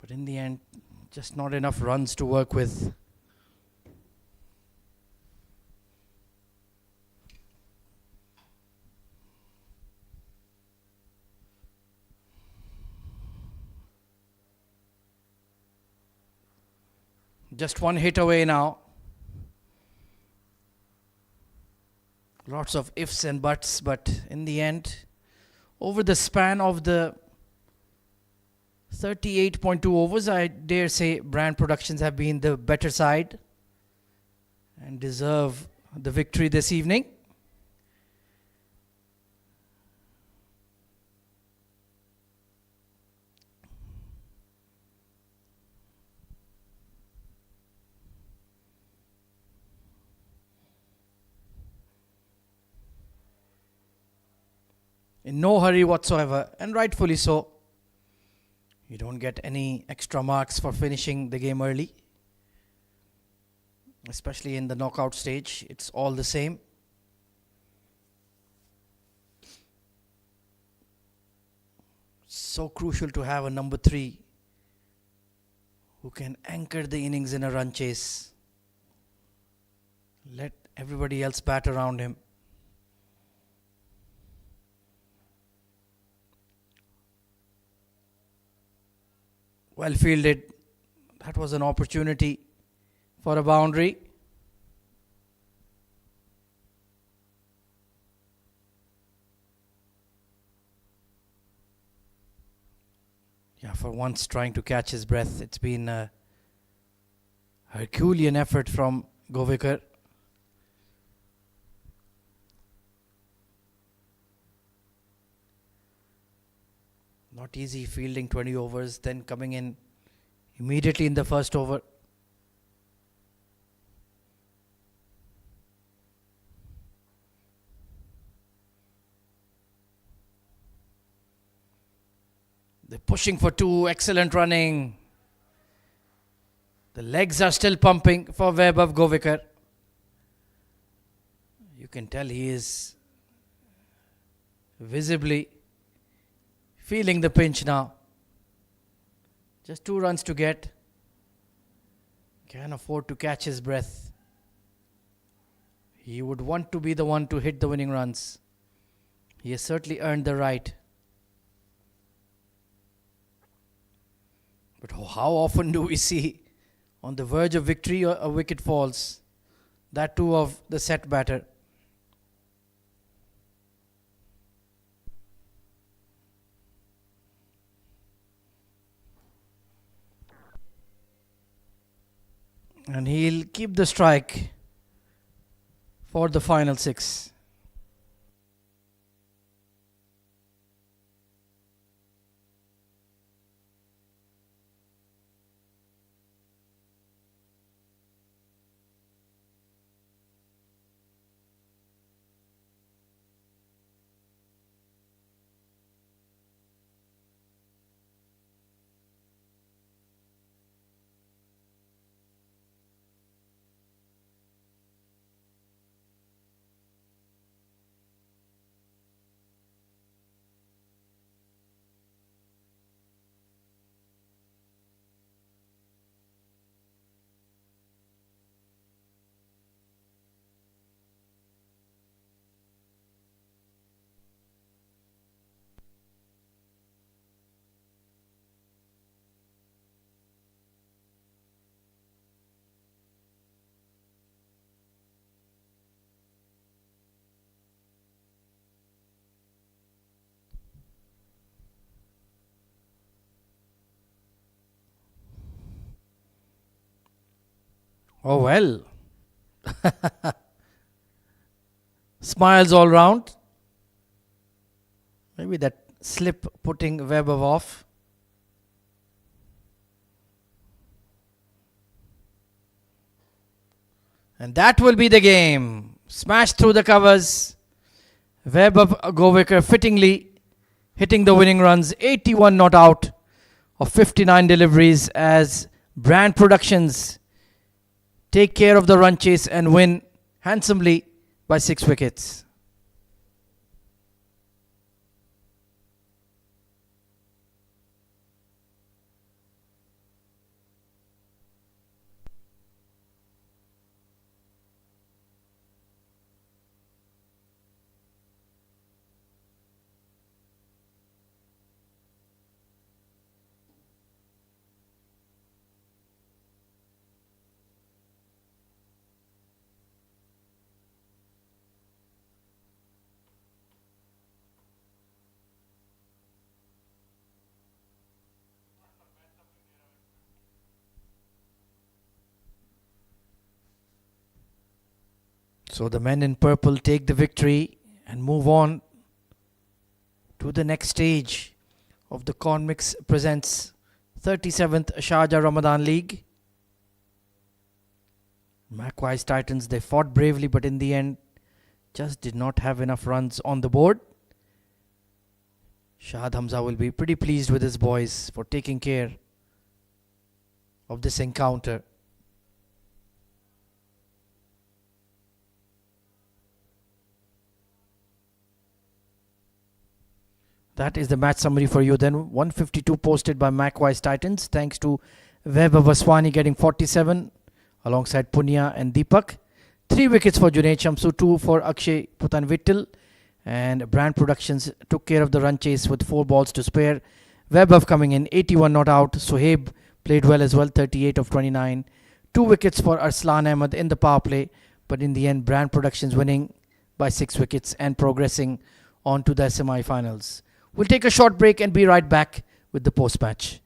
but in the end, just not enough runs to work with. Just 1 hit away now. Lots of ifs and buts, but in the end, over the span of the 38.2 overs, I dare say Brand Productions have been the better side and deserve the victory this evening. In no hurry whatsoever, and rightfully so. You don't get any extra marks for finishing the game early, especially in the knockout stage. It's all the same. So crucial to have a number 3 who can anchor the innings in a run chase. Let everybody else bat around him. Well fielded. That was an opportunity for a boundary. Yeah, for once trying to catch his breath. It's been a Herculean effort from Govekar. Not easy fielding 20 overs, then coming in immediately in the first over. They're pushing for two, excellent running. The legs are still pumping for Vaibhav Govekar. You can tell he is visibly feeling the pinch now. Just 2 runs to get. Can't afford to catch his breath. He would want to be the one to hit the winning runs. He has certainly earned the right. But how often do we see on the verge of victory a wicket falls? That too of the set batter. And he'll keep the strike for the final 6. Oh well. Smiles all round. Maybe that slip putting Vaibhav off. And that will be the game. Smashed through the covers. Vaibhav Govekar fittingly hitting the winning runs. 81 not out of 59 deliveries as Brand Productions take care of the run chase and win handsomely by 6 wickets. So the men in purple take the victory and move on to the next stage of the Conmix Presents 37th Sharjah Ramadan League. Macwise Titans, they fought bravely, but in the end just did not have enough runs on the board. Shahid Hamza will be pretty pleased with his boys for taking care of this encounter. That is the match summary for you then. 152 posted by Macwise Titans, thanks to Vaibhav Vaswani getting 47 alongside Punya and Deepak. 3 wickets for Junaid Shamsu, 2 for Akshay Putan Vittal, and Brand Productions took care of the run chase with 4 balls to spare. Webb coming in, 81 not out. Sohaib played well as well, 38 of 29. 2 wickets for Arslan Ahmed in the power play, but in the end, Brand Productions winning by 6 wickets and progressing on to the semi-finals. We'll take a short break and be right back with the post-match.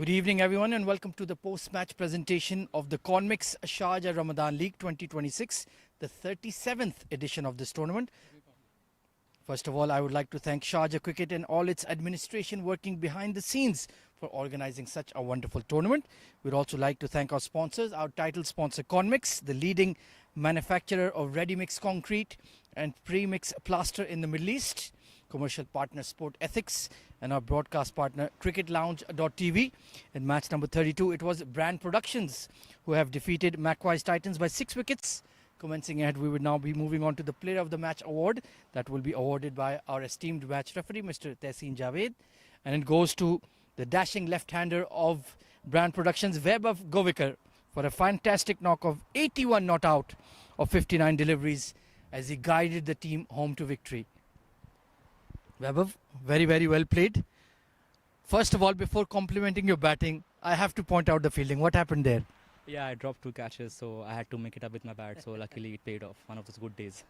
Good evening, everyone, and welcome to the post-match presentation of the Conmix Sharjah Ramadan League 2026, the 37th edition of this tournament. First of all, I would like to thank Sharjah Cricket and all its administration working behind the scenes for organizing such a wonderful tournament. We'd also like to thank our sponsors, our title sponsor Conmix, the leading manufacturer of ready-mix concrete and pre-mix plaster in the Middle East, commercial partner Sport Ethics, and our broadcast partner cricketlounge.tv. In match number 32, it was Brand Productions who have defeated Macwise Titans by 6 wickets. Commencing ahead, we would now be moving on to the Player of the Match award that will be awarded by our esteemed match referee, Mr. Tehseen Javed. And it goes to the dashing left-hander of Brand Productions, Vaibhav Govekar, for a fantastic knock of 81 not out of 59 deliveries as he guided the team home to victory. Vaibhav, very, very well played. First of all, before complimenting your batting, I have to point out the fielding. What happened there? Yeah, I dropped 2 catches, so I had to make it up with my bat. So luckily it paid off. One of those good days.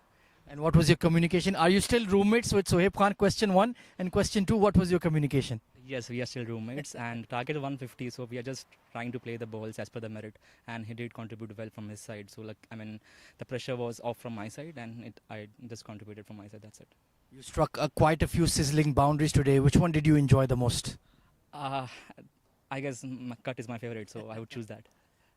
And what was your communication? Are you still roommates with Sohaib Khan? Question 1 and question 2, what was your communication? Yes, we are still roommates and target is 150, so we are just trying to play the balls as per the merit. And he did contribute well from his side. So the pressure was off from my side and I just contributed from my side. That's it. You struck quite a few sizzling boundaries today. Which one did you enjoy the most? I guess cut is my favorite, so I would choose that.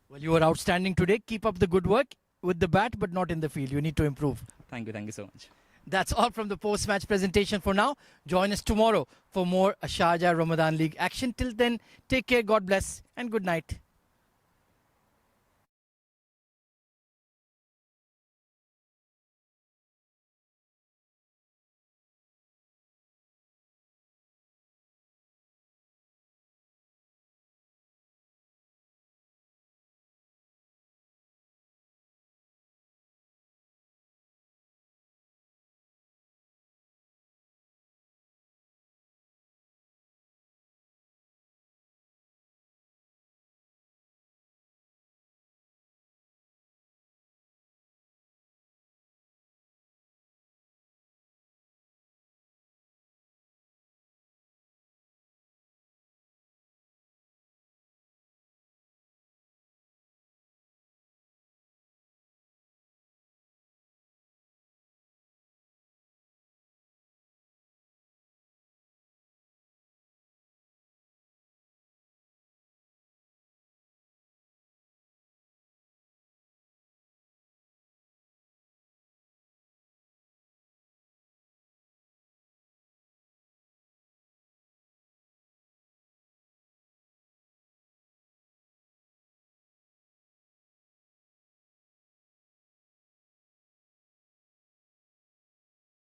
Well, you were outstanding today. Keep up the good work with the bat, but not in the field. You need to improve. Thank you so much. That's all from the post-match presentation for now. Join us tomorrow for more Sharjah Ramadan League action. Till then, take care, God bless, and good night.